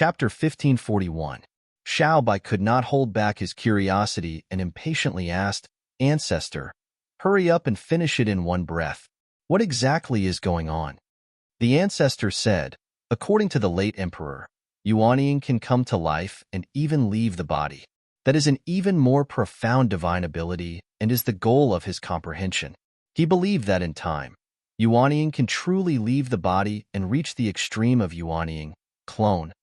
Chapter 1541. Xiao Bai could not hold back his curiosity and impatiently asked, Ancestor, hurry up and finish it in one breath. What exactly is going on? The ancestor said, according to the late emperor, Yuanying can come to life and even leave the body. That is an even more profound divine ability and is the goal of his comprehension. He believed that in time, Yuanying can truly leave the body and reach the extreme of Yuanying, clone.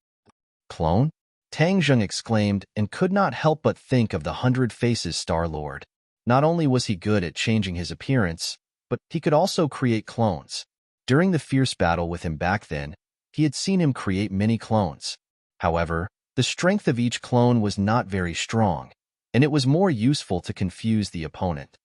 Clone? Tang Zheng exclaimed and could not help but think of the 100 Faces Star-Lord. Not only was he good at changing his appearance, but he could also create clones. During the fierce battle with him back then, he had seen him create many clones. However, the strength of each clone was not very strong, and it was more useful to confuse the opponent.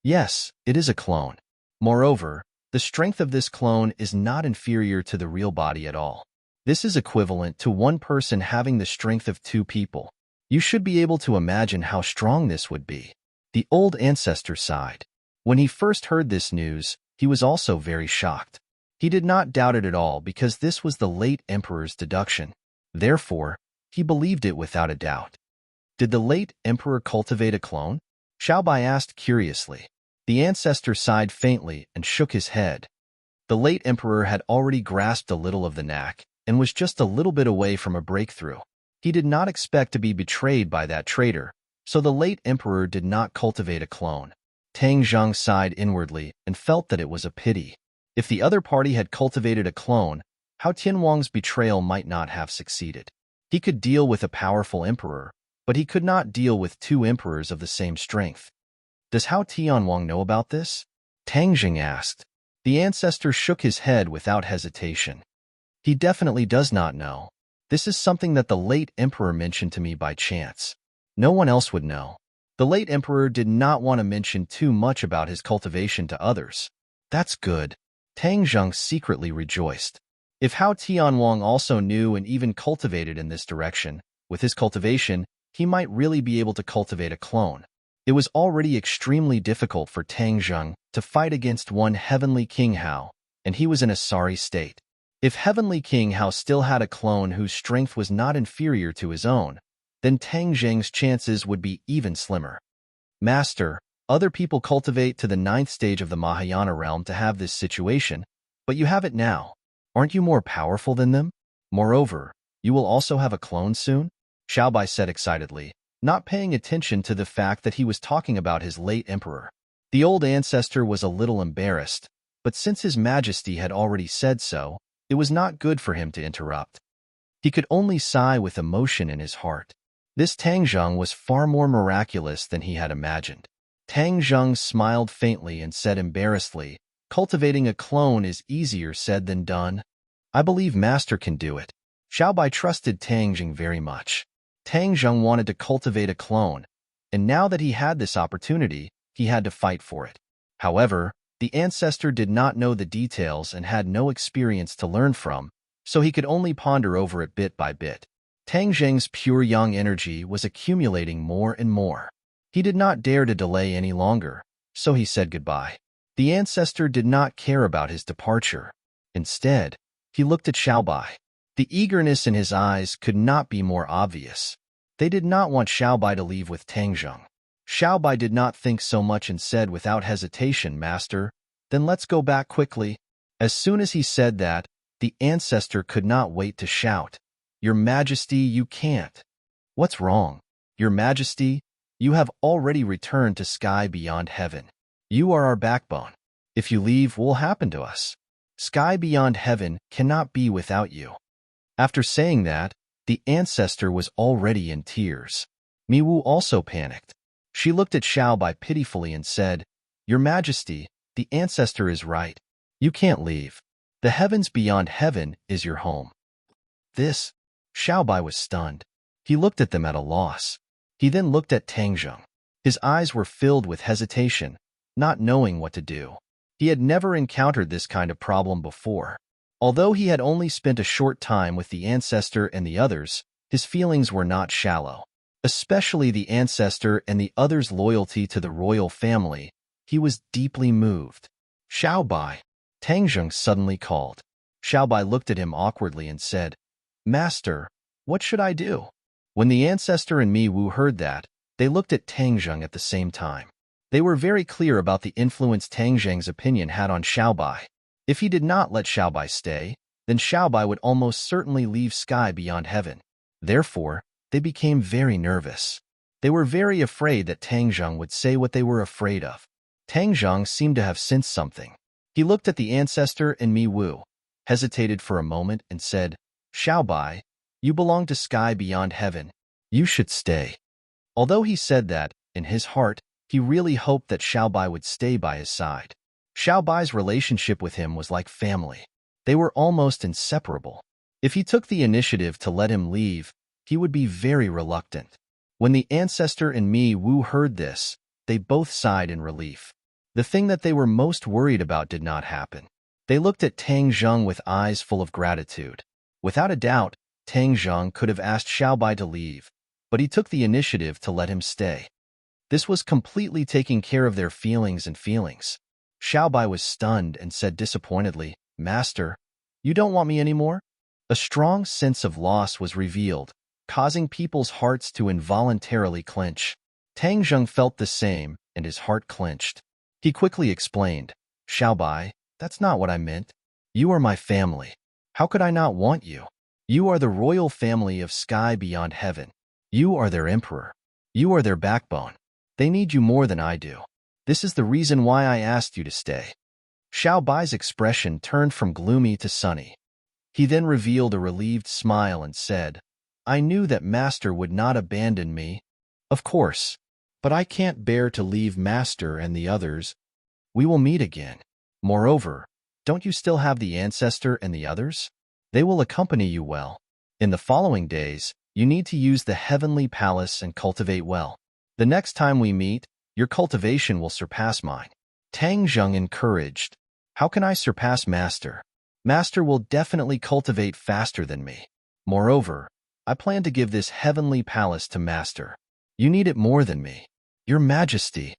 Yes, it is a clone. Moreover, the strength of this clone is not inferior to the real body at all. This is equivalent to one person having the strength of 2 people. You should be able to imagine how strong this would be. The old ancestor sighed. When he first heard this news, he was also very shocked. He did not doubt it at all because this was the late emperor's deduction. Therefore, he believed it without a doubt. Did the late emperor cultivate a clone? Xiao Bai asked curiously. The ancestor sighed faintly and shook his head. The late emperor had already grasped a little of the knack and was just a little bit away from a breakthrough. He did not expect to be betrayed by that traitor, so the late emperor did not cultivate a clone. Tang Zheng sighed inwardly and felt that it was a pity. If the other party had cultivated a clone, Hao Tianwang's betrayal might not have succeeded. He could deal with a powerful emperor, but he could not deal with 2 emperors of the same strength. Does Hao Tianwang know about this? Tang Zheng asked. The ancestor shook his head without hesitation. He definitely does not know. This is something that the late emperor mentioned to me by chance. No one else would know. The late emperor did not want to mention too much about his cultivation to others. That's good. Tang Zheng secretly rejoiced. If Hao Tianwang also knew and even cultivated in this direction, with his cultivation, he might really be able to cultivate a clone. It was already extremely difficult for Tang Zheng to fight against one Heavenly King Hao, and he was in a sorry state. If Heavenly King Hao still had a clone whose strength was not inferior to his own, then Tang Zheng's chances would be even slimmer. Master, other people cultivate to the 9th stage of the Mahayana realm to have this situation, but you have it now. Aren't you more powerful than them? Moreover, you will also have a clone soon? Xiao Bai said excitedly, not paying attention to the fact that he was talking about his late emperor. The old ancestor was a little embarrassed, but since His Majesty had already said so, it was not good for him to interrupt. He could only sigh with emotion in his heart. This Tang Zheng was far more miraculous than he had imagined. Tang Zheng smiled faintly and said embarrassedly, cultivating a clone is easier said than done. I believe Master can do it. Xiao Bai trusted Tang Zheng very much. Tang Zheng wanted to cultivate a clone, and now that he had this opportunity, he had to fight for it. However, the ancestor did not know the details and had no experience to learn from, so he could only ponder over it bit by bit. Tang Zheng's pure yang energy was accumulating more and more. He did not dare to delay any longer, so he said goodbye. The ancestor did not care about his departure. Instead, he looked at Xiao Bai. The eagerness in his eyes could not be more obvious. They did not want Xiao Bai to leave with Tang Zheng. Xiao Bai did not think so much and said without hesitation, Master, then let's go back quickly. As soon as he said that, the ancestor could not wait to shout, Your Majesty, you can't. What's wrong? Your Majesty, you have already returned to sky beyond heaven. You are our backbone. If you leave, what will happen to us? Sky beyond heaven cannot be without you. After saying that, the ancestor was already in tears. Miwu also panicked. She looked at Xiao Bai pitifully and said, Your Majesty, the ancestor is right. You can't leave. The heavens beyond heaven is your home. This? Xiao Bai was stunned. He looked at them at a loss. He then looked at Tang Zheng. His eyes were filled with hesitation, not knowing what to do. He had never encountered this kind of problem before. Although he had only spent a short time with the ancestor and the others, his feelings were not shallow. Especially the ancestor and the others' loyalty to the royal family, he was deeply moved. Xiao Bai, Tang Zheng suddenly called. Xiao Bai looked at him awkwardly and said, Master, What should I do? When the ancestor and Mi Wu heard that, they looked at Tang Zheng at the same time. They were very clear about the influence Tang Zheng's opinion had on Xiaobai. If he did not let Xiaobai stay, then Xiaobai would almost certainly leave sky beyond heaven. Therefore, they became very nervous. They were very afraid that Tang Zheng would say what they were afraid of. Tang Zheng seemed to have sensed something. He looked at the ancestor and Mi Wu, hesitated for a moment, and said, Xiaobai, you belong to sky beyond heaven. You should stay. Although he said that, in his heart, he really hoped that Xiaobai would stay by his side. Xiaobai's relationship with him was like family. They were almost inseparable. If he took the initiative to let him leave, he would be very reluctant. When the ancestor and Mi Wu heard this, they both sighed in relief. The thing that they were most worried about did not happen. They looked at Tang Zheng with eyes full of gratitude. Without a doubt, Tang Zheng could have asked Xiaobai to leave, but he took the initiative to let him stay. This was completely taking care of their feelings. Xiaobai was stunned and said disappointedly, Master, you don't want me anymore? A strong sense of loss was revealed, causing people's hearts to involuntarily clench. Tang Zheng felt the same, and his heart clenched. He quickly explained, Xiaobai, that's not what I meant. You are my family. How could I not want you? You are the royal family of sky beyond heaven. You are their emperor. You are their backbone. They need you more than I do. This is the reason why I asked you to stay. Xiaobai's expression turned from gloomy to sunny. He then revealed a relieved smile and said, I knew that Master would not abandon me. Of course. But I can't bear to leave Master and the others. We will meet again. Moreover, don't you still have the ancestor and the others? They will accompany you well. In the following days, you need to use the heavenly palace and cultivate well. The next time we meet, your cultivation will surpass mine. Tang Zheng encouraged. How can I surpass Master? Master will definitely cultivate faster than me. Moreover, I plan to give this heavenly palace to Master. You need it more than me. Your Majesty.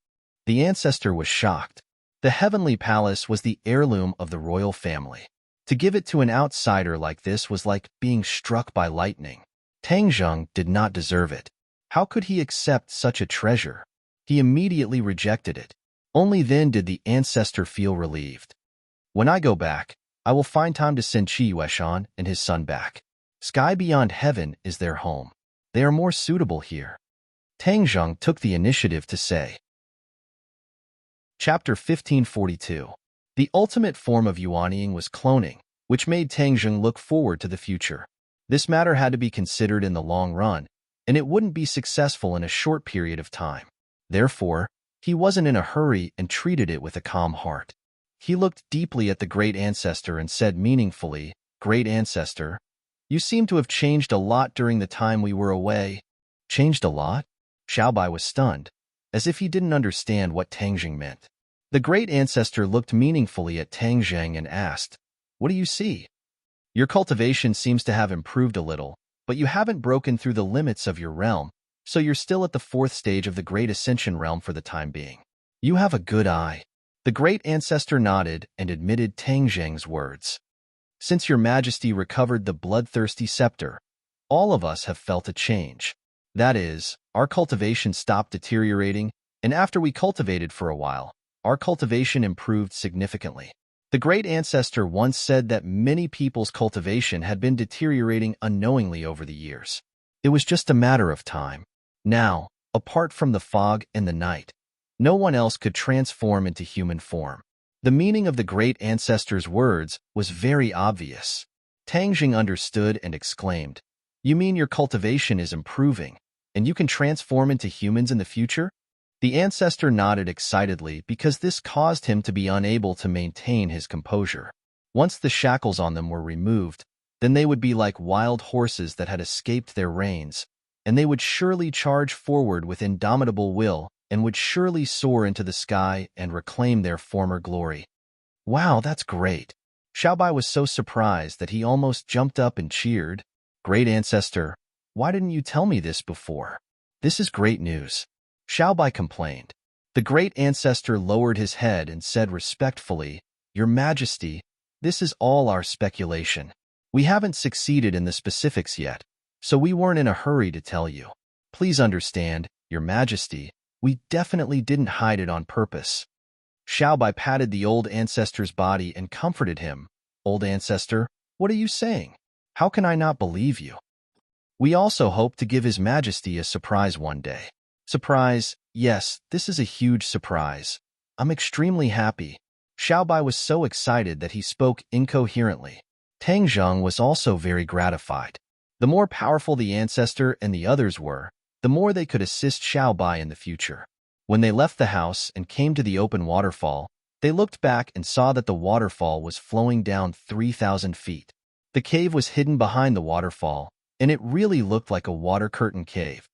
The ancestor was shocked. The heavenly palace was the heirloom of the royal family. To give it to an outsider like this was like being struck by lightning. Tang Zheng did not deserve it. How could he accept such a treasure? He immediately rejected it. Only then did the ancestor feel relieved. When I go back, I will find time to send Qi Yueshan and his son back. Sky beyond heaven is their home. They are more suitable here. Tang Zheng took the initiative to say. Chapter 1542. The ultimate form of yuanying was cloning, which made Tang Zheng look forward to the future. This matter had to be considered in the long run, and it wouldn't be successful in a short period of time. Therefore, he wasn't in a hurry and treated it with a calm heart. He looked deeply at the great ancestor and said meaningfully, Great ancestor, you seem to have changed a lot during the time we were away. Changed a lot? Xiaobai was stunned, as if he didn't understand what Tang Zheng meant. The great ancestor looked meaningfully at Tang Zheng and asked, What do you see? Your cultivation seems to have improved a little, but you haven't broken through the limits of your realm, so you're still at the 4th stage of the Great Ascension realm for the time being. You have a good eye. The great ancestor nodded and admitted Tang Zheng's words. Since your Majesty recovered the bloodthirsty scepter, all of us have felt a change. That is, our cultivation stopped deteriorating, and after we cultivated for a while, our cultivation improved significantly. The great ancestor once said that many people's cultivation had been deteriorating unknowingly over the years. It was just a matter of time. Now, apart from the fog and the night, no one else could transform into human form. The meaning of the great ancestor's words was very obvious. Tang Zheng understood and exclaimed, You mean your cultivation is improving, and you can transform into humans in the future? The ancestor nodded excitedly because this caused him to be unable to maintain his composure. Once the shackles on them were removed, then they would be like wild horses that had escaped their reins, and they would surely charge forward with indomitable will and would surely soar into the sky and reclaim their former glory. Wow, that's great. Xiaobai was so surprised that he almost jumped up and cheered. Great ancestor, why didn't you tell me this before? This is great news. Xiaobai complained. The great ancestor lowered his head and said respectfully, Your Majesty, this is all our speculation. We haven't succeeded in the specifics yet, so we weren't in a hurry to tell you. Please understand, Your Majesty, we definitely didn't hide it on purpose. Xiaobai patted the old ancestor's body and comforted him. Old ancestor, what are you saying? How can I not believe you? We also hope to give His Majesty a surprise one day. Surprise? Yes, this is a huge surprise. I'm extremely happy. Xiaobai was so excited that he spoke incoherently. Tang Zheng was also very gratified. The more powerful the ancestor and the others were, the more they could assist Xiaobai in the future. When they left the house and came to the open waterfall, they looked back and saw that the waterfall was flowing down 3,000 feet. The cave was hidden behind the waterfall, and it really looked like a water curtain cave.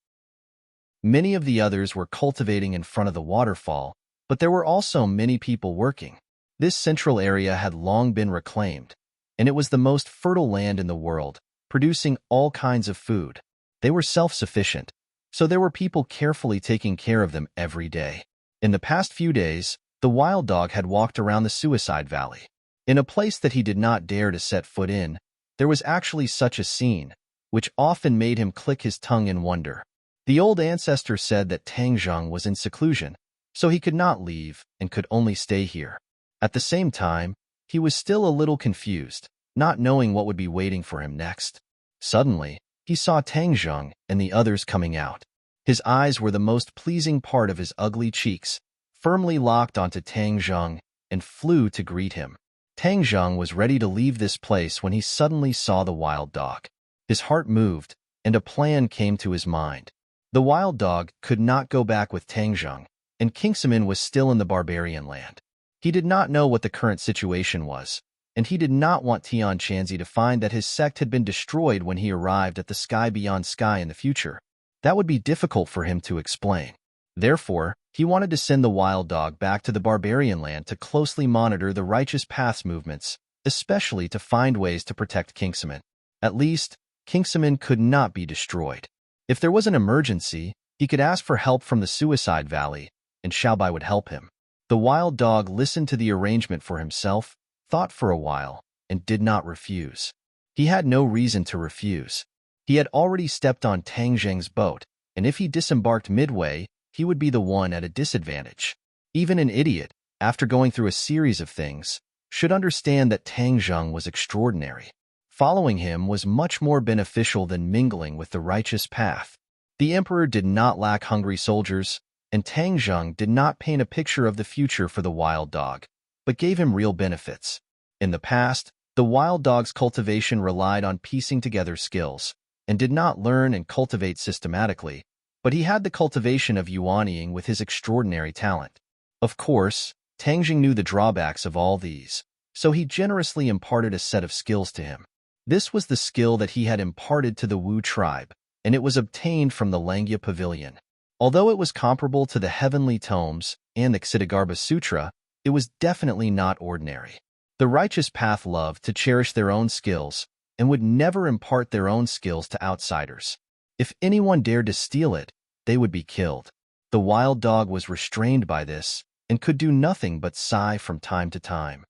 Many of the others were cultivating in front of the waterfall, but there were also many people working. This central area had long been reclaimed, and it was the most fertile land in the world, producing all kinds of food. They were self-sufficient, so there were people carefully taking care of them every day. In the past few days, the wild dog had walked around the Suicide Valley. In a place that he did not dare to set foot in, there was actually such a scene, which often made him click his tongue in wonder. The old ancestor said that Tang Zheng was in seclusion, so he could not leave and could only stay here. At the same time, he was still a little confused, not knowing what would be waiting for him next. Suddenly, he saw Tang Zheng and the others coming out. His eyes were the most pleasing part of his ugly cheeks, firmly locked onto Tang Zheng, and flew to greet him. Tang Zheng was ready to leave this place when he suddenly saw the wild dog. His heart moved, and a plan came to his mind. The wild dog could not go back with Tang Zheng, and Kingsaman was still in the barbarian land. He did not know what the current situation was, and he did not want Tian Chanzi to find that his sect had been destroyed when he arrived at the sky beyond sky in the future. That would be difficult for him to explain. Therefore, he wanted to send the wild dog back to the barbarian land to closely monitor the righteous path's movements, especially to find ways to protect Kingsaman. At least, Kingsaman could not be destroyed. If there was an emergency, he could ask for help from the Suicide Valley, and Xiaobai would help him. The wild dog listened to the arrangement for himself, thought for a while, and did not refuse. He had no reason to refuse. He had already stepped on Tang Zheng's boat, and if he disembarked midway, he would be the one at a disadvantage. Even an idiot, after going through a series of things, should understand that Tang Zheng was extraordinary. Following him was much more beneficial than mingling with the righteous path. The emperor did not lack hungry soldiers, and Tang Zheng did not paint a picture of the future for the wild dog, but gave him real benefits. In the past, the wild dog's cultivation relied on piecing together skills, and did not learn and cultivate systematically, but he had the cultivation of yuanying with his extraordinary talent. Of course, Tang Zheng knew the drawbacks of all these, so he generously imparted a set of skills to him. This was the skill that he had imparted to the Wu tribe, and it was obtained from the Langya Pavilion. Although it was comparable to the Heavenly Tomes and the Ksitigarbha Sutra, it was definitely not ordinary. The righteous path loved to cherish their own skills and would never impart their own skills to outsiders. If anyone dared to steal it, they would be killed. The wild dog was restrained by this and could do nothing but sigh from time to time.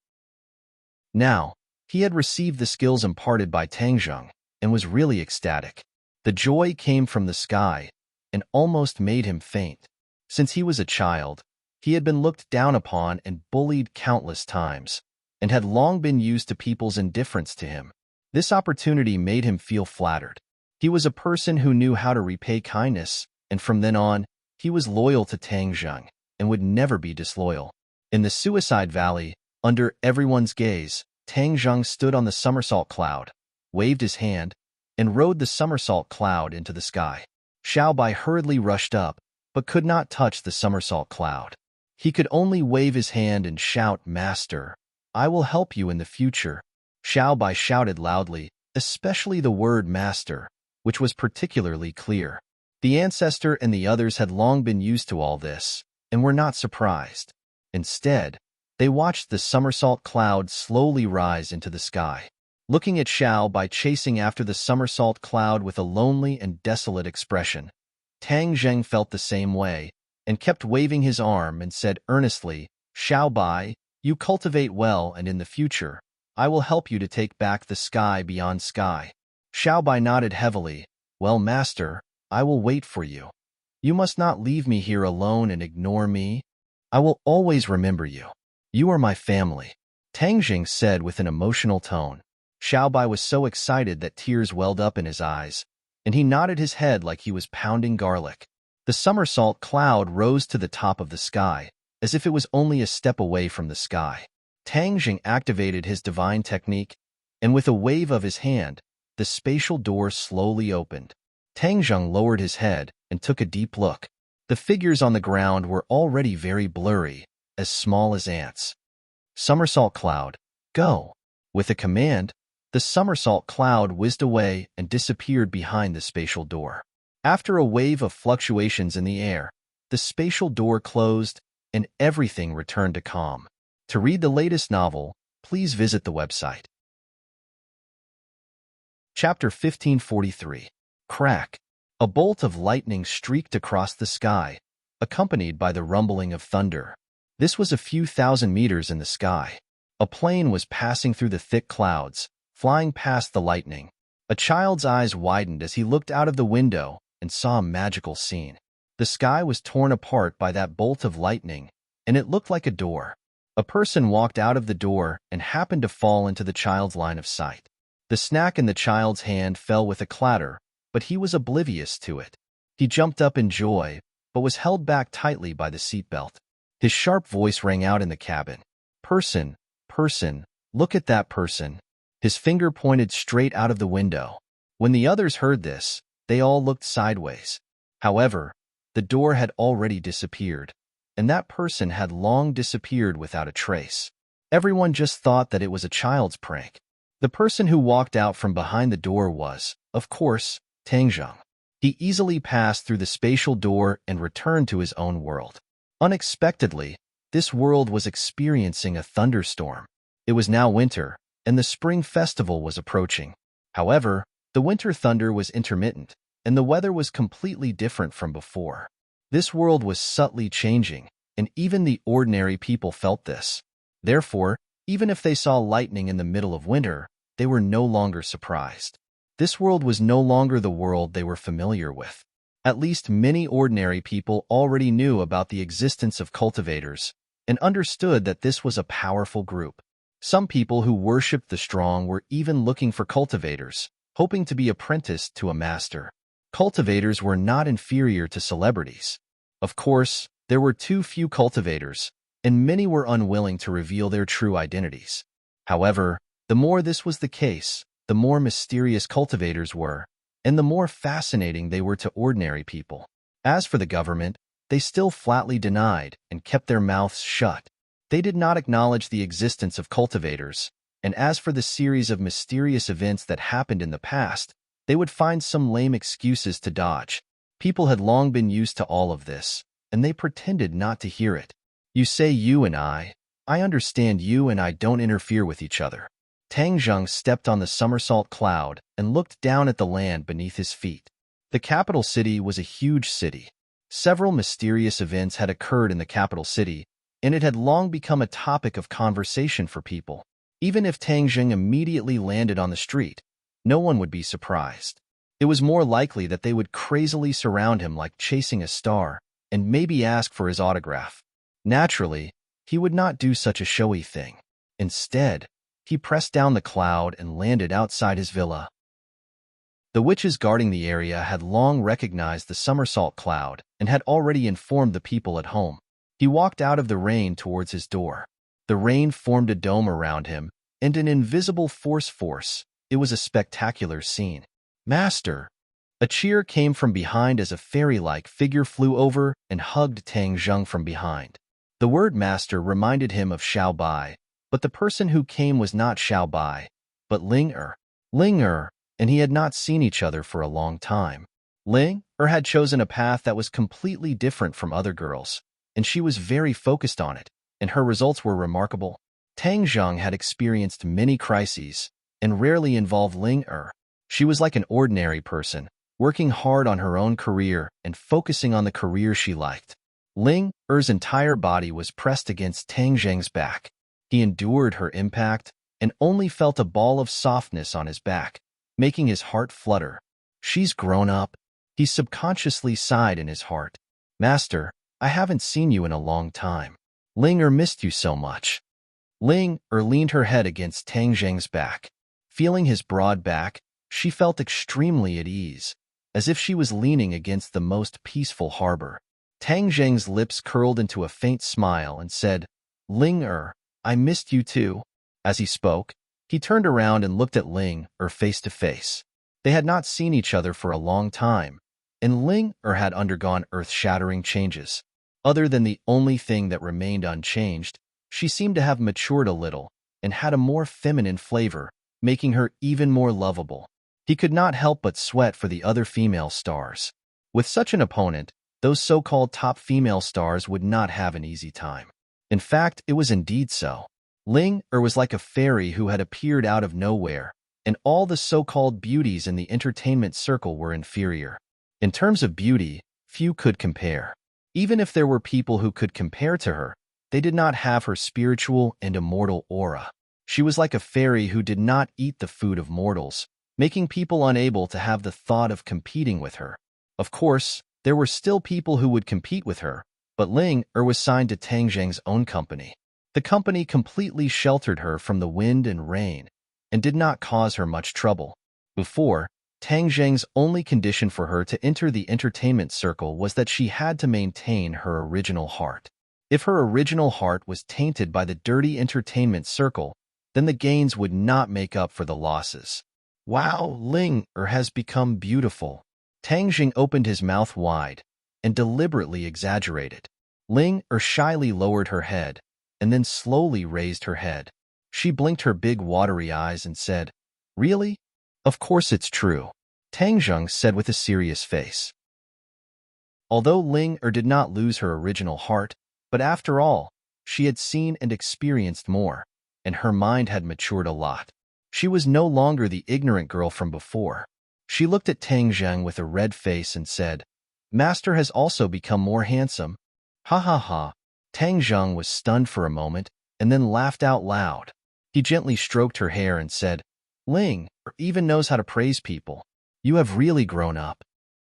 Now, he had received the skills imparted by Tang Zheng and was really ecstatic. The joy came from the sky and almost made him faint. Since he was a child, he had been looked down upon and bullied countless times, and had long been used to people's indifference to him. This opportunity made him feel flattered. He was a person who knew how to repay kindness, and from then on, he was loyal to Tang Zheng and would never be disloyal. In the Suicide Valley, under everyone's gaze, Tang Zheng stood on the somersault cloud, waved his hand, and rode the somersault cloud into the sky. Xiaobai hurriedly rushed up, but could not touch the somersault cloud. He could only wave his hand and shout, "Master, I will help you in the future." Xiaobai shouted loudly, especially the word master, which was particularly clear. The ancestor and the others had long been used to all this, and were not surprised. Instead, they watched the somersault cloud slowly rise into the sky. Looking at Xiaobai chasing after the somersault cloud with a lonely and desolate expression, Tang Zheng felt the same way, and kept waving his arm and said earnestly, "Xiaobai, you cultivate well, and in the future, I will help you to take back the sky beyond sky." Xiaobai nodded heavily, Well, master, I will wait for you. You must not leave me here alone and ignore me. I will always remember you. You are my family, Tang Jing said with an emotional tone. Xiaobai was so excited that tears welled up in his eyes, and he nodded his head like he was pounding garlic. The somersault cloud rose to the top of the sky, as if it was only a step away from the sky. Tang Jing activated his divine technique, and with a wave of his hand, the spatial door slowly opened. Tang Jing lowered his head and took a deep look. The figures on the ground were already very blurry, as small as ants. Somersault cloud, go! With a command, the somersault cloud whizzed away and disappeared behind the spatial door. After a wave of fluctuations in the air, the spatial door closed and everything returned to calm. To read the latest novel, please visit the website. Chapter 1543. Crack. A bolt of lightning streaked across the sky, accompanied by the rumbling of thunder. This was a few thousand meters in the sky. A plane was passing through the thick clouds, flying past the lightning. A child's eyes widened as he looked out of the window and saw a magical scene. The sky was torn apart by that bolt of lightning, and it looked like a door. A person walked out of the door and happened to fall into the child's line of sight. The snack in the child's hand fell with a clatter, but he was oblivious to it. He jumped up in joy, but was held back tightly by the seatbelt. His sharp voice rang out in the cabin. Person, look at that person. His finger pointed straight out of the window. When the others heard this, they all looked sideways. However, the door had already disappeared, and that person had long disappeared without a trace. Everyone just thought that it was a child's prank. The person who walked out from behind the door was, of course, Tang Jing. He easily passed through the spatial door and returned to his own world. Unexpectedly, this world was experiencing a thunderstorm. It was now winter, and the spring festival was approaching. However, the winter thunder was intermittent, and the weather was completely different from before. This world was subtly changing, and even the ordinary people felt this. Therefore, even if they saw lightning in the middle of winter, they were no longer surprised. This world was no longer the world they were familiar with. At least many ordinary people already knew about the existence of cultivators and understood that this was a powerful group. Some people who worshipped the strong were even looking for cultivators, hoping to be apprenticed to a master. Cultivators were not inferior to celebrities. Of course, there were too few cultivators, and many were unwilling to reveal their true identities. However, the more this was the case, the more mysterious cultivators were, and the more fascinating they were to ordinary people. As for the government, they still flatly denied and kept their mouths shut. They did not acknowledge the existence of cultivators, and as for the series of mysterious events that happened in the past, they would find some lame excuses to dodge. People had long been used to all of this, and they pretended not to hear it. You say you and I understand you and I don't interfere with each other. Tang Jing stepped on the somersault cloud and looked down at the land beneath his feet. The capital city was a huge city. Several mysterious events had occurred in the capital city, and it had long become a topic of conversation for people. Even if Tang Jing immediately landed on the street, no one would be surprised. It was more likely that they would crazily surround him like chasing a star and maybe ask for his autograph. Naturally, he would not do such a showy thing. Instead, he pressed down the cloud and landed outside his villa. The witches guarding the area had long recognized the somersault cloud and had already informed the people at home. He walked out of the rain towards his door. The rain formed a dome around him, and an invisible force. It was a spectacular scene. Master! A cheer came from behind as a fairy-like figure flew over and hugged Tang Jing from behind. The word master reminded him of Xiao Bai, but the person who came was not Xiao Bai, but Ling Er. And he had not seen each other for a long time. Ling Er had chosen a path that was completely different from other girls, and she was very focused on it, and her results were remarkable. Tang Jing had experienced many crises, and rarely involved Ling Er. She was like an ordinary person, working hard on her own career and focusing on the career she liked. Ling Er's entire body was pressed against Tang Jing's back. He endured her impact and only felt a ball of softness on his back, making his heart flutter. She's grown up. He subconsciously sighed in his heart. Master, I haven't seen you in a long time. Ling missed you so much. Ling leaned her head against Tang Zheng's back. Feeling his broad back, she felt extremely at ease, as if she was leaning against the most peaceful harbor. Tang Zheng's lips curled into a faint smile and said, Ling I missed you too. As he spoke, he turned around and looked at Ling face to face. They had not seen each other for a long time, and Ling had undergone earth-shattering changes. Other than the only thing that remained unchanged, she seemed to have matured a little and had a more feminine flavor, making her even more lovable. He could not help but sweat for the other female stars. With such an opponent, those so-called top female stars would not have an easy time. In fact, it was indeed so. Ling was like a fairy who had appeared out of nowhere, and all the so-called beauties in the entertainment circle were inferior. In terms of beauty, few could compare. Even if there were people who could compare to her, they did not have her spiritual and immortal aura. She was like a fairy who did not eat the food of mortals, making people unable to have the thought of competing with her. Of course, there were still people who would compete with her, but Ling was signed to Tang Zheng's own company. The company completely sheltered her from the wind and rain, and did not cause her much trouble. Before, Tang Zheng's only condition for her to enter the entertainment circle was that she had to maintain her original heart. If her original heart was tainted by the dirty entertainment circle, then the gains would not make up for the losses. Wow, Ling has become beautiful. Tang Zheng opened his mouth wide and deliberately exaggerated. Ling shyly lowered her head and then slowly raised her head. She blinked her big watery eyes and said, Really? Of course it's true, Tang Zheng said with a serious face. Although Ling did not lose her original heart, but after all, she had seen and experienced more, and her mind had matured a lot. She was no longer the ignorant girl from before. She looked at Tang Zheng with a red face and said, Master has also become more handsome. Ha ha ha. Tang Zheng was stunned for a moment and then laughed out loud. He gently stroked her hair and said, Ling even knows how to praise people. You have really grown up.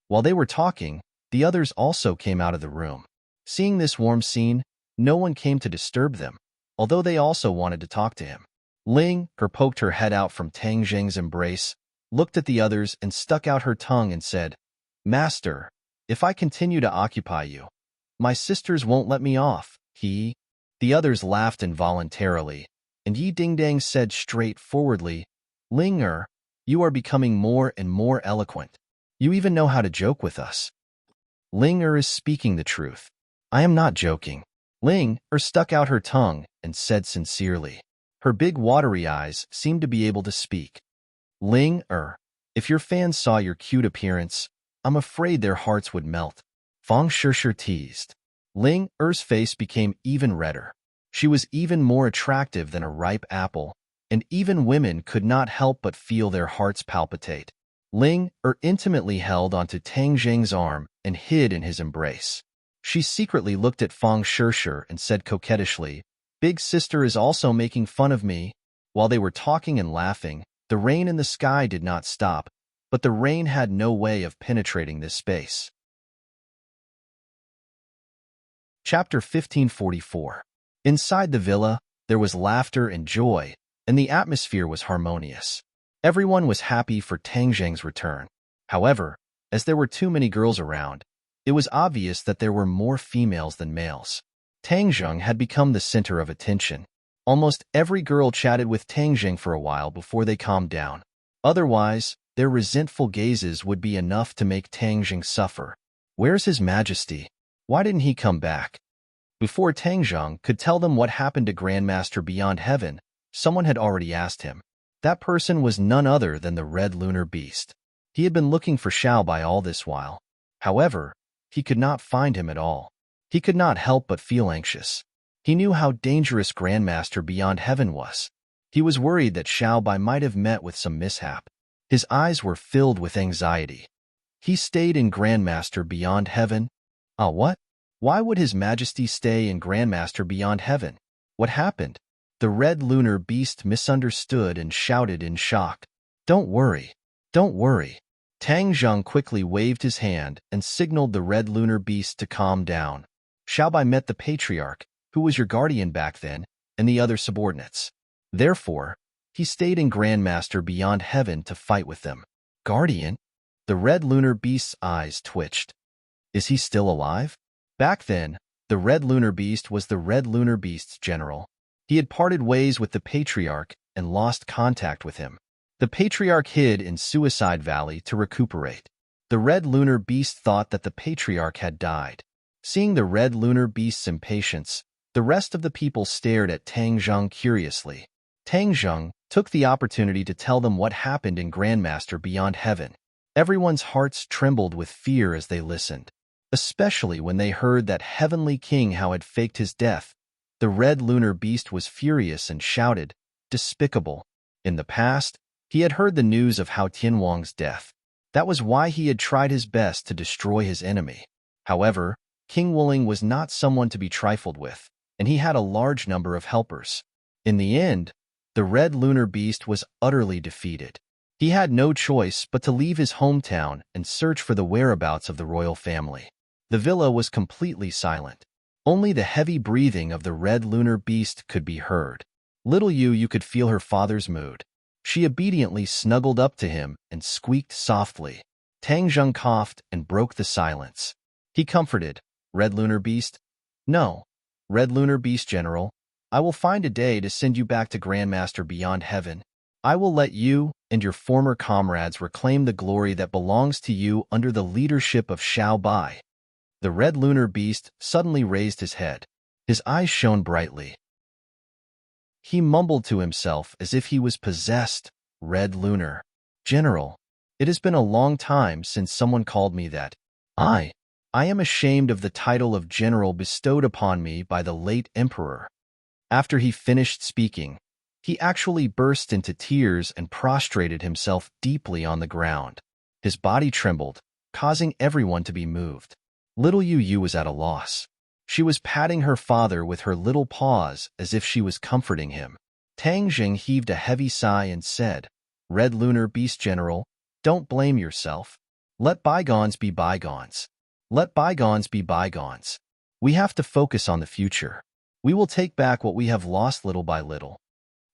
While they were talking, the others also came out of the room. Seeing this warm scene, no one came to disturb them, although they also wanted to talk to him. Ling poked her head out from Tang Zheng's embrace, looked at the others and stuck out her tongue and said, Master, if I continue to occupy you, my sisters won't let me off. The others laughed involuntarily, and Yi Dingdang said straightforwardly, Ling you are becoming more and more eloquent. You even know how to joke with us. Ling is speaking the truth. I am not joking. Ling stuck out her tongue and said sincerely. Her big watery eyes seemed to be able to speak. Ling if your fans saw your cute appearance, I'm afraid their hearts would melt. Fang Shishir teased. Ling face became even redder. She was even more attractive than a ripe apple, and even women could not help but feel their hearts palpitate. Ling intimately held onto Tang Zheng's arm and hid in his embrace. She secretly looked at Fang Shishir and said coquettishly, Big sister is also making fun of me. While they were talking and laughing, the rain in the sky did not stop, but the rain had no way of penetrating this space. Chapter 1544. Inside the villa, there was laughter and joy, and the atmosphere was harmonious. Everyone was happy for Tang Zheng's return. However, as there were too many girls around, it was obvious that there were more females than males. Tang Zheng had become the center of attention. Almost every girl chatted with Tang Zheng for a while before they calmed down. Otherwise, their resentful gazes would be enough to make Tang Zheng suffer. Where's His Majesty? Why didn't he come back? Before Tang Zheng could tell them what happened to Grandmaster Beyond Heaven, someone had already asked him. That person was none other than the Red Lunar Beast. He had been looking for Xiaobai all this while. However, he could not find him at all. He could not help but feel anxious. He knew how dangerous Grandmaster Beyond Heaven was. He was worried that Xiaobai might have met with some mishap. His eyes were filled with anxiety. He stayed in Grandmaster Beyond Heaven? What? Why would His Majesty stay in Grandmaster Beyond Heaven? What happened? The Red Lunar Beast misunderstood and shouted in shock. Don't worry. Don't worry. Tang Zheng quickly waved his hand and signaled the red lunar beast to calm down. Xiaobai met the patriarch, who was your guardian back then, and the other subordinates. Therefore, he stayed in Grandmaster Beyond Heaven to fight with them. Guardian? The red lunar beast's eyes twitched. Is he still alive? Back then, the red lunar beast was the red lunar beast's general. He had parted ways with the patriarch and lost contact with him. The patriarch hid in Suicide Valley to recuperate. The red lunar beast thought that the patriarch had died. Seeing the red lunar beast's impatience, the rest of the people stared at Tang Zheng curiously. Tang Zheng took the opportunity to tell them what happened in Grandmaster Beyond Heaven. Everyone's hearts trembled with fear as they listened, especially when they heard that Heavenly King Hao had faked his death. The red lunar beast was furious and shouted, "Despicable!" In the past, he had heard the news of Hao Tianwang's death. That was why he had tried his best to destroy his enemy. However, King Wuling was not someone to be trifled with, and he had a large number of helpers. In the end, the red lunar beast was utterly defeated. He had no choice but to leave his hometown and search for the whereabouts of the royal family. The villa was completely silent. Only the heavy breathing of the red lunar beast could be heard. Little you could feel her father's mood. She obediently snuggled up to him and squeaked softly. Tang Zheng coughed and broke the silence. He comforted, "Red Lunar Beast? No, Red Lunar Beast General, I will find a day to send you back to Grandmaster Beyond Heaven. I will let you and your former comrades reclaim the glory that belongs to you under the leadership of Xiao Bai." The Red Lunar Beast suddenly raised his head. His eyes shone brightly. He mumbled to himself as if he was possessed. "Red Lunar General, it has been a long time since someone called me that. I am ashamed of the title of general bestowed upon me by the late emperor." After he finished speaking, he actually burst into tears and prostrated himself deeply on the ground. His body trembled, causing everyone to be moved. Little Yu was at a loss. She was patting her father with her little paws as if she was comforting him. Tang Zheng heaved a heavy sigh and said, "Red Lunar Beast General, don't blame yourself. Let bygones be bygones. Let bygones be bygones. We have to focus on the future. We will take back what we have lost little by little."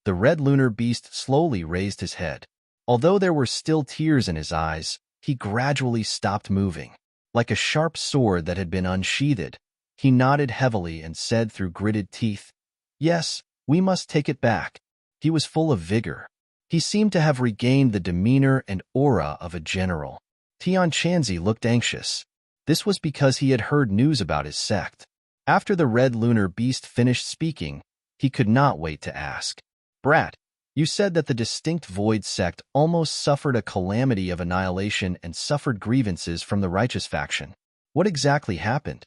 The Red Lunar Beast slowly raised his head. Although there were still tears in his eyes, he gradually stopped moving. Like a sharp sword that had been unsheathed, he nodded heavily and said through gritted teeth, "Yes, we must take it back." He was full of vigor. He seemed to have regained the demeanor and aura of a general. Tian Chanzi looked anxious. This was because he had heard news about his sect. After the Red Lunar Beast finished speaking, he could not wait to ask, "Brat, you said that the distinct Void sect almost suffered a calamity of annihilation and suffered grievances from the righteous faction. What exactly happened?"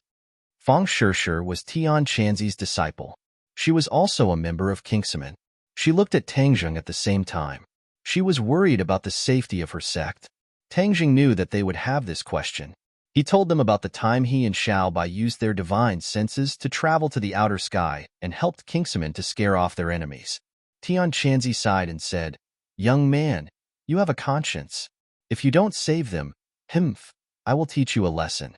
Fang Shishir was Tian Chanzi's disciple. She was also a member of Kingsaman. She looked at Tang Zheng at the same time. She was worried about the safety of her sect. Tang Zheng knew that they would have this question. He told them about the time he and Xiao Bai used their divine senses to travel to the outer sky and helped Kingsaman to scare off their enemies. Tian Chanzi sighed and said, "Young man, you have a conscience. If you don't save them, I will teach you a lesson."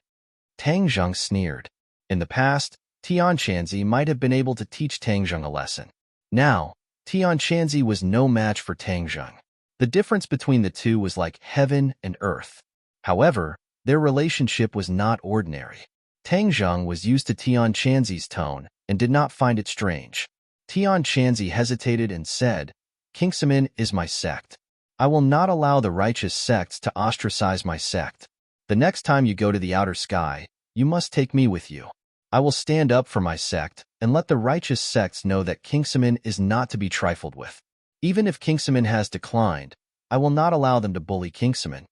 Tang Zheng sneered. In the past, Tian Chanzi might have been able to teach Tang Zheng a lesson. Now, Tian Chanzi was no match for Tang Zheng. The difference between the two was like heaven and earth. However, their relationship was not ordinary. Tang Zheng was used to Tian Chanzi's tone and did not find it strange. Tian Chanzi hesitated and said, "Kingsaman is my sect. I will not allow the righteous sects to ostracize my sect. The next time you go to the outer sky, you must take me with you. I will stand up for my sect and let the righteous sects know that Kingsaman is not to be trifled with. Even if Kingsaman has declined, I will not allow them to bully Kingsaman."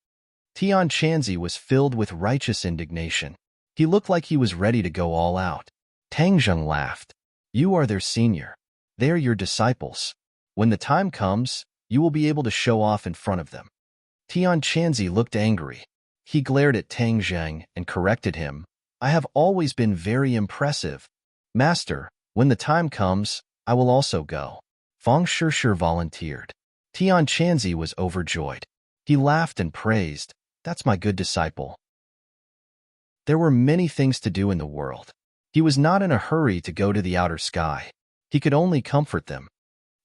Tian Chanzi was filled with righteous indignation. He looked like he was ready to go all out. Tang Zheng laughed. "You are their senior. They are your disciples. When the time comes, you will be able to show off in front of them." Tian Chanzi looked angry. He glared at Tang Zheng and corrected him. "I have always been very impressive. Master, when the time comes, I will also go." Fang Shishir volunteered. Tian Chanzi was overjoyed. He laughed and praised, that's my good disciple. There were many things to do in the world. He was not in a hurry to go to the outer sky. He could only comfort them.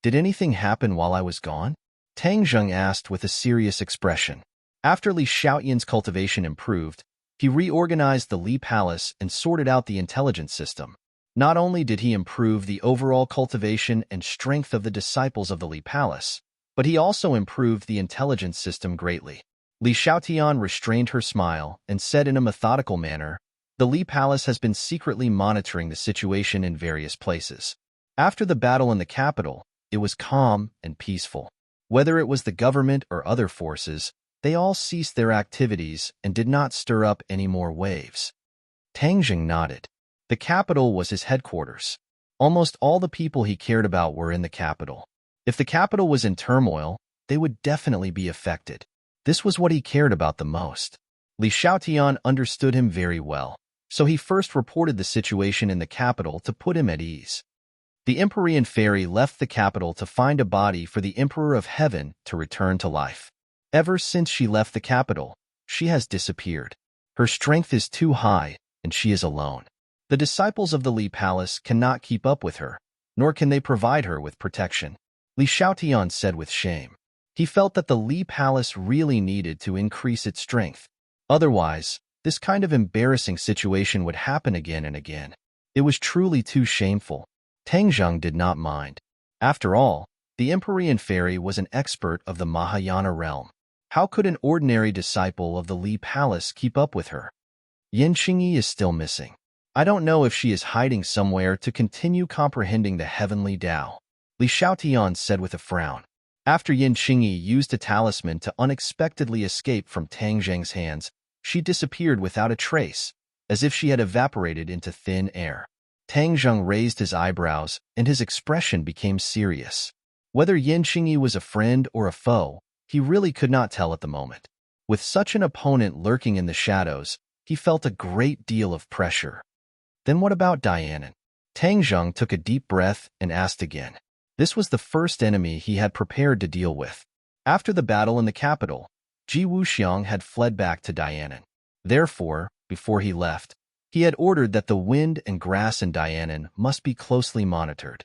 Did anything happen while I was gone? Tang Zheng asked with a serious expression. After Li Xiaoyan's cultivation improved, he reorganized the Li Palace and sorted out the intelligence system. Not only did he improve the overall cultivation and strength of the disciples of the Li Palace, but he also improved the intelligence system greatly. Li Xiaotian restrained her smile and said in a methodical manner, "The Li Palace has been secretly monitoring the situation in various places. After the battle in the capital, it was calm and peaceful. Whether it was the government or other forces, they all ceased their activities and did not stir up any more waves." Tang Jing nodded. The capital was his headquarters. Almost all the people he cared about were in the capital. If the capital was in turmoil, they would definitely be affected. This was what he cared about the most. Li Xiaotian understood him very well, so he first reported the situation in the capital to put him at ease. The Empyrean fairy left the capital to find a body for the Emperor of Heaven to return to life. Ever since she left the capital, she has disappeared. Her strength is too high, and she is alone. The disciples of the Li Palace cannot keep up with her, nor can they provide her with protection. Li Xiaotian said with shame. He felt that the Li Palace really needed to increase its strength. Otherwise, this kind of embarrassing situation would happen again and again. It was truly too shameful. Tang Zheng did not mind. After all, the Empyrean fairy was an expert of the Mahayana realm. How could an ordinary disciple of the Li Palace keep up with her? Yin Qingyi is still missing. I don't know if she is hiding somewhere to continue comprehending the heavenly Tao, Li Xiaotian said with a frown. After Yin Qingyi used a talisman to unexpectedly escape from Tang Zheng's hands, she disappeared without a trace, as if she had evaporated into thin air. Tang Zheng raised his eyebrows, and his expression became serious. Whether Yin Qingyi was a friend or a foe, he really could not tell at the moment. With such an opponent lurking in the shadows, he felt a great deal of pressure. Then what about Dianan? Tang Zheng took a deep breath and asked again. This was the first enemy he had prepared to deal with. After the battle in the capital, Ji Wuxiang had fled back to Dianan. Therefore, before he left, he had ordered that the wind and grass in Dianan must be closely monitored.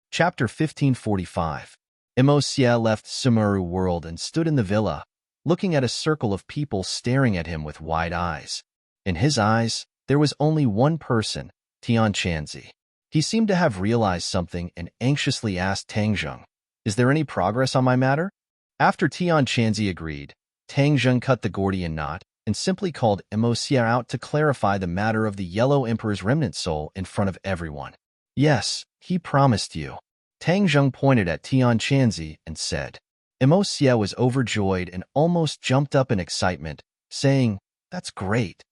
Chapter 1545. Emosia left Sumeru world and stood in the villa, looking at a circle of people staring at him with wide eyes. In his eyes, there was only one person, Tian Chanzi. He seemed to have realized something and anxiously asked Tang Zheng, "Is there any progress on my matter?" After Tian Chanzi agreed, Tang Zheng cut the Gordian knot and simply called Emosia out to clarify the matter of the Yellow Emperor's remnant soul in front of everyone. "Yes, he promised you." Tang Zheng pointed at Tian Chanzi and said. Emosia was overjoyed and almost jumped up in excitement, saying, "That's great."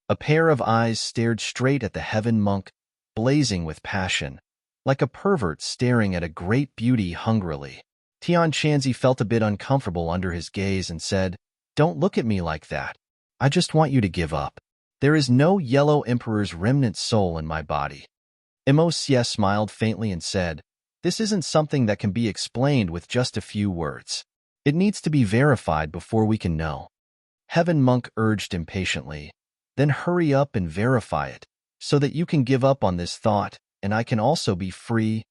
A pair of eyes stared straight at the heaven monk, blazing with passion, like a pervert staring at a great beauty hungrily. Tian Chanzi felt a bit uncomfortable under his gaze and said, "Don't look at me like that. I just want you to give up. There is no Yellow Emperor's remnant soul in my body." Emosia smiled faintly and said, "This isn't something that can be explained with just a few words. It needs to be verified before we can know." Heaven Monk urged impatiently, "Then hurry up and verify it, so that you can give up on this thought, and I can also be free.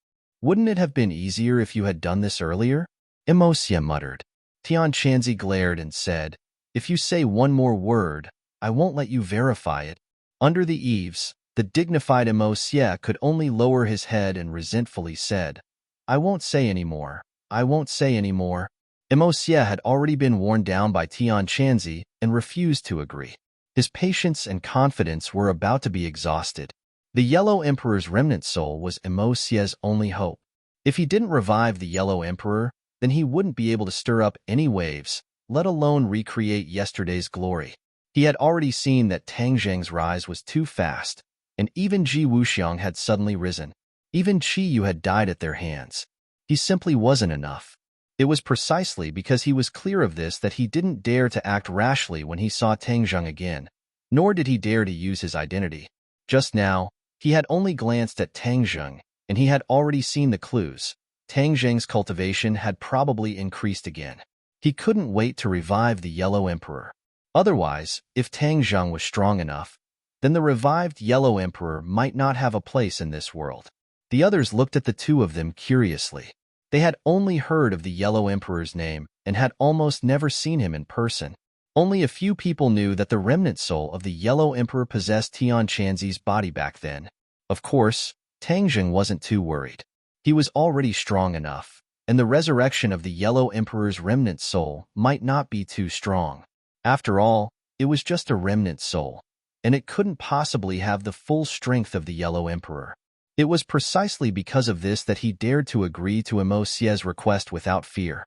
Wouldn't it have been easier if you had done this earlier?" Emosia muttered. Tian Chanzi glared and said, "If you say one more word, I won't let you verify it." Under the eaves, the dignified Emosia could only lower his head and resentfully said, "I won't say any more. I won't say any more." Emosia had already been worn down by Tian Chanzi and refused to agree. His patience and confidence were about to be exhausted. The Yellow Emperor's remnant soul was Emosia's only hope. If he didn't revive the Yellow Emperor, then he wouldn't be able to stir up any waves, let alone recreate yesterday's glory. He had already seen that Tang Zheng's rise was too fast, and even Ji Wuxiang had suddenly risen. Even Qi Yu had died at their hands. He simply wasn't enough. It was precisely because he was clear of this that he didn't dare to act rashly when he saw Tang Zheng again, nor did he dare to use his identity. Just now, he had only glanced at Tang Zheng, and he had already seen the clues. Tang Zheng's cultivation had probably increased again. He couldn't wait to revive the Yellow Emperor. Otherwise, if Tang Zheng was strong enough, then the revived Yellow Emperor might not have a place in this world. The others looked at the two of them curiously. They had only heard of the Yellow Emperor's name and had almost never seen him in person. Only a few people knew that the remnant soul of the Yellow Emperor possessed Tian Chanzi's body back then. Of course, Tang Zheng wasn't too worried. He was already strong enough, and the resurrection of the Yellow Emperor's remnant soul might not be too strong. After all, it was just a remnant soul, and it couldn't possibly have the full strength of the Yellow Emperor. It was precisely because of this that he dared to agree to Emo Xie's request without fear.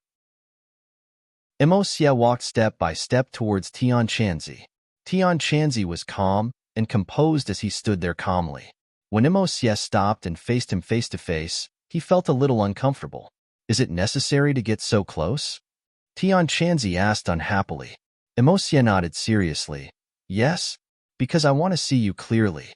Emo Xie walked step by step towards Tian Chanzi. Tian Chanzi was calm and composed as he stood there calmly. When Emo Xie stopped and faced him face to face, he felt a little uncomfortable. Is it necessary to get so close? Tian Chanzi asked unhappily. Emo Xie nodded seriously. Yes, because I want to see you clearly.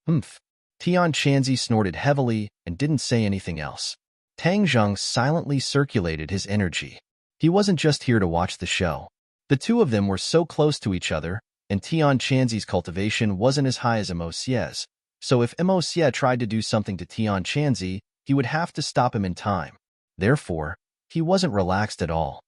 Humph. Tian Chanzi snorted heavily and didn't say anything else. Tang Zheng silently circulated his energy. He wasn't just here to watch the show. The two of them were so close to each other, and Tian Chanzi's cultivation wasn't as high as Emo Xie's, so if Emo Xie tried to do something to Tian Chanzi, he would have to stop him in time. Therefore, he wasn't relaxed at all.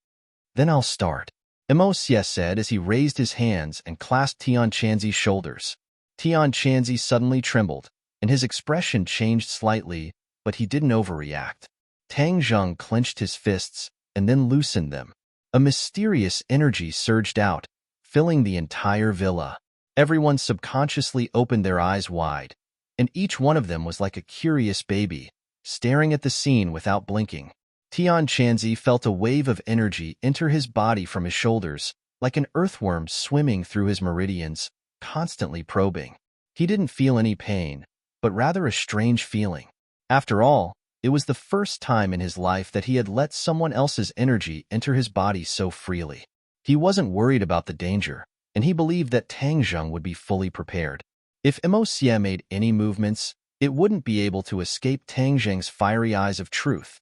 Then I'll start, Emo Xie said as he raised his hands and clasped Tian Chanzi's shoulders. Tian Chanzi suddenly trembled, and his expression changed slightly, but he didn't overreact. Tang Zheng clenched his fists and then loosened them. A mysterious energy surged out, filling the entire villa. Everyone subconsciously opened their eyes wide, and each one of them was like a curious baby, staring at the scene without blinking. Tian Chanzi felt a wave of energy enter his body from his shoulders, like an earthworm swimming through his meridians, constantly probing. He didn't feel any pain, but rather a strange feeling. After all, it was the first time in his life that he had let someone else's energy enter his body so freely. He wasn't worried about the danger, and he believed that Tang Zheng would be fully prepared. If Emo Xie made any movements, it wouldn't be able to escape Tang Zheng's fiery eyes of truth.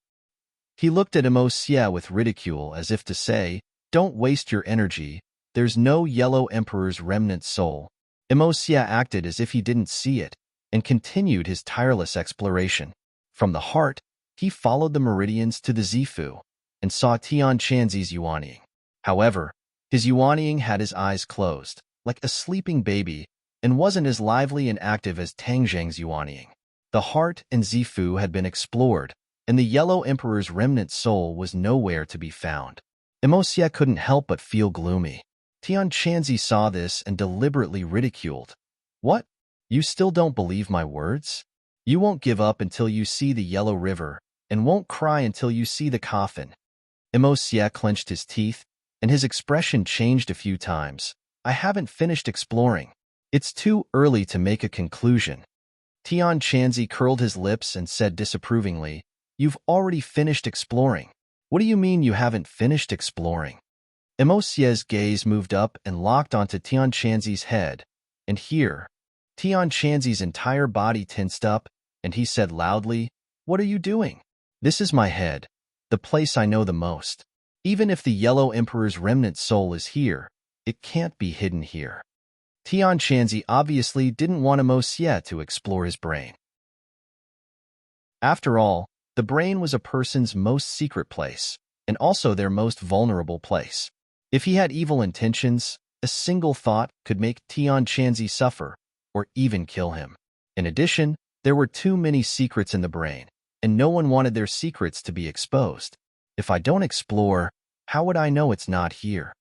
He looked at Emo Xie with ridicule as if to say, "Don't waste your energy, there's no Yellow Emperor's remnant soul." Emo Xie acted as if he didn't see it, and continued his tireless exploration. From the heart, he followed the meridians to the Zifu, and saw Tian Chanzi's yuanying. However, his yuanying had his eyes closed, like a sleeping baby, and wasn't as lively and active as Tang Zheng's yuanying. The heart and Zifu had been explored, and the Yellow Emperor's remnant soul was nowhere to be found. Emo Xie couldn't help but feel gloomy. Tian Chanzi saw this and deliberately ridiculed. What? You still don't believe my words? You won't give up until you see the Yellow River, and won't cry until you see the coffin. Emo Xie clenched his teeth, and his expression changed a few times. I haven't finished exploring. It's too early to make a conclusion. Tian Chanzi curled his lips and said disapprovingly, You've already finished exploring. What do you mean you haven't finished exploring? Emo Xie's gaze moved up and locked onto Tian Chanzi's head, and here, Tian Chanzi's entire body tensed up, and he said loudly, What are you doing? This is my head, the place I know the most. Even if the Yellow Emperor's remnant soul is here, it can't be hidden here. Tian Chanzi obviously didn't want Emo Xie to explore his brain. After all, the brain was a person's most secret place, and also their most vulnerable place. If he had evil intentions, a single thought could make Tian Chanzi suffer, or even kill him. In addition, there were too many secrets in the brain, and no one wanted their secrets to be exposed. If I don't explore, how would I know it's not here?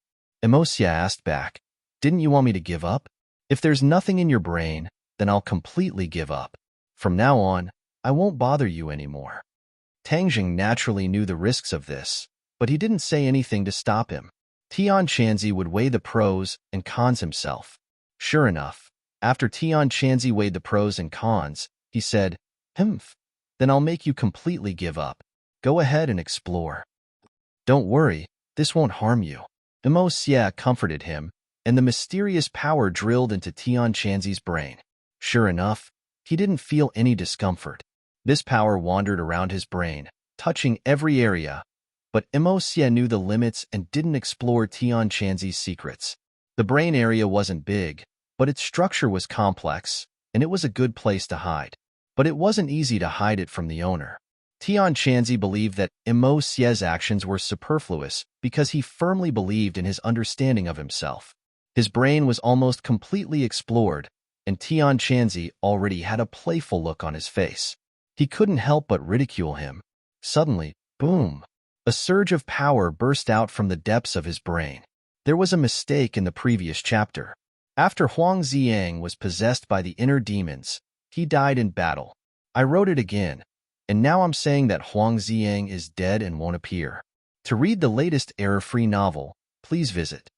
Emo Xie asked back, Didn't you want me to give up? If there's nothing in your brain, then I'll completely give up. From now on, I won't bother you anymore. Tang Zheng naturally knew the risks of this, but he didn't say anything to stop him. Tian Chanzi would weigh the pros and cons himself. Sure enough, after Tian Chanzi weighed the pros and cons, he said, Humph, then I'll make you completely give up. Go ahead and explore. Don't worry, this won't harm you. Emo Xie comforted him, and the mysterious power drilled into Tian Chanzi's brain. Sure enough, he didn't feel any discomfort. This power wandered around his brain, touching every area, but Xie knew the limits and didn't explore Tian Chanzi's secrets. The brain area wasn't big, but its structure was complex, and it was a good place to hide. But it wasn't easy to hide it from the owner. Tian Chanzi believed that Xie's actions were superfluous because he firmly believed in his understanding of himself. His brain was almost completely explored, and Tian Chanzi already had a playful look on his face. He couldn't help but ridicule him. Suddenly, boom! A surge of power burst out from the depths of his brain. There was a mistake in the previous chapter. After Huang Ziyang was possessed by the inner demons, he died in battle. I wrote it again, and now I'm saying that Huang Ziyang is dead and won't appear. To read the latest error-free novel, please visit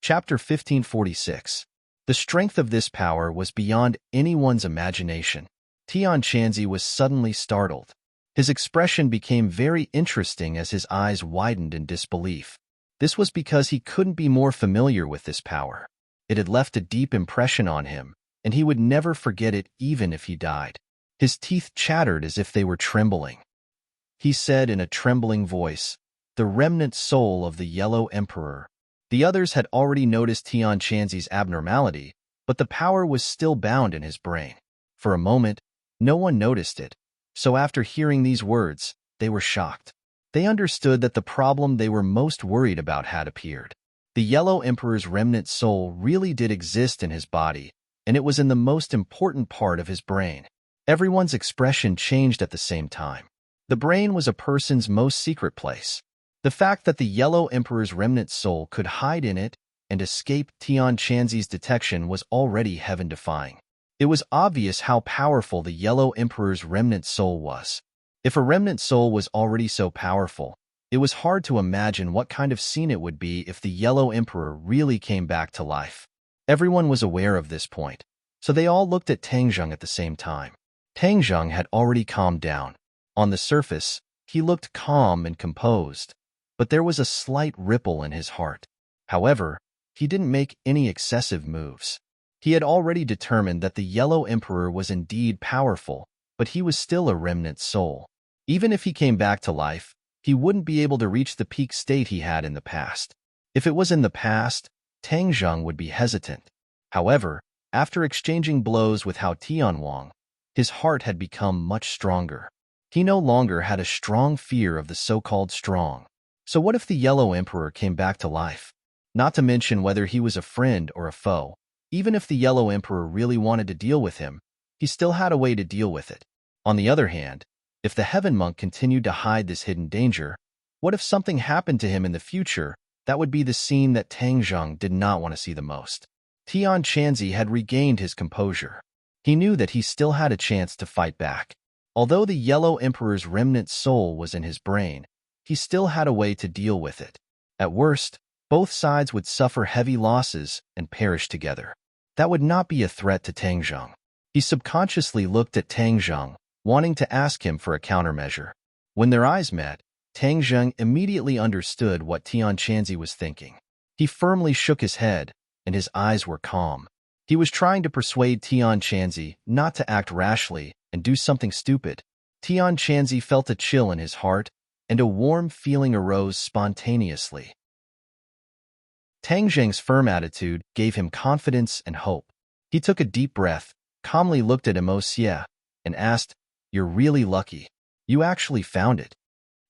Chapter 1546. The strength of this power was beyond anyone's imagination. Tian Chanzi was suddenly startled. His expression became very interesting as his eyes widened in disbelief. This was because he couldn't be more familiar with this power. It had left a deep impression on him, and he would never forget it even if he died. His teeth chattered as if they were trembling. He said in a trembling voice, "The remnant soul of the Yellow Emperor." The others had already noticed Tian Chanzi's abnormality, but the power was still bound in his brain. For a moment, no one noticed it, so after hearing these words, they were shocked. They understood that the problem they were most worried about had appeared. The Yellow Emperor's remnant soul really did exist in his body, and it was in the most important part of his brain. Everyone's expression changed at the same time. The brain was a person's most secret place. The fact that the Yellow Emperor's remnant soul could hide in it and escape Tian Chanzi's detection was already heaven-defying. It was obvious how powerful the Yellow Emperor's remnant soul was. If a remnant soul was already so powerful, it was hard to imagine what kind of scene it would be if the Yellow Emperor really came back to life. Everyone was aware of this point, so they all looked at Tangzheng at the same time. Tangzheng had already calmed down. On the surface, he looked calm and composed, but there was a slight ripple in his heart. However, he didn't make any excessive moves. He had already determined that the Yellow Emperor was indeed powerful, but he was still a remnant soul. Even if he came back to life, he wouldn't be able to reach the peak state he had in the past. If it was in the past, Tangzheng would be hesitant. However, after exchanging blows with Hao Tianwang, his heart had become much stronger. He no longer had a strong fear of the so-called strong. So what if the Yellow Emperor came back to life? Not to mention whether he was a friend or a foe. Even if the Yellow Emperor really wanted to deal with him, he still had a way to deal with it. On the other hand, if the Heaven Monk continued to hide this hidden danger, what if something happened to him in the future? That would be the scene that Tangzheng did not want to see the most. Tian Chanzi had regained his composure. He knew that he still had a chance to fight back. Although the Yellow Emperor's remnant soul was in his brain, he still had a way to deal with it. At worst, both sides would suffer heavy losses and perish together. That would not be a threat to Tangzheng. He subconsciously looked at Tangzheng, wanting to ask him for a countermeasure. When their eyes met, Tangzheng immediately understood what Tian Chanzi was thinking. He firmly shook his head, and his eyes were calm. He was trying to persuade Tian Chanzi not to act rashly and do something stupid. Tian Chanzi felt a chill in his heart, and a warm feeling arose spontaneously. Tangzheng's firm attitude gave him confidence and hope. He took a deep breath, calmly looked at Xie, and asked, "You're really lucky. You actually found it."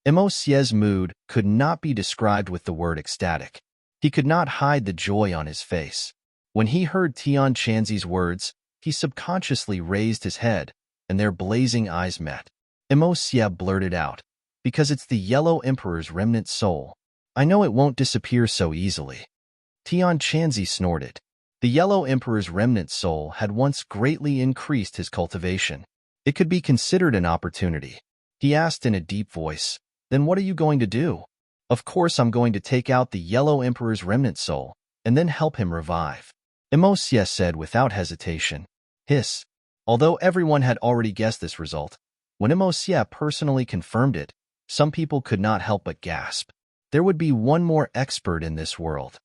Xie's mood could not be described with the word ecstatic. He could not hide the joy on his face. When he heard Tian Chanzi's words, he subconsciously raised his head, and their blazing eyes met. Xie blurted out, "Because it's the Yellow Emperor's remnant soul. I know it won't disappear so easily." Tian Chanzi snorted. The Yellow Emperor's remnant soul had once greatly increased his cultivation. It could be considered an opportunity. He asked in a deep voice, "Then what are you going to do?" "Of course I'm going to take out the Yellow Emperor's remnant soul, and then help him revive," Xie said without hesitation. Hiss. Although everyone had already guessed this result, when Xie personally confirmed it, some people could not help but gasp. There would be one more expert in this world.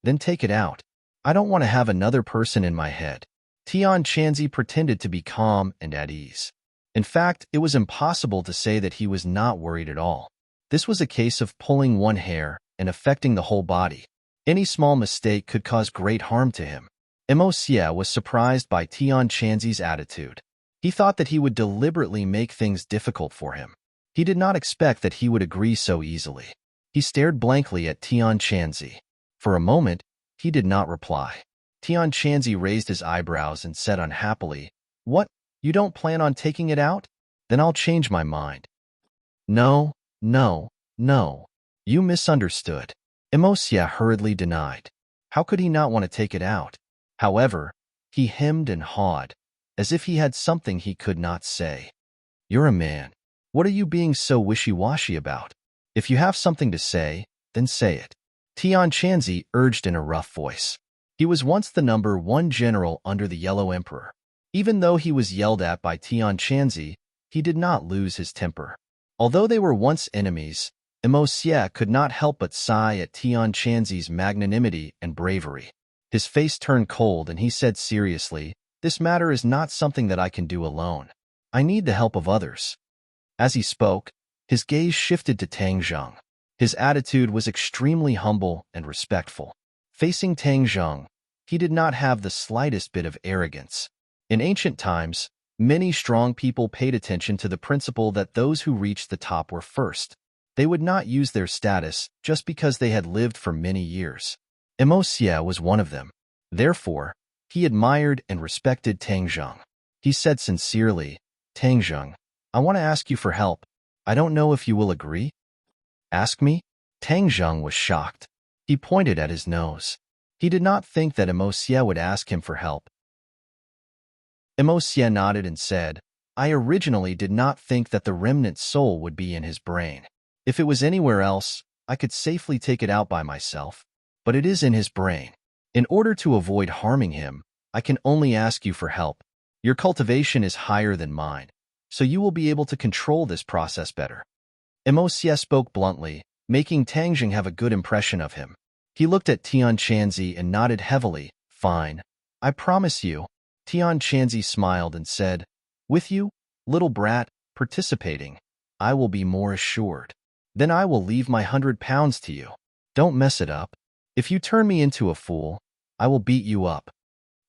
Then take it out. I don't want to have another person in my head. Tian Chanzi pretended to be calm and at ease. In fact, it was impossible to say that he was not worried at all. This was a case of pulling one hair and affecting the whole body. Any small mistake could cause great harm to him. Emosia was surprised by Tian Chanzi's attitude. He thought that he would deliberately make things difficult for him. He did not expect that he would agree so easily. He stared blankly at Tian Chanzi. For a moment, he did not reply. Tian Chanzi raised his eyebrows and said unhappily, "What? You don't plan on taking it out? Then I'll change my mind." No, no, no. You misunderstood. Emosia hurriedly denied. How could he not want to take it out? However, he hemmed and hawed, as if he had something he could not say. You're a man. What are you being so wishy-washy about? If you have something to say, then say it. Tian Chanzi urged in a rough voice. He was once the #1 general under the Yellow Emperor. Even though he was yelled at by Tian Chanzi, he did not lose his temper. Although they were once enemies, Emosia could not help but sigh at Tian Chanzi's magnanimity and bravery. His face turned cold and he said seriously, "This matter is not something that I can do alone. I need the help of others." As he spoke, his gaze shifted to Tang Zheng. His attitude was extremely humble and respectful. Facing Tang Zheng, he did not have the slightest bit of arrogance. In ancient times, many strong people paid attention to the principle that those who reached the top were first. They would not use their status just because they had lived for many years. Emosia was one of them. Therefore, he admired and respected Tang Zheng. He said sincerely, "Tang Zheng, I want to ask you for help. I don't know if you will agree." "Ask me?" Tang Zheng was shocked. He pointed at his nose. He did not think that Emosia would ask him for help. Emosia nodded and said, "I originally did not think that the remnant soul would be in his brain. If it was anywhere else, I could safely take it out by myself. But it is in his brain. In order to avoid harming him, I can only ask you for help. Your cultivation is higher than mine, so you will be able to control this process better." Emosia spoke bluntly, making Tang Zheng have a good impression of him. He looked at Tian Chanzi and nodded heavily. "Fine. I promise you." Tian Chanzi smiled and said, "With you, little brat, participating, I will be more assured. Then I will leave my £100 to you. Don't mess it up. If you turn me into a fool, I will beat you up."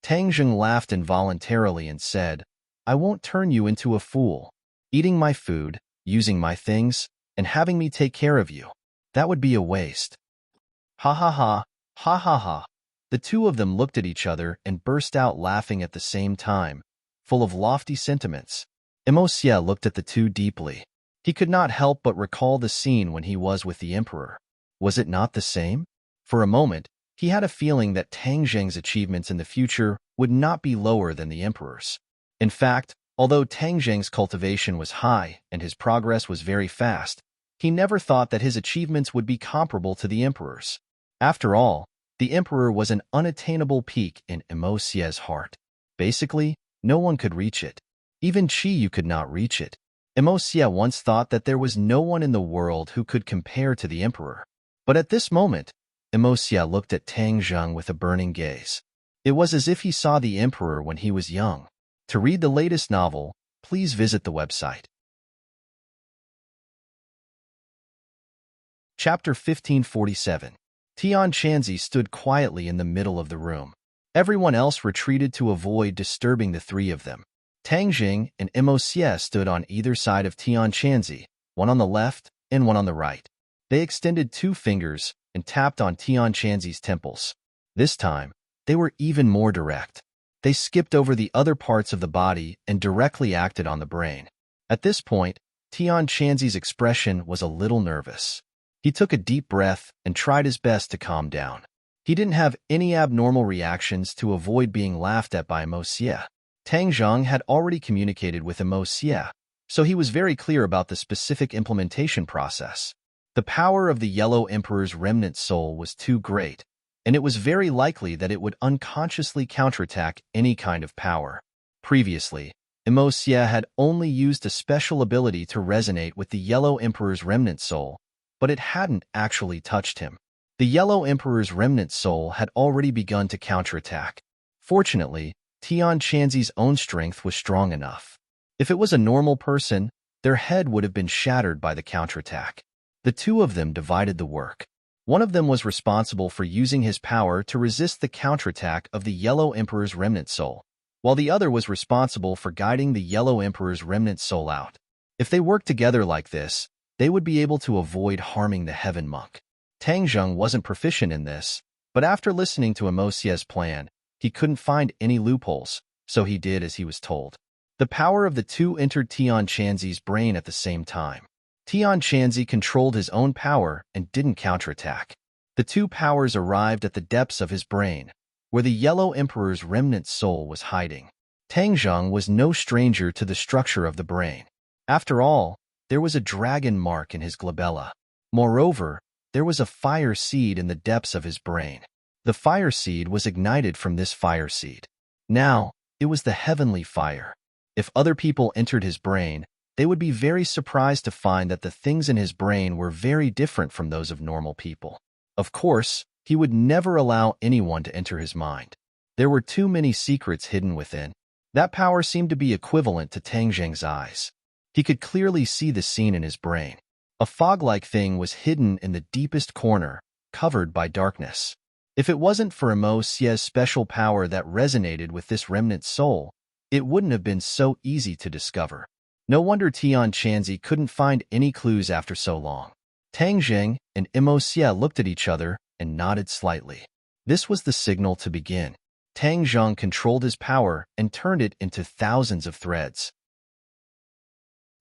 Tang Zheng laughed involuntarily and said, "I won't turn you into a fool. Eating my food, using my things, and having me take care of you. That would be a waste." Ha ha ha, ha ha ha. The two of them looked at each other and burst out laughing at the same time, full of lofty sentiments. Emosia looked at the two deeply. He could not help but recall the scene when he was with the emperor. Was it not the same? For a moment, he had a feeling that Tang Zheng's achievements in the future would not be lower than the emperor's. In fact, although Tang Zheng's cultivation was high and his progress was very fast, he never thought that his achievements would be comparable to the emperor's. After all, the emperor was an unattainable peak in Emosia's heart. Basically, no one could reach it. Even Chiyu could not reach it. Emosia once thought that there was no one in the world who could compare to the emperor. But at this moment, Emosia looked at Tang Zheng with a burning gaze. It was as if he saw the emperor when he was young. To read the latest novel, please visit the website. Chapter 1547. Tian Chanzi stood quietly in the middle of the room. Everyone else retreated to avoid disturbing the three of them. Tang Zheng and Emosia stood on either side of Tian Chanzi, one on the left and one on the right. They extended 2 fingers and tapped on Tian Chanzi's temples. This time, they were even more direct. They skipped over the other parts of the body and directly acted on the brain. At this point, Tian Chanzi's expression was a little nervous. He took a deep breath and tried his best to calm down. He didn't have any abnormal reactions to avoid being laughed at by Emosia. Tang Zheng had already communicated with Emosia, so he was very clear about the specific implementation process. The power of the Yellow Emperor's remnant soul was too great, and it was very likely that it would unconsciously counterattack any kind of power. Previously, Emosia had only used a special ability to resonate with the Yellow Emperor's remnant soul, but it hadn't actually touched him. The Yellow Emperor's remnant soul had already begun to counterattack. Fortunately, Tian Chanzi's own strength was strong enough. If it was a normal person, their head would have been shattered by the counterattack. The two of them divided the work. One of them was responsible for using his power to resist the counterattack of the Yellow Emperor's remnant soul, while the other was responsible for guiding the Yellow Emperor's remnant soul out. If they worked together like this, they would be able to avoid harming the Heaven Monk. Tang Zheng wasn't proficient in this, but after listening to Emosia's plan, he couldn't find any loopholes, so he did as he was told. The power of the two entered Tian Chanzi's brain at the same time. Tian Chanzi controlled his own power and didn't counterattack. The two powers arrived at the depths of his brain, where the Yellow Emperor's remnant soul was hiding. Tang Zheng was no stranger to the structure of the brain. After all, there was a dragon mark in his glabella. Moreover, there was a fire seed in the depths of his brain. The fire seed was ignited from this fire seed. Now, it was the heavenly fire. If other people entered his brain, they would be very surprised to find that the things in his brain were very different from those of normal people. Of course, he would never allow anyone to enter his mind. There were too many secrets hidden within. That power seemed to be equivalent to Tang Zheng's eyes. He could clearly see the scene in his brain. A fog-like thing was hidden in the deepest corner, covered by darkness. If it wasn't for Emosia's special power that resonated with this remnant soul, it wouldn't have been so easy to discover. No wonder Tian Chanzi couldn't find any clues after so long. Tang Zheng and Emosia looked at each other and nodded slightly. This was the signal to begin. Tang Zheng controlled his power and turned it into thousands of threads.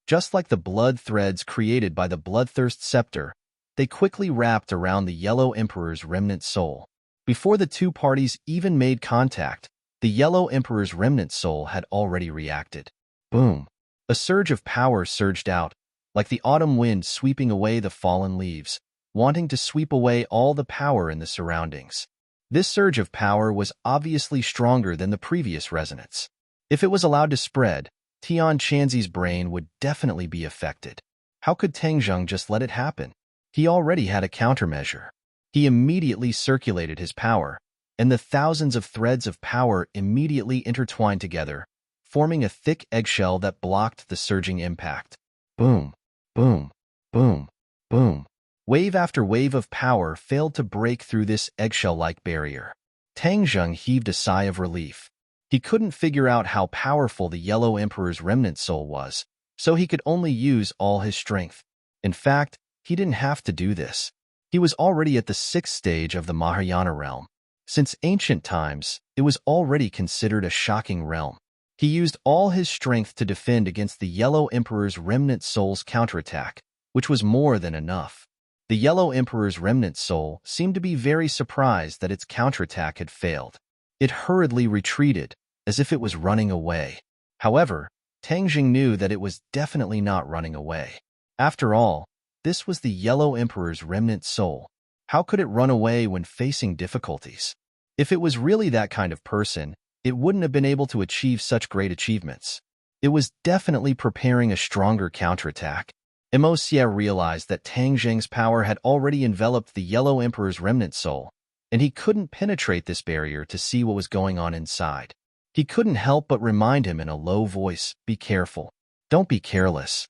Just like the blood threads created by the Bloodthirst Scepter, they quickly wrapped around the Yellow Emperor's remnant soul. Before the two parties even made contact, the Yellow Emperor's remnant soul had already reacted. Boom! A surge of power surged out, like the autumn wind sweeping away the fallen leaves, wanting to sweep away all the power in the surroundings. This surge of power was obviously stronger than the previous resonance. If it was allowed to spread, Tian Chanzi's brain would definitely be affected. How could Tang Zheng just let it happen? He already had a countermeasure. He immediately circulated his power, and the thousands of threads of power immediately intertwined together, forming a thick eggshell that blocked the surging impact. Boom, boom, boom, boom. Wave after wave of power failed to break through this eggshell-like barrier. Tang Zheng heaved a sigh of relief. He couldn't figure out how powerful the Yellow Emperor's remnant soul was, so he could only use all his strength. In fact, he didn't have to do this. He was already at the 6th stage of the Mahayana realm. Since ancient times, it was already considered a shocking realm. He used all his strength to defend against the Yellow Emperor's remnant soul's counterattack, which was more than enough. The Yellow Emperor's remnant soul seemed to be very surprised that its counterattack had failed. It hurriedly retreated, as if it was running away. However, Tang Zheng knew that it was definitely not running away. After all, this was the Yellow Emperor's remnant soul. How could it run away when facing difficulties? If it was really that kind of person, it wouldn't have been able to achieve such great achievements. It was definitely preparing a stronger counterattack. Emosia realized that Tang Zheng's power had already enveloped the Yellow Emperor's remnant soul, and he couldn't penetrate this barrier to see what was going on inside. He couldn't help but remind him in a low voice, "Be careful. Don't be careless."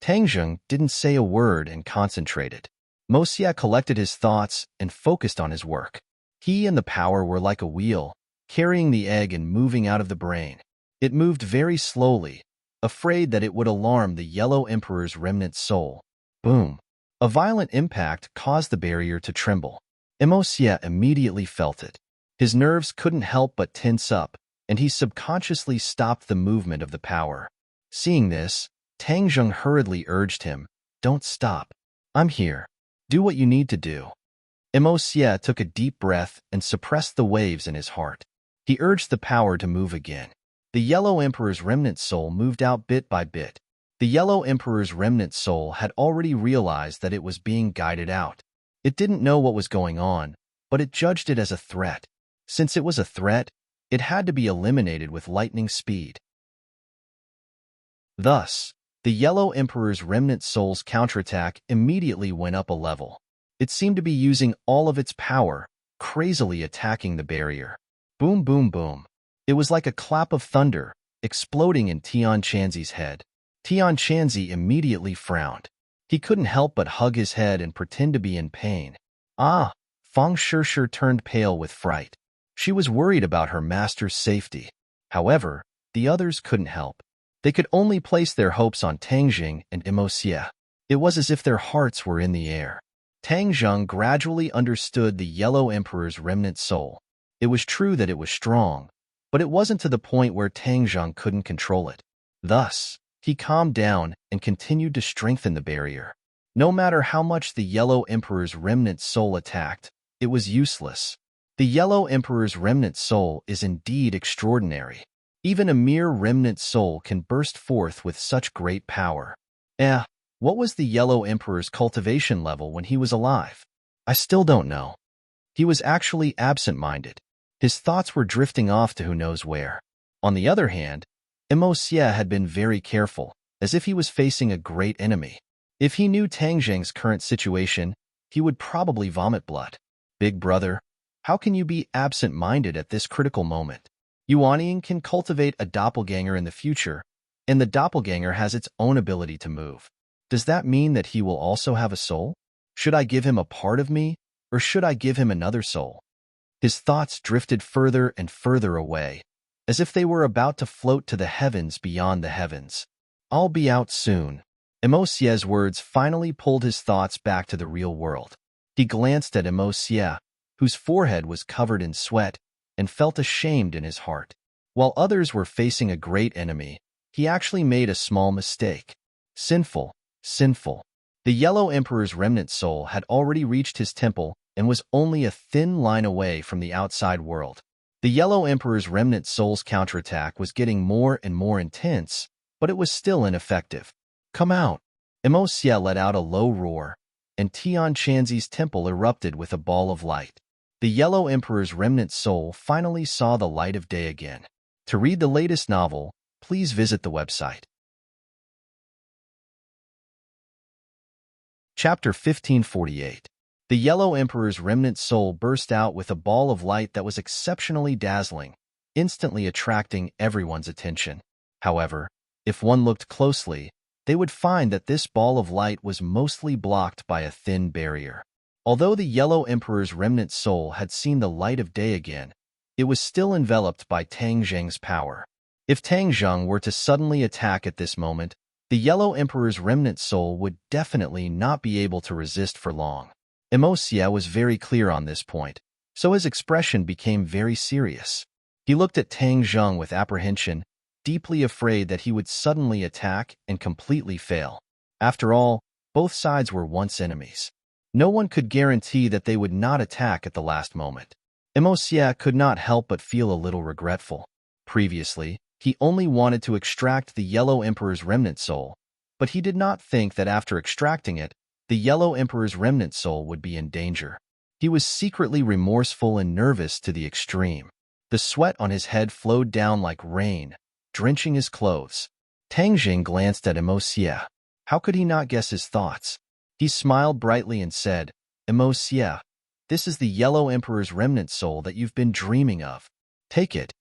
Tang Zheng didn't say a word and concentrated. Mosia collected his thoughts and focused on his work. He and the power were like a wheel, carrying the egg and moving out of the brain. It moved very slowly, afraid that it would alarm the Yellow Emperor's remnant soul. Boom! A violent impact caused the barrier to tremble. Emosia immediately felt it. His nerves couldn't help but tense up, and he subconsciously stopped the movement of the power. Seeing this, Tang Zheng hurriedly urged him, "Don't stop. I'm here. Do what you need to do." Emosia took a deep breath and suppressed the waves in his heart. He urged the power to move again. The Yellow Emperor's remnant soul moved out bit by bit. The Yellow Emperor's remnant soul had already realized that it was being guided out. It didn't know what was going on, but it judged it as a threat. Since it was a threat, it had to be eliminated with lightning speed. Thus, the Yellow Emperor's remnant soul's counterattack immediately went up a level. It seemed to be using all of its power, crazily attacking the barrier. Boom, boom, boom. It was like a clap of thunder, exploding in Tian Chanzi's head. Tian Chanzi immediately frowned. He couldn't help but hug his head and pretend to be in pain. Ah! Fang Shishir turned pale with fright. She was worried about her master's safety. However, the others couldn't help. They could only place their hopes on Tang Jing and Xie. It was as if their hearts were in the air. Tang Jing gradually understood the Yellow Emperor's remnant soul. It was true that it was strong, but it wasn't to the point where Tang Jing couldn't control it. Thus, he calmed down and continued to strengthen the barrier. No matter how much the Yellow Emperor's remnant soul attacked, it was useless. The Yellow Emperor's remnant soul is indeed extraordinary. Even a mere remnant soul can burst forth with such great power. What was the Yellow Emperor's cultivation level when he was alive? I still don't know. He was actually absent-minded. His thoughts were drifting off to who knows where. On the other hand, Xie had been very careful, as if he was facing a great enemy. If he knew Tang Jing's current situation, he would probably vomit blood. Big brother, how can you be absent-minded at this critical moment? Yuanying can cultivate a doppelganger in the future, and the doppelganger has its own ability to move. Does that mean that he will also have a soul? Should I give him a part of me, or should I give him another soul? His thoughts drifted further and further away, as if they were about to float to the heavens beyond the heavens. I'll be out soon. Xie's words finally pulled his thoughts back to the real world. He glanced at Xie, whose forehead was covered in sweat, and felt ashamed in his heart. While others were facing a great enemy, he actually made a small mistake. Sinful. The Yellow Emperor's remnant soul had already reached his temple and was only a thin line away from the outside world. The Yellow Emperor's remnant soul's counterattack was getting more and more intense, but it was still ineffective. Come out! Xie let out a low roar, and Tian Chanzi's temple erupted with a ball of light. The Yellow Emperor's remnant soul finally saw the light of day again. To read the latest novel, please visit the website. Chapter 1548. The Yellow Emperor's remnant soul burst out with a ball of light that was exceptionally dazzling, instantly attracting everyone's attention. However, if one looked closely, they would find that this ball of light was mostly blocked by a thin barrier. Although the Yellow Emperor's remnant soul had seen the light of day again, it was still enveloped by Tang Jing's power. If Tang Jing were to suddenly attack at this moment, the Yellow Emperor's remnant soul would definitely not be able to resist for long. Xie was very clear on this point, so his expression became very serious. He looked at Tang Jing with apprehension, deeply afraid that he would suddenly attack and completely fail. After all, both sides were once enemies. No one could guarantee that they would not attack at the last moment. Xie could not help but feel a little regretful. Previously, he only wanted to extract the Yellow Emperor's remnant soul, but he did not think that after extracting it, the Yellow Emperor's remnant soul would be in danger. He was secretly remorseful and nervous to the extreme. The sweat on his head flowed down like rain, drenching his clothes. Tang Jing glanced at Xie. How could he not guess his thoughts? He smiled brightly and said, Xie, this is the Yellow Emperor's remnant soul that you've been dreaming of. Take it.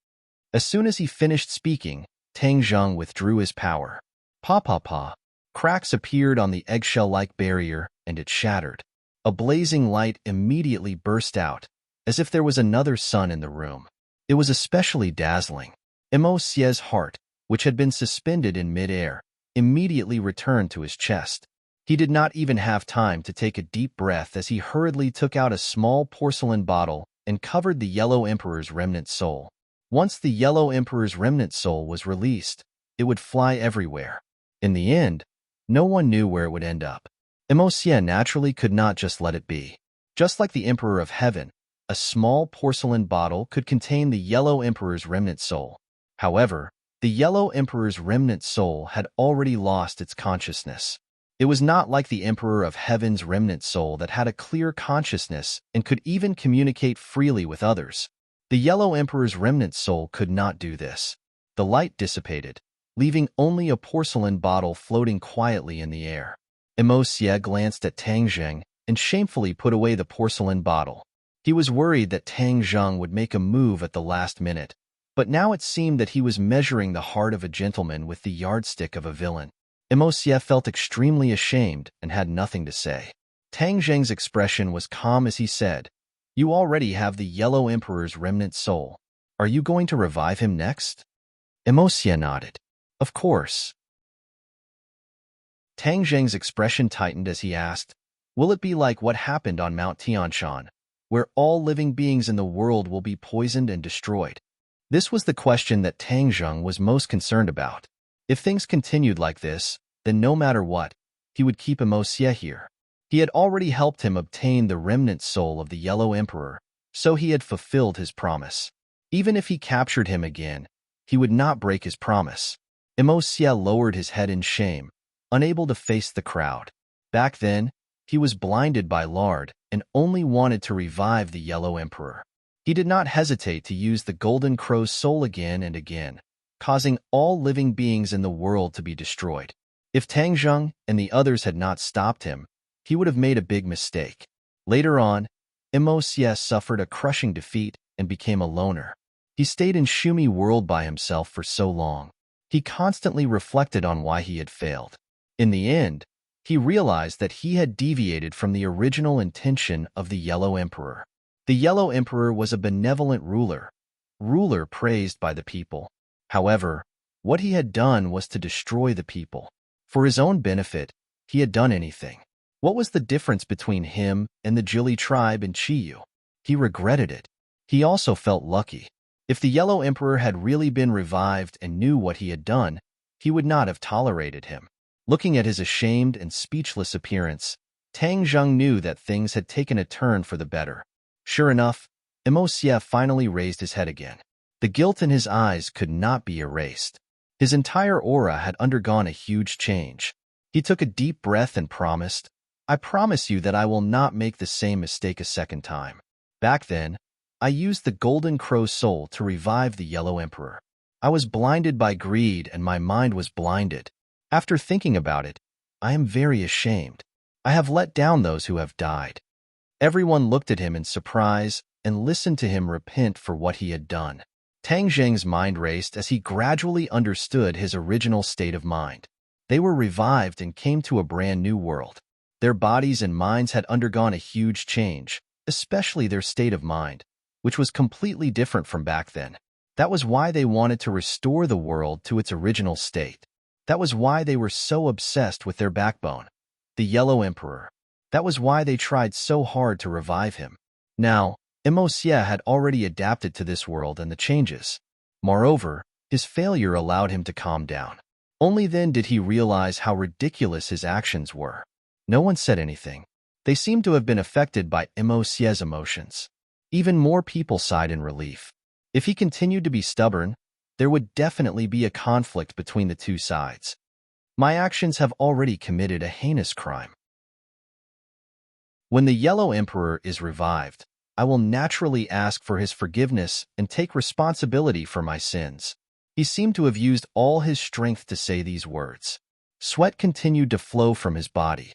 As soon as he finished speaking, Tang Jing withdrew his power. Pa. Cracks appeared on the eggshell-like barrier, and it shattered. A blazing light immediately burst out, as if there was another sun in the room. It was especially dazzling. Xie's heart, which had been suspended in mid-air, immediately returned to his chest. He did not even have time to take a deep breath as he hurriedly took out a small porcelain bottle and covered the Yellow Emperor's remnant soul. Once the Yellow Emperor's remnant soul was released, it would fly everywhere. In the end, no one knew where it would end up. Xie naturally could not just let it be. Just like the Emperor of Heaven, a small porcelain bottle could contain the Yellow Emperor's remnant soul. However, the Yellow Emperor's remnant soul had already lost its consciousness. It was not like the Emperor of Heaven's remnant soul that had a clear consciousness and could even communicate freely with others. The Yellow Emperor's remnant soul could not do this. The light dissipated, leaving only a porcelain bottle floating quietly in the air. Xie glanced at Tang Jing and shamefully put away the porcelain bottle. He was worried that Tang Jing would make a move at the last minute, But now it seemed that he was measuring the heart of a gentleman with the yardstick of a villain. Emosia felt extremely ashamed and had nothing to say. Tang Zheng's expression was calm as he said, "You already have the Yellow Emperor's remnant soul. Are you going to revive him next?" Emosia nodded. "Of course." Tang Zheng's expression tightened as he asked, "Will it be like what happened on Mount Tianshan, where all living beings in the world will be poisoned and destroyed?" This was the question that Tang Zheng was most concerned about. If things continued like this, then no matter what, he would keep Emosia here. He had already helped him obtain the remnant soul of the Yellow Emperor, so he had fulfilled his promise. Even if he captured him again, he would not break his promise. Emosia lowered his head in shame, unable to face the crowd. Back then, he was blinded by lard and only wanted to revive the Yellow Emperor. He did not hesitate to use the Golden Crow's soul again and again, causing all living beings in the world to be destroyed. If Tang Zheng and the others had not stopped him, he would have made a big mistake. Later on, Emosia suffered a crushing defeat and became a loner. He stayed in Shumi World by himself for so long. He constantly reflected on why he had failed. In the end, he realized that he had deviated from the original intention of the Yellow Emperor. The Yellow Emperor was a benevolent ruler praised by the people. However, what he had done was to destroy the people. For his own benefit, he had done anything. What was the difference between him and the Jili tribe in Chiyu? He regretted it. He also felt lucky. If the Yellow Emperor had really been revived and knew what he had done, he would not have tolerated him. Looking at his ashamed and speechless appearance, Tang Zheng knew that things had taken a turn for the better. Sure enough, Emosia finally raised his head again. The guilt in his eyes could not be erased. His entire aura had undergone a huge change. He took a deep breath and promised, "I promise you that I will not make the same mistake a second time." Back then, I used the Golden Crow's soul to revive the Yellow Emperor. I was blinded by greed and my mind was blinded. After thinking about it, I am very ashamed. I have let down those who have died. Everyone looked at him in surprise and listened to him repent for what he had done. Tang Zheng's mind raced as he gradually understood his original state of mind. They were revived and came to a brand new world. Their bodies and minds had undergone a huge change, especially their state of mind, which was completely different from back then. That was why they wanted to restore the world to its original state. That was why they were so obsessed with their backbone, the Yellow Emperor. That was why they tried so hard to revive him. Now, Emosia had already adapted to this world and the changes. Moreover, his failure allowed him to calm down. Only then did he realize how ridiculous his actions were. No one said anything. They seemed to have been affected by Emosia's emotions. Even more people sighed in relief. If he continued to be stubborn, there would definitely be a conflict between the two sides. My actions have already committed a heinous crime. When the Yellow Emperor is revived, I will naturally ask for his forgiveness and take responsibility for my sins. He seemed to have used all his strength to say these words. Sweat continued to flow from his body.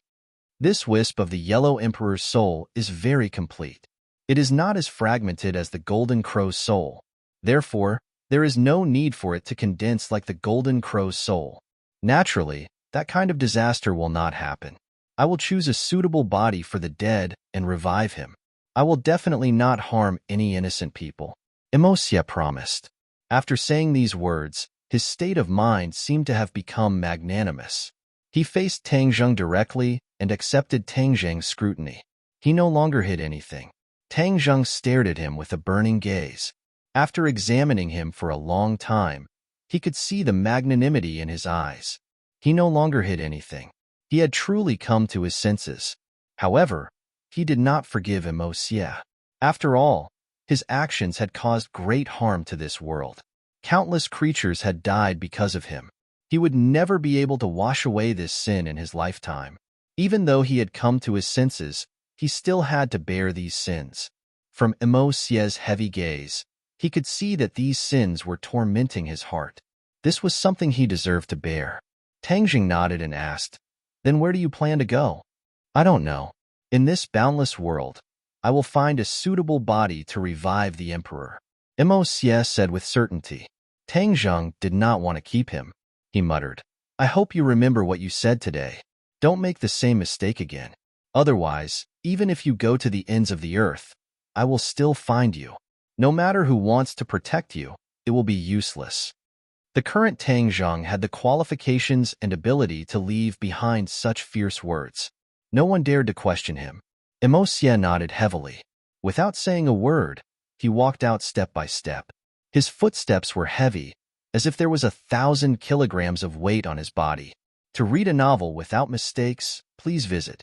This wisp of the Yellow Emperor's soul is very complete. It is not as fragmented as the Golden Crow's soul. Therefore, there is no need for it to condense like the Golden Crow's soul. Naturally, that kind of disaster will not happen. I will choose a suitable body for the dead and revive him. I will definitely not harm any innocent people. Emosia promised. After saying these words, his state of mind seemed to have become magnanimous. He faced Tang Zheng directly and accepted Tang Zheng's scrutiny. He no longer hid anything. Tang Zheng stared at him with a burning gaze. After examining him for a long time, he could see the magnanimity in his eyes. He no longer hid anything. He had truly come to his senses. However, he did not forgive Emosia. After all, his actions had caused great harm to this world. Countless creatures had died because of him. He would never be able to wash away this sin in his lifetime. Even though he had come to his senses, he still had to bear these sins. From Emosia's heavy gaze, he could see that these sins were tormenting his heart. This was something he deserved to bear. Tang Zheng nodded and asked, "Then where do you plan to go?" "I don't know. In this boundless world, I will find a suitable body to revive the Emperor." Xie said with certainty. Tang Zheng did not want to keep him. He muttered, I hope you remember what you said today. Don't make the same mistake again. Otherwise, even if you go to the ends of the earth, I will still find you. No matter who wants to protect you, it will be useless. The current Tang Zheng had the qualifications and ability to leave behind such fierce words. No one dared to question him. Xie nodded heavily. Without saying a word, he walked out step by step. His footsteps were heavy, as if there was 1,000 kilograms of weight on his body. To read a novel without mistakes, please visit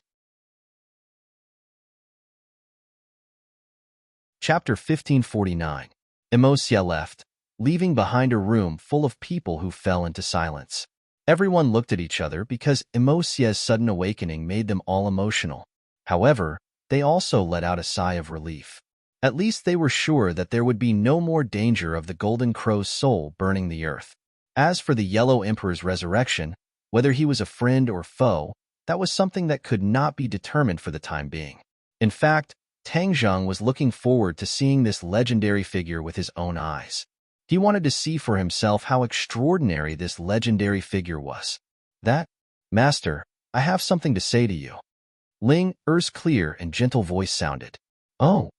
Chapter 1549. Xie left, leaving behind a room full of people who fell into silence. Everyone looked at each other because Xie's sudden awakening made them all emotional. However, they also let out a sigh of relief. At least they were sure that there would be no more danger of the Golden Crow's soul burning the earth. As for the Yellow Emperor's resurrection, whether he was a friend or foe, that was something that could not be determined for the time being. In fact, Tang Zheng was looking forward to seeing this legendary figure with his own eyes. He wanted to see for himself how extraordinary this legendary figure was. Master, I have something to say to you. Ling Er's clear and gentle voice sounded. Oh.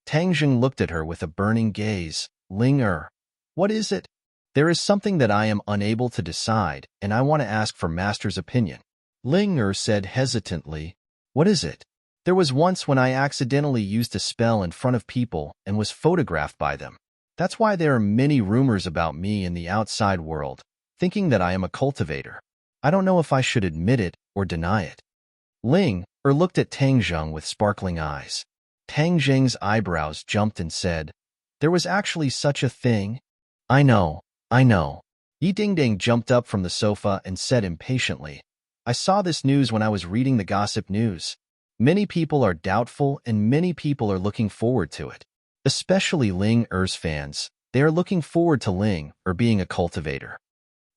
Tang Zheng looked at her with a burning gaze. Ling Er, what is it? There is something that I am unable to decide, and I want to ask for Master's opinion. Ling Er said hesitantly, What is it? There was once when I accidentally used a spell in front of people and was photographed by them. That's why there are many rumors about me in the outside world, thinking that I am a cultivator. I don't know if I should admit it or deny it. Ling Er looked at Tang Zheng with sparkling eyes. Tang Zheng's eyebrows jumped and said, There was actually such a thing? I know. Yi Dingding jumped up from the sofa and said impatiently, I saw this news when I was reading the gossip news. Many people are doubtful and many people are looking forward to it. Especially Ling Er's fans. They are looking forward to Ling Er being a cultivator.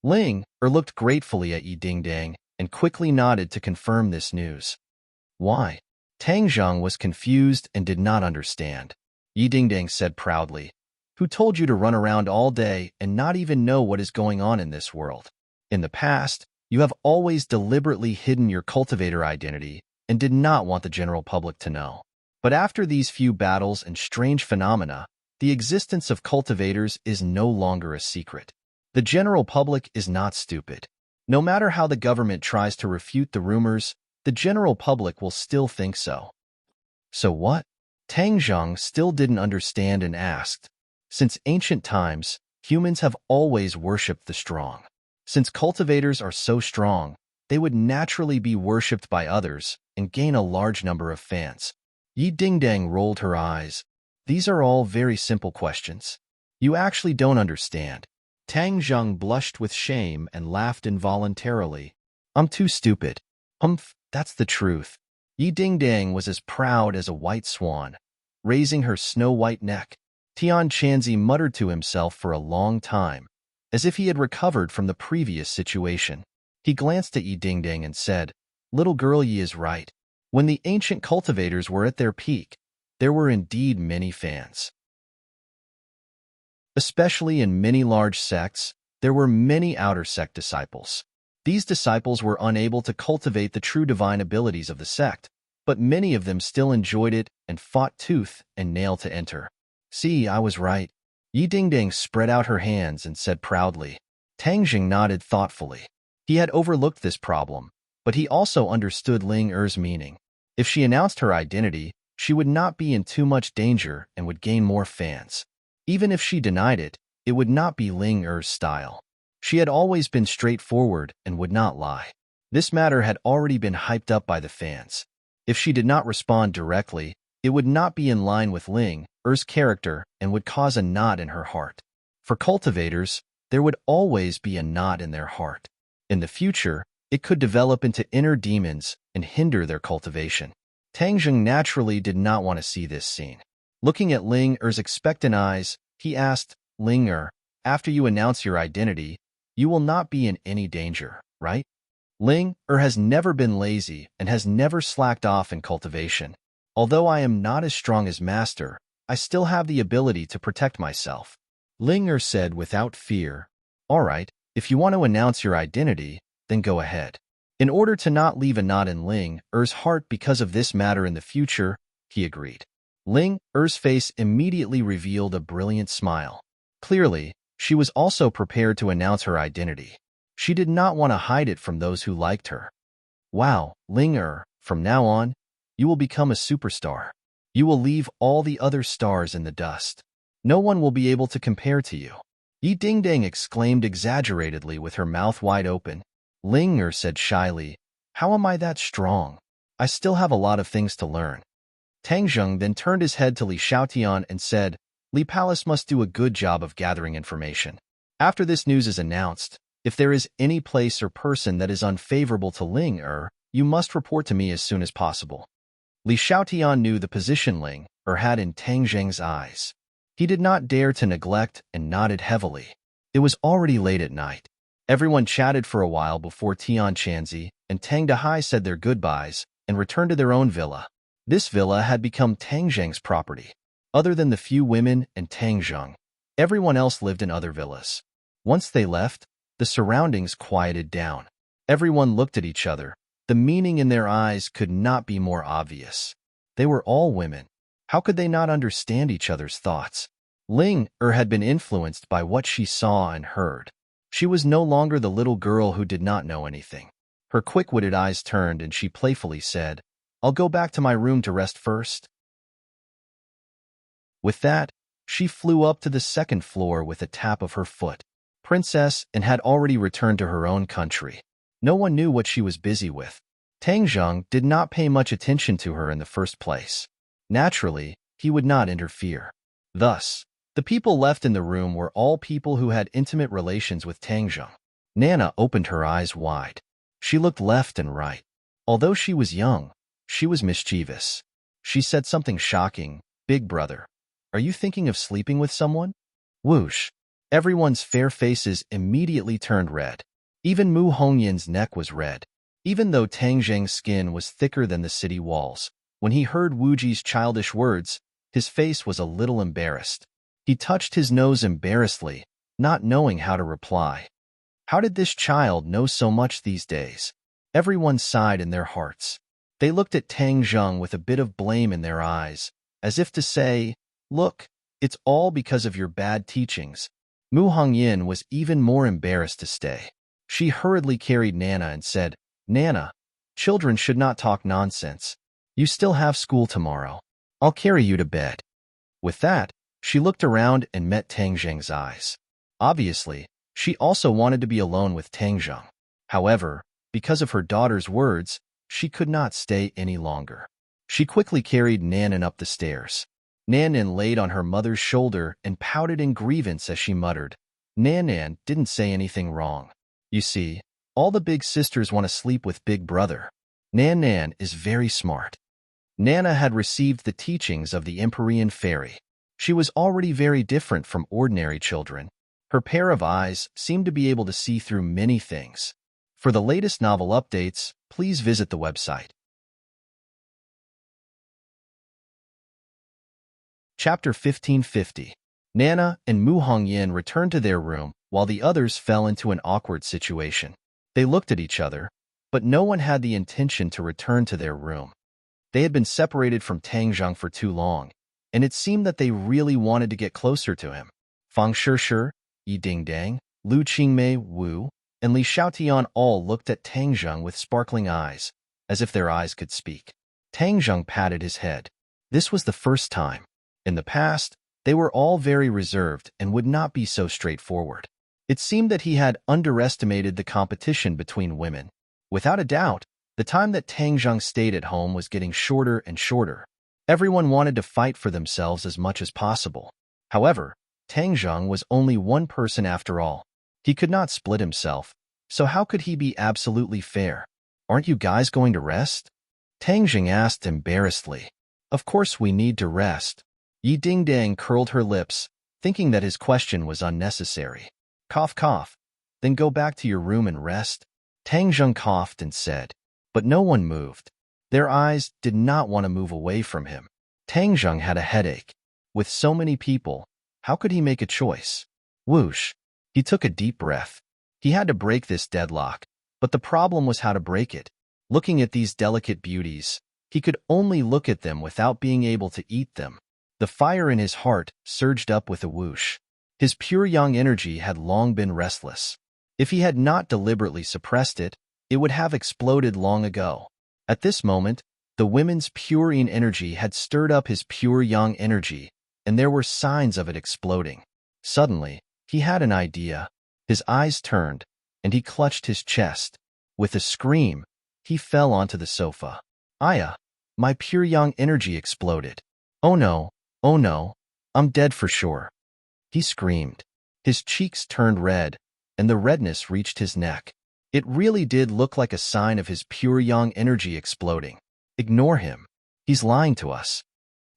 Ling Er looked gratefully at Yi Dingding and quickly nodded to confirm this news. Why? Tang Zheng was confused and did not understand. Yi Dingding said proudly, Who told you to run around all day and not even know what is going on in this world? In the past, you have always deliberately hidden your cultivator identity and did not want the general public to know. But after these few battles and strange phenomena, the existence of cultivators is no longer a secret. The general public is not stupid. No matter how the government tries to refute the rumors, the general public will still think so. So what? Tang Zheng still didn't understand and asked. Since ancient times, humans have always worshipped the strong. Since cultivators are so strong, they would naturally be worshipped by others and gain a large number of fans. Yi Dingdang rolled her eyes. These are all very simple questions. You actually don't understand. Tang Zheng blushed with shame and laughed involuntarily. I'm too stupid. Humph, that's the truth. Yi Dingdang was as proud as a white swan, raising her snow-white neck. Tian Chanzi muttered to himself for a long time, as if he had recovered from the previous situation. He glanced at Yi Dingdang and said, Little girl, Yi is right. When the ancient cultivators were at their peak, there were indeed many fans. Especially in many large sects, there were many outer sect disciples. These disciples were unable to cultivate the true divine abilities of the sect, but many of them still enjoyed it and fought tooth and nail to enter. See, I was right. Yi Dingdang spread out her hands and said proudly. Tang Zheng nodded thoughtfully. He had overlooked this problem, but he also understood Ling Er's meaning. If she announced her identity, she would not be in too much danger and would gain more fans. Even if she denied it, it would not be Ling Er's style. She had always been straightforward and would not lie. This matter had already been hyped up by the fans. If she did not respond directly, it would not be in line with Ling Er's character and would cause a knot in her heart. For cultivators, there would always be a knot in their heart. In the future, it could develop into inner demons and hinder their cultivation. Tang Zheng naturally did not want to see this scene. Looking at Ling Er's expectant eyes, he asked, Ling Er, after you announce your identity, you will not be in any danger, right? Ling Er has never been lazy and has never slacked off in cultivation. Although I am not as strong as Master, I still have the ability to protect myself. Ling Er said without fear. All right, if you want to announce your identity, then go ahead. In order to not leave a knot in Ling Er's heart because of this matter in the future, he agreed. Ling Er's face immediately revealed a brilliant smile. Clearly, she was also prepared to announce her identity. She did not want to hide it from those who liked her. Wow, Ling Er, from now on, you will become a superstar. You will leave all the other stars in the dust. No one will be able to compare to you. Yi Dingdang exclaimed exaggeratedly with her mouth wide open. Ling Er said shyly, how am I that strong? I still have a lot of things to learn. Tang Zheng then turned his head to Li Xiaotian and said, Li Palace must do a good job of gathering information. After this news is announced, if there is any place or person that is unfavorable to Ling Er, you must report to me as soon as possible. Li Xiaotian knew the position Ling Er had in Tang Zheng's eyes. He did not dare to neglect and nodded heavily. It was already late at night. Everyone chatted for a while before Tian Chanzi and Tang Dehai said their goodbyes and returned to their own villa. This villa had become Tang Zheng's property. Other than the few women and Tang Zheng, everyone else lived in other villas. Once they left, the surroundings quieted down. Everyone looked at each other. The meaning in their eyes could not be more obvious. They were all women. How could they not understand each other's thoughts? Ling Er had been influenced by what she saw and heard. She was no longer the little girl who did not know anything. Her quick-witted eyes turned and she playfully said, I'll go back to my room to rest first. With that, she flew up to the second floor with a tap of her foot. Princess and had already returned to her own country. No one knew what she was busy with. Tang Zheng did not pay much attention to her in the first place. Naturally, he would not interfere. Thus, the people left in the room were all people who had intimate relations with Tang Zheng. Nana opened her eyes wide. She looked left and right. Although she was young, she was mischievous. She said something shocking. Big brother, are you thinking of sleeping with someone? Whoosh. Everyone's fair faces immediately turned red. Even Mu Hongyin's neck was red. Even though Tang Zheng's skin was thicker than the city walls, when he heard Wu Ji's childish words, his face was a little embarrassed. He touched his nose embarrassedly, not knowing how to reply. How did this child know so much these days? Everyone sighed in their hearts. They looked at Tang Zheng with a bit of blame in their eyes, as if to say, look, it's all because of your bad teachings. Mu Hongyin was even more embarrassed to stay. She hurriedly carried Nana and said, Nana, children should not talk nonsense. You still have school tomorrow. I'll carry you to bed. With that, she looked around and met Tang Zheng's eyes. Obviously, she also wanted to be alone with Tang Zheng. However, because of her daughter's words, she could not stay any longer. She quickly carried Nanan up the stairs. Nanan laid on her mother's shoulder and pouted in grievance as she muttered. Nanan didn't say anything wrong. You see, all the big sisters want to sleep with big brother. Nanan is very smart. Nana had received the teachings of the Empyrean fairy. She was already very different from ordinary children. Her pair of eyes seemed to be able to see through many things. For the latest novel updates, please visit the website. Chapter 1550. Nana and Mu Hongyin returned to their room while the others fell into an awkward situation. They looked at each other, but no one had the intention to return to their room. They had been separated from Tang Zheng for too long, and it seemed that they really wanted to get closer to him. Fang Shishir, Yi Dingdang, Lu Qingmei Wu, and Li Xiaotian all looked at Tang Zheng with sparkling eyes, as if their eyes could speak. Tang Zheng patted his head. This was the first time. In the past, they were all very reserved and would not be so straightforward. It seemed that he had underestimated the competition between women. Without a doubt, the time that Tang Zheng stayed at home was getting shorter and shorter. Everyone wanted to fight for themselves as much as possible. However, Tang Zheng was only one person after all. He could not split himself, so how could he be absolutely fair? Aren't you guys going to rest? Tang Zheng asked embarrassedly. Of course we need to rest. Yi Dingdang curled her lips, thinking that his question was unnecessary. Cough, cough. Then go back to your room and rest. Tang Zheng coughed and said, but no one moved. Their eyes did not want to move away from him. Tang Zheng had a headache. With so many people, how could he make a choice? Whoosh! He took a deep breath. He had to break this deadlock, but the problem was how to break it. Looking at these delicate beauties, he could only look at them without being able to eat them. The fire in his heart surged up with a whoosh. His pure young energy had long been restless. If he had not deliberately suppressed it, it would have exploded long ago. At this moment, the women's pure energy had stirred up his pure young energy, and there were signs of it exploding. Suddenly, he had an idea. His eyes turned, and he clutched his chest. With a scream, he fell onto the sofa. Aya, my pure young energy exploded. Oh no, I'm dead for sure. He screamed. His cheeks turned red, and the redness reached his neck. It really did look like a sign of his pure young energy exploding. Ignore him. He's lying to us.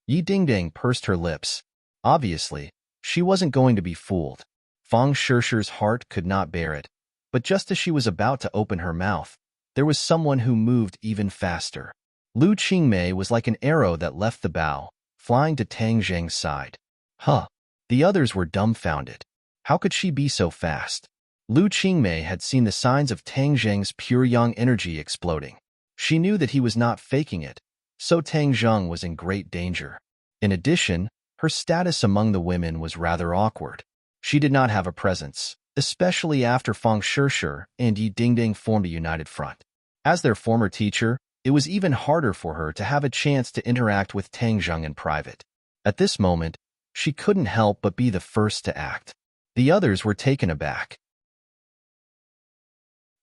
Yi Dingdang pursed her lips. Obviously, she wasn't going to be fooled. Fang Shishi's heart could not bear it, but just as she was about to open her mouth, there was someone who moved even faster. Lu Qingmei was like an arrow that left the bow, flying to Tang Zheng's side. Huh. The others were dumbfounded. How could she be so fast? Lu Qingmei had seen the signs of Tang Zheng's pure young energy exploding. She knew that he was not faking it, so Tang Zheng was in great danger. In addition, her status among the women was rather awkward. She did not have a presence, especially after Fang Shishi and Yi Dingding formed a united front. As their former teacher, it was even harder for her to have a chance to interact with Tang Zheng in private. At this moment, she couldn't help but be the first to act. The others were taken aback.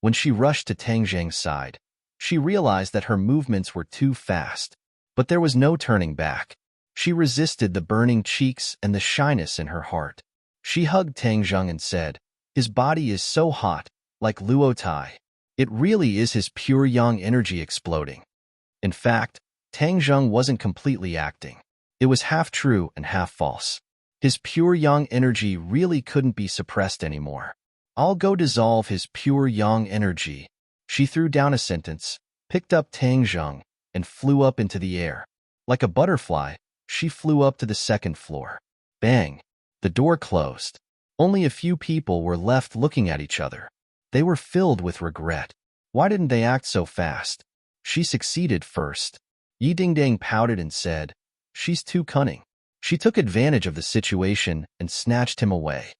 When she rushed to Tang Zheng's side, she realized that her movements were too fast, but there was no turning back. She resisted the burning cheeks and the shyness in her heart. She hugged Tang Zheng and said, his body is so hot, like Luotai. It really is his pure young energy exploding. In fact, Tang Zheng wasn't completely acting. It was half true and half false. His pure young energy really couldn't be suppressed anymore. I'll go dissolve his pure young energy. She threw down a sentence, picked up Tang Zheng, and flew up into the air. Like a butterfly, she flew up to the second floor. Bang! The door closed. Only a few people were left looking at each other. They were filled with regret. Why didn't they act so fast? She succeeded first. Yi Dingdang pouted and said, she's too cunning. She took advantage of the situation and snatched him away.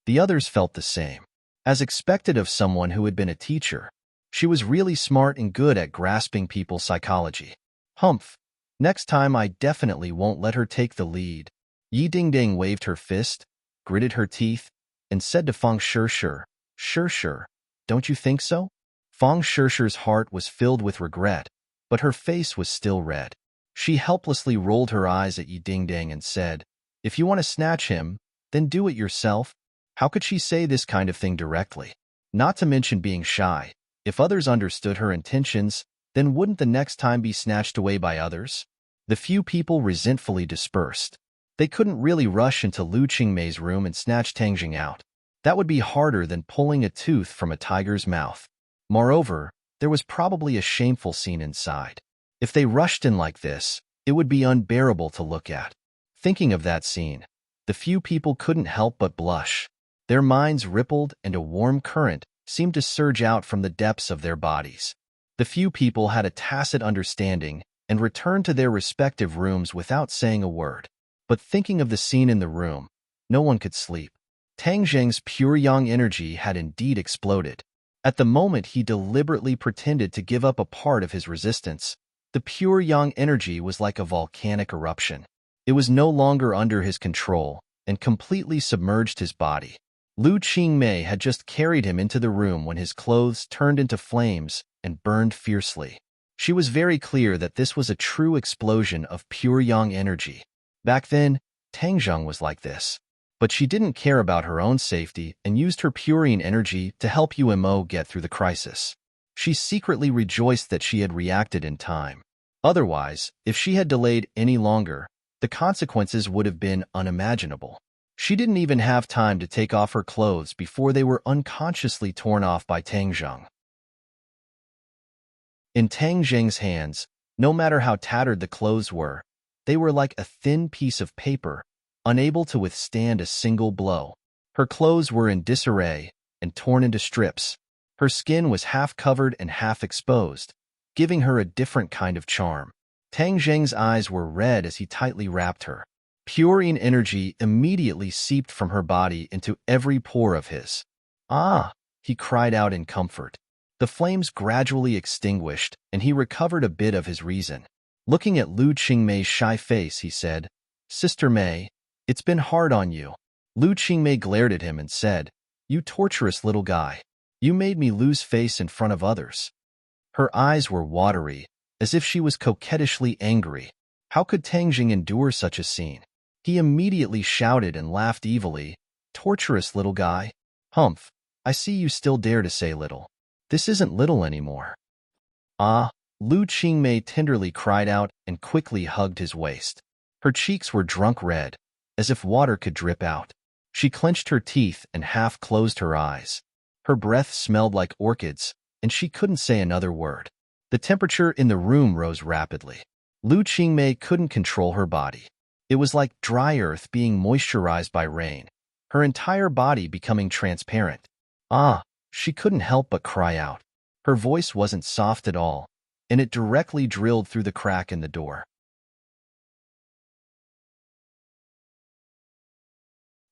The others felt the same. As expected of someone who had been a teacher, she was really smart and good at grasping people's psychology. Humph! Next time I definitely won't let her take the lead. Yi Dingdang waved her fist, gritted her teeth, and said to Fang Shishi, Shishi, don't you think so? Fang Shishi's heart was filled with regret, but her face was still red. She helplessly rolled her eyes at Yi Dingdang and said, if you want to snatch him, then do it yourself. How could she say this kind of thing directly? Not to mention being shy. If others understood her intentions, then wouldn't the next time be snatched away by others? The few people resentfully dispersed. They couldn't really rush into Lu Qingmei's room and snatch Tang Zheng out. That would be harder than pulling a tooth from a tiger's mouth. Moreover, there was probably a shameful scene inside. If they rushed in like this, it would be unbearable to look at. Thinking of that scene, the few people couldn't help but blush. Their minds rippled and a warm current seemed to surge out from the depths of their bodies. The few people had a tacit understanding and returned to their respective rooms without saying a word. But thinking of the scene in the room, no one could sleep. Tang Zheng's pure young energy had indeed exploded. At the moment he deliberately pretended to give up a part of his resistance, the pure young energy was like a volcanic eruption. It was no longer under his control and completely submerged his body. Lu Qingmei had just carried him into the room when his clothes turned into flames and burned fiercely. She was very clear that this was a true explosion of pure young energy. Back then, Tang Zheng was like this. But she didn't care about her own safety and used her purine energy to help UMO get through the crisis. She secretly rejoiced that she had reacted in time. Otherwise, if she had delayed any longer, the consequences would have been unimaginable. She didn't even have time to take off her clothes before they were unconsciously torn off by Tang Zheng. In Tang Zheng's hands, no matter how tattered the clothes were, they were like a thin piece of paper, unable to withstand a single blow. Her clothes were in disarray and torn into strips. Her skin was half covered and half exposed, giving her a different kind of charm. Tang Zheng's eyes were red as he tightly wrapped her. Purine energy immediately seeped from her body into every pore of his. "Ah!" he cried out in comfort. The flames gradually extinguished, and he recovered a bit of his reason. Looking at Lu Qingmei's shy face, he said, "Sister Mei, it's been hard on you." Lu Qingmei glared at him and said, "You torturous little guy. You made me lose face in front of others." Her eyes were watery, as if she was coquettishly angry. How could Tang Jing endure such a scene? He immediately shouted and laughed evilly, "Torturous little guy? Humph, I see you still dare to say little. This isn't little anymore." "Ah!" Lu Qingmei tenderly cried out and quickly hugged his waist. Her cheeks were drunk red, as if water could drip out. She clenched her teeth and half closed her eyes. Her breath smelled like orchids, and she couldn't say another word. The temperature in the room rose rapidly. Lu Qingmei couldn't control her body. It was like dry earth being moisturized by rain, her entire body becoming transparent. "Ah!" She couldn't help but cry out. Her voice wasn't soft at all, and it directly drilled through the crack in the door.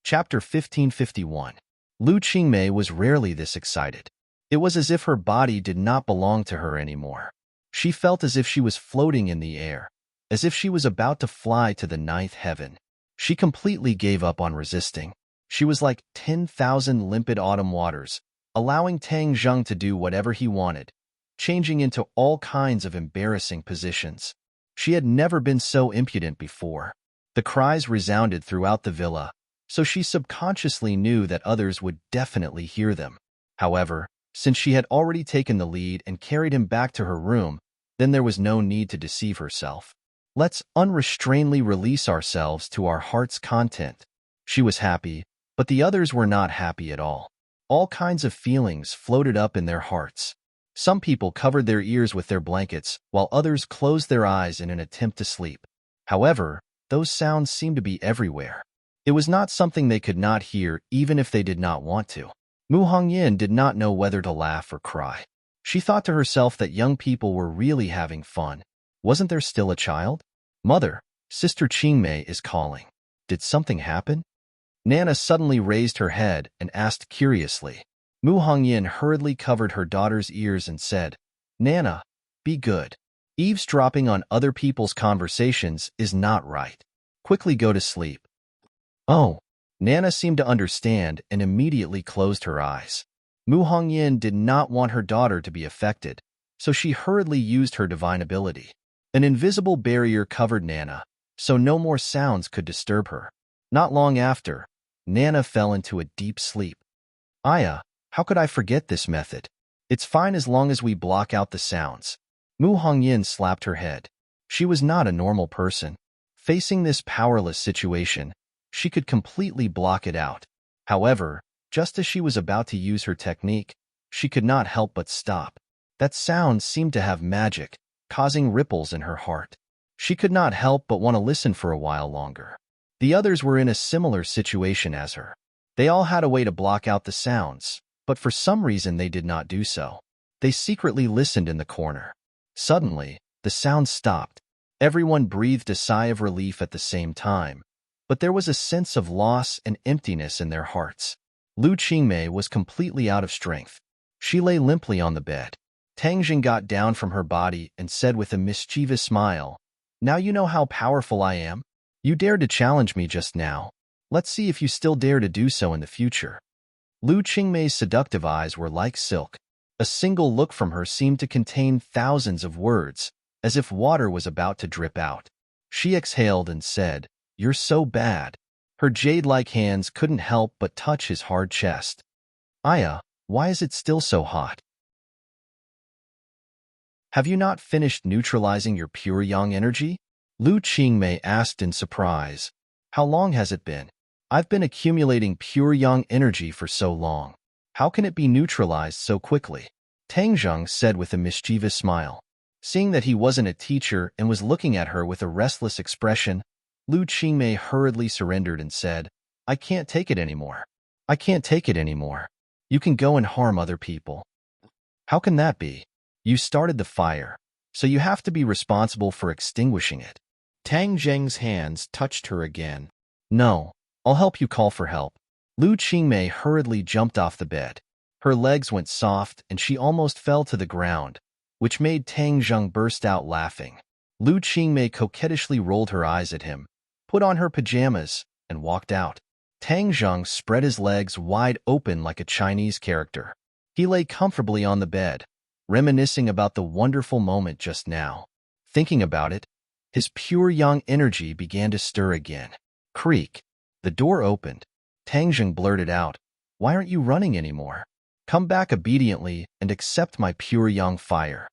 Chapter 1551. Lu Qingmei was rarely this excited. It was as if her body did not belong to her anymore. She felt as if she was floating in the air, as if she was about to fly to the ninth heaven. She completely gave up on resisting. She was like 10,000 limpid autumn waters, allowing Tang Zheng to do whatever he wanted, changing into all kinds of embarrassing positions. She had never been so impudent before. The cries resounded throughout the villa, so she subconsciously knew that others would definitely hear them. However, since she had already taken the lead and carried him back to her room, then there was no need to deceive herself. Let's unrestrainedly release ourselves to our heart's content. She was happy, but the others were not happy at all. All kinds of feelings floated up in their hearts. Some people covered their ears with their blankets, while others closed their eyes in an attempt to sleep. However, those sounds seemed to be everywhere. It was not something they could not hear even if they did not want to. Mu Hongyin did not know whether to laugh or cry. She thought to herself that young people were really having fun. Wasn't there still a child? "Mother, Sister Qingmei is calling. Did something happen?" Nana suddenly raised her head and asked curiously. Mu Hongyin hurriedly covered her daughter's ears and said, "Nana, be good. Eavesdropping on other people's conversations is not right. Quickly go to sleep." "Oh." Nana seemed to understand and immediately closed her eyes. Mu Hongyin did not want her daughter to be affected, so she hurriedly used her divine ability. An invisible barrier covered Nana, so no more sounds could disturb her. Not long after, Nana fell into a deep sleep. "Aya, how could I forget this method? It's fine as long as we block out the sounds." Mu Hongyin slapped her head. She was not a normal person. Facing this powerless situation, she could completely block it out. However, just as she was about to use her technique, she could not help but stop. That sound seemed to have magic, causing ripples in her heart. She could not help but want to listen for a while longer. The others were in a similar situation as her. They all had a way to block out the sounds, but for some reason they did not do so. They secretly listened in the corner. Suddenly, the sound stopped. Everyone breathed a sigh of relief at the same time, but there was a sense of loss and emptiness in their hearts. Lu Qingmei was completely out of strength. She lay limply on the bed. Tang Jing got down from her body and said with a mischievous smile, "Now you know how powerful I am? You dared to challenge me just now. Let's see if you still dare to do so in the future." Lu Qingmei's seductive eyes were like silk. A single look from her seemed to contain thousands of words, as if water was about to drip out. She exhaled and said, "You're so bad." Her jade-like hands couldn't help but touch his hard chest. "Aya, why is it still so hot? Have you not finished neutralizing your pure yang energy?" Lu Qingmei asked in surprise. "How long has it been? I've been accumulating pure yang energy for so long. How can it be neutralized so quickly?" Tang Zheng said with a mischievous smile. Seeing that he wasn't a teacher and was looking at her with a restless expression, Lu Qingmei hurriedly surrendered and said, I can't take it anymore. I can't take it anymore. You can go and harm other people. How can that be? You started the fire, so you have to be responsible for extinguishing it. Tang Zheng's hands touched her again. No, I'll help you call for help. Lu Qingmei hurriedly jumped off the bed. Her legs went soft and she almost fell to the ground, which made Tang Zheng burst out laughing. Lu Qingmei coquettishly rolled her eyes at him, put on her pajamas, and walked out. Tang Zheng spread his legs wide open like a Chinese character. He lay comfortably on the bed, reminiscing about the wonderful moment just now. Thinking about it, his pure young energy began to stir again. Creak. The door opened. Tang Zheng blurted out, Why aren't you running anymore? Come back obediently and accept my pure young fire.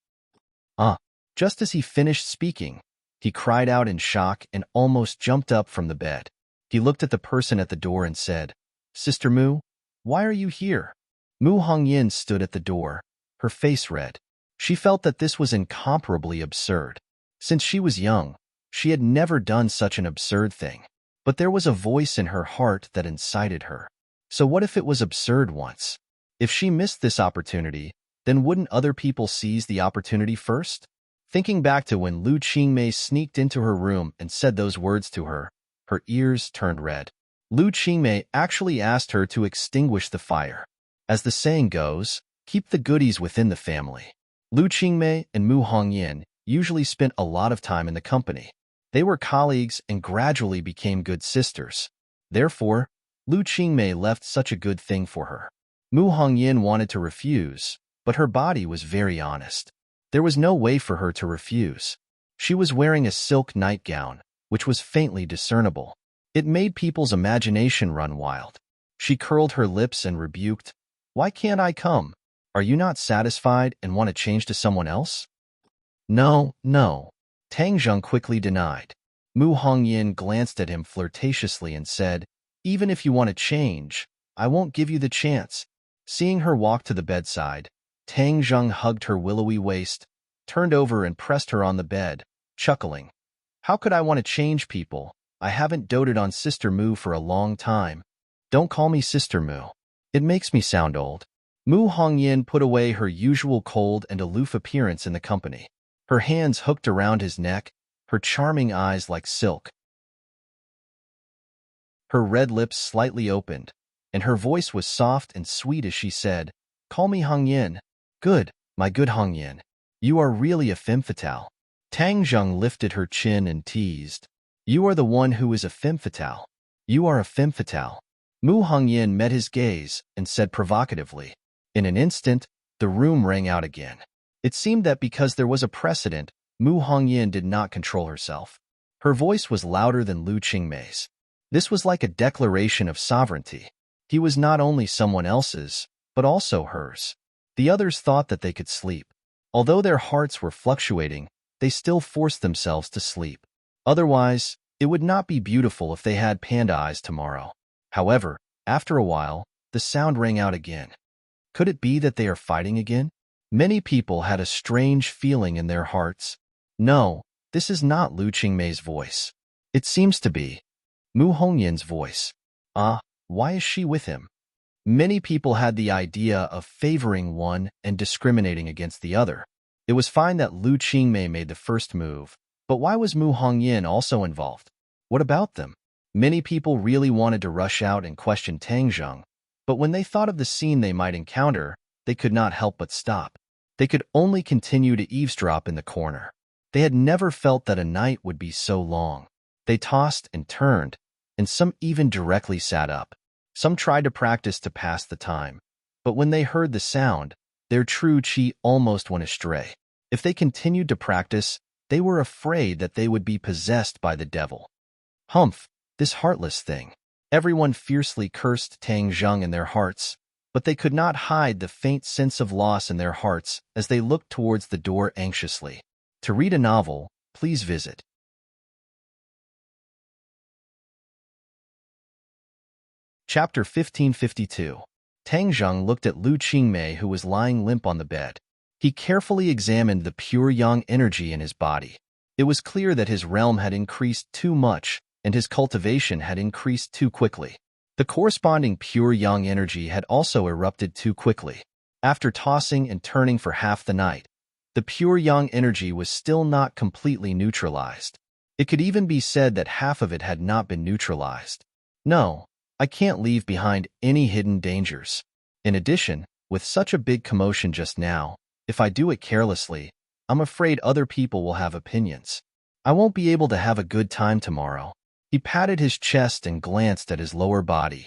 Just as he finished speaking, he cried out in shock and almost jumped up from the bed. He looked at the person at the door and said, Sister Mu, why are you here? Mu Hongyin stood at the door, her face red. She felt that this was incomparably absurd. Since she was young, she had never done such an absurd thing. But there was a voice in her heart that incited her. So what if it was absurd once? If she missed this opportunity, then wouldn't other people seize the opportunity first? Thinking back to when Lu Qingmei sneaked into her room and said those words to her, her ears turned red. Lu Qingmei actually asked her to extinguish the fire. As the saying goes, keep the goodies within the family. Lu Qingmei and Mu Hongyin usually spent a lot of time in the company. They were colleagues and gradually became good sisters. Therefore, Lu Qingmei left such a good thing for her. Mu Hongyin wanted to refuse, but her body was very honest. There was no way for her to refuse. She was wearing a silk nightgown, which was faintly discernible. It made people's imagination run wild. She curled her lips and rebuked, Why can't I come? Are you not satisfied and want to change to someone else? No. Tang Zheng quickly denied. Mu Hongyin glanced at him flirtatiously and said, Even if you want to change, I won't give you the chance. Seeing her walk to the bedside, Tang Zheng hugged her willowy waist, turned over and pressed her on the bed, chuckling. How could I want to change people? I haven't doted on Sister Mu for a long time. Don't call me Sister Mu. It makes me sound old. Mu Hongyin put away her usual cold and aloof appearance in the company. Her hands hooked around his neck, her charming eyes like silk. Her red lips slightly opened, and her voice was soft and sweet as she said, Call me Hongyin. Good, my good Hongyin. You are really a femme fatale. Tang Zheng lifted her chin and teased, You are the one who is a femme fatale. You are a femme fatale. Mu Hongyin met his gaze and said provocatively. In an instant, the room rang out again. It seemed that because there was a precedent, Mu Hongyin did not control herself. Her voice was louder than Lu Qingmei's. This was like a declaration of sovereignty. He was not only someone else's, but also hers. The others thought that they could sleep. Although their hearts were fluctuating, they still forced themselves to sleep. Otherwise, it would not be beautiful if they had panda eyes tomorrow. However, after a while, the sound rang out again. Could it be that they are fighting again? Many people had a strange feeling in their hearts. No, this is not Lu Qingmei's voice. It seems to be Mu Hongyin's voice. Why is she with him? Many people had the idea of favoring one and discriminating against the other. It was fine that Lu Qingmei made the first move, but why was Mu Hongyin also involved? What about them? Many people really wanted to rush out and question Tang Zheng, but when they thought of the scene they might encounter, they could not help but stop. They could only continue to eavesdrop in the corner. They had never felt that a night would be so long. They tossed and turned, and some even directly sat up. Some tried to practice to pass the time, but when they heard the sound, their true qi almost went astray. If they continued to practice, they were afraid that they would be possessed by the devil. Humph, this heartless thing. Everyone fiercely cursed Tang Zheng in their hearts, but they could not hide the faint sense of loss in their hearts as they looked towards the door anxiously. To read a novel, please visit Chapter 1552. Tang Zheng looked at Lu Qingmei, who was lying limp on the bed. He carefully examined the pure yang energy in his body. It was clear that his realm had increased too much, and his cultivation had increased too quickly. The corresponding pure yang energy had also erupted too quickly. After tossing and turning for half the night, the pure yang energy was still not completely neutralized. It could even be said that half of it had not been neutralized. No, I can't leave behind any hidden dangers. In addition, with such a big commotion just now, if I do it carelessly, I'm afraid other people will have opinions. I won't be able to have a good time tomorrow. He patted his chest and glanced at his lower body.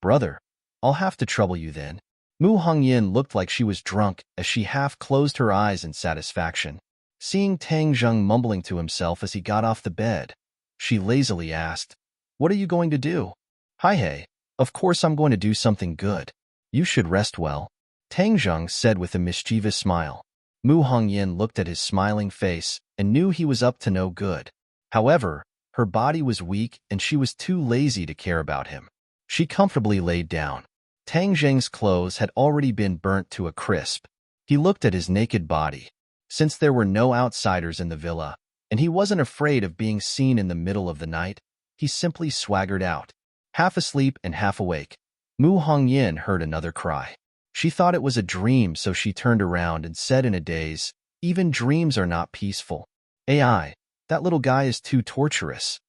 Brother, I'll have to trouble you then. Mu Hongyin looked like she was drunk as she half closed her eyes in satisfaction. Seeing Tang Zheng mumbling to himself as he got off the bed, she lazily asked, "What are you going to do?" "Hi, of course I'm going to do something good. You should rest well," Tang Zheng said with a mischievous smile. Mu Hongyin looked at his smiling face and knew he was up to no good. However, her body was weak and she was too lazy to care about him. She comfortably laid down. Tang Zheng's clothes had already been burnt to a crisp. He looked at his naked body. Since there were no outsiders in the villa, and he wasn't afraid of being seen in the middle of the night, he simply swaggered out. Half asleep and half awake, Mu Hongyin heard another cry. She thought it was a dream, so she turned around and said in a daze, "Even dreams are not peaceful. AI, that little guy is too torturous."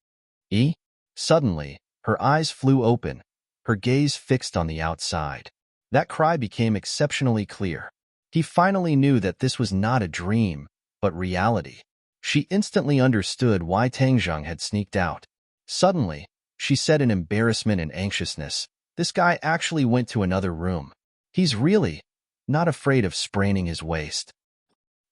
Suddenly, her eyes flew open, her gaze fixed on the outside. That cry became exceptionally clear. He finally knew that this was not a dream, but reality. She instantly understood why Tang Zheng had sneaked out. Suddenly, she said in embarrassment and anxiousness, "This guy actually went to another room. He's really not afraid of spraining his waist."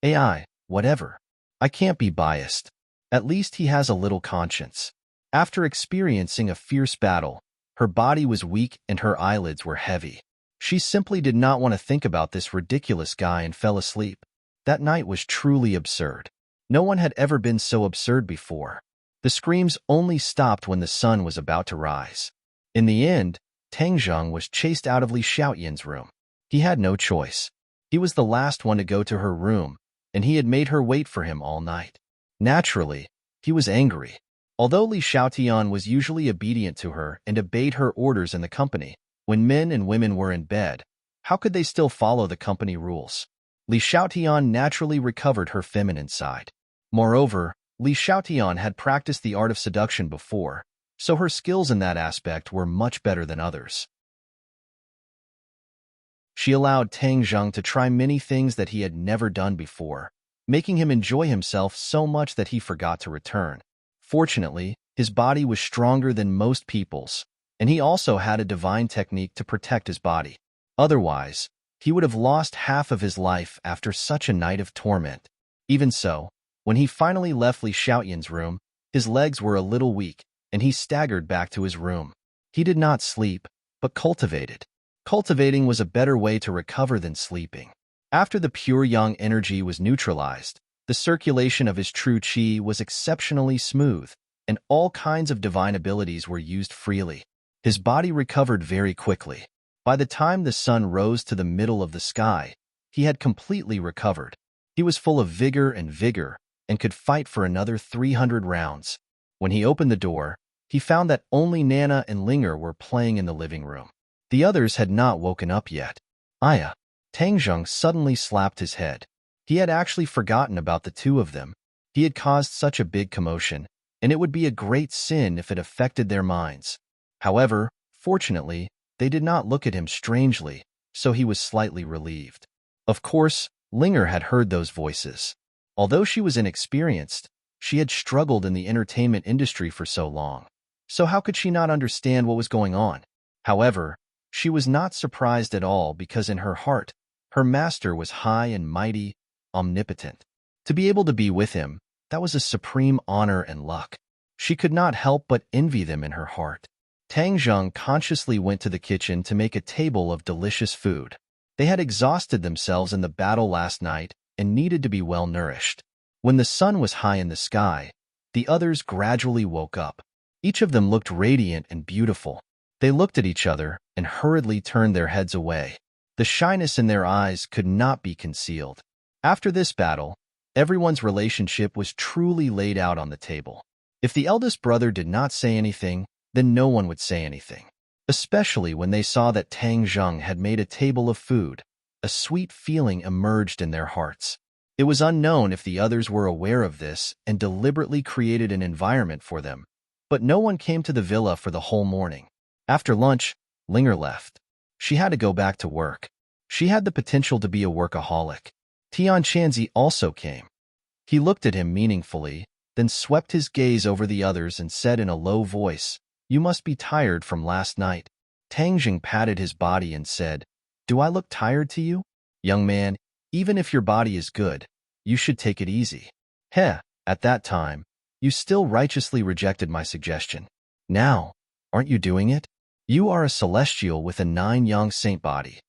AI, whatever. I can't be biased. At least he has a little conscience. After experiencing a fierce battle, her body was weak and her eyelids were heavy. She simply did not want to think about this ridiculous guy and fell asleep. That night was truly absurd. No one had ever been so absurd before. The screams only stopped when the sun was about to rise. In the end, Tang Zheng was chased out of Li Xiaoyin's room. He had no choice. He was the last one to go to her room, and he had made her wait for him all night. Naturally, he was angry. Although Li Xiaotian was usually obedient to her and obeyed her orders in the company, when men and women were in bed, how could they still follow the company rules? Li Xiaotian naturally recovered her feminine side. Moreover, Li Xiaotian had practiced the art of seduction before, so her skills in that aspect were much better than others. She allowed Tang Zheng to try many things that he had never done before, making him enjoy himself so much that he forgot to return. Fortunately, his body was stronger than most people's, and he also had a divine technique to protect his body. Otherwise, he would have lost half of his life after such a night of torment. Even so, when he finally left Li Xiaoyin's room, his legs were a little weak, and he staggered back to his room. He did not sleep, but cultivated. Cultivating was a better way to recover than sleeping. After the pure yang energy was neutralized, the circulation of his true qi was exceptionally smooth, and all kinds of divine abilities were used freely. His body recovered very quickly. By the time the sun rose to the middle of the sky, he had completely recovered. He was full of vigor and could fight for another 300 rounds. When he opened the door, he found that only Nana and Linger were playing in the living room. The others had not woken up yet. Aya. Tang Zheng suddenly slapped his head. He had actually forgotten about the two of them. He had caused such a big commotion, and it would be a great sin if it affected their minds. However, fortunately, they did not look at him strangely, so he was slightly relieved. Of course, Linger had heard those voices. Although she was inexperienced, she had struggled in the entertainment industry for so long. So how could she not understand what was going on? However, she was not surprised at all because in her heart, her master was high and mighty, omnipotent. To be able to be with him, that was a supreme honor and luck. She could not help but envy them in her heart. Tang Zheng consciously went to the kitchen to make a table of delicious food. They had exhausted themselves in the battle last night and needed to be well nourished. When the sun was high in the sky, the others gradually woke up. Each of them looked radiant and beautiful. They looked at each other and hurriedly turned their heads away. The shyness in their eyes could not be concealed. After this battle, everyone's relationship was truly laid out on the table. If the eldest brother did not say anything, then no one would say anything, especially when they saw that Tang Zheng had made a table of food. A sweet feeling emerged in their hearts. It was unknown if the others were aware of this and deliberately created an environment for them, but no one came to the villa for the whole morning. After lunch, Linger left. She had to go back to work. She had the potential to be a workaholic. Tian Chanzi also came. He looked at him meaningfully, then swept his gaze over the others and said in a low voice, "You must be tired from last night." Tang Jing patted his body and said, "Do I look tired to you? Young man, even if your body is good, you should take it easy." Heh, at that time, you still righteously rejected my suggestion. Now, aren't you doing it? You are a celestial with a 9-yang saint body.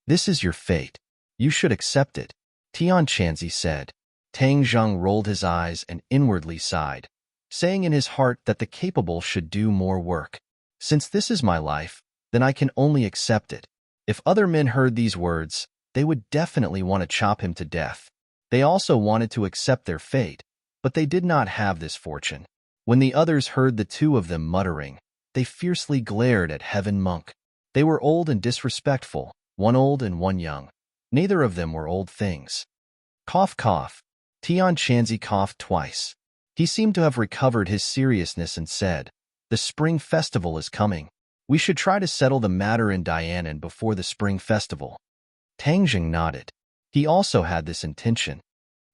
This is your fate. You should accept it, Tian Chanzi said. Tang Zheng rolled his eyes and inwardly sighed, saying in his heart that the capable should do more work. Since this is my life, then I can only accept it. If other men heard these words, they would definitely want to chop him to death. They also wanted to accept their fate, but they did not have this fortune. When the others heard the two of them muttering, they fiercely glared at Heaven Monk. They were old and disrespectful, one old and one young. Neither of them were old things. Cough, cough. Tian Chanzi coughed twice. He seemed to have recovered his seriousness and said, "The spring festival is coming. We should try to settle the matter in Dianan before the spring festival." Tang Jing nodded. He also had this intention.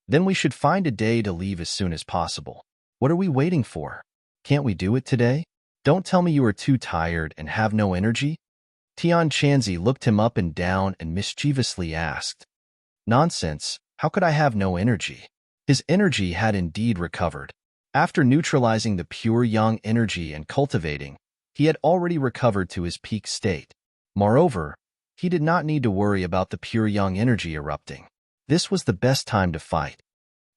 Then we should find a day to leave as soon as possible. What are we waiting for? Can't we do it today? Don't tell me you are too tired and have no energy. Tian Chanzi looked him up and down and mischievously asked, "Nonsense, how could I have no energy?" His energy had indeed recovered. After neutralizing the pure yang energy and cultivating, he had already recovered to his peak state. Moreover, he did not need to worry about the pure yang energy erupting. This was the best time to fight.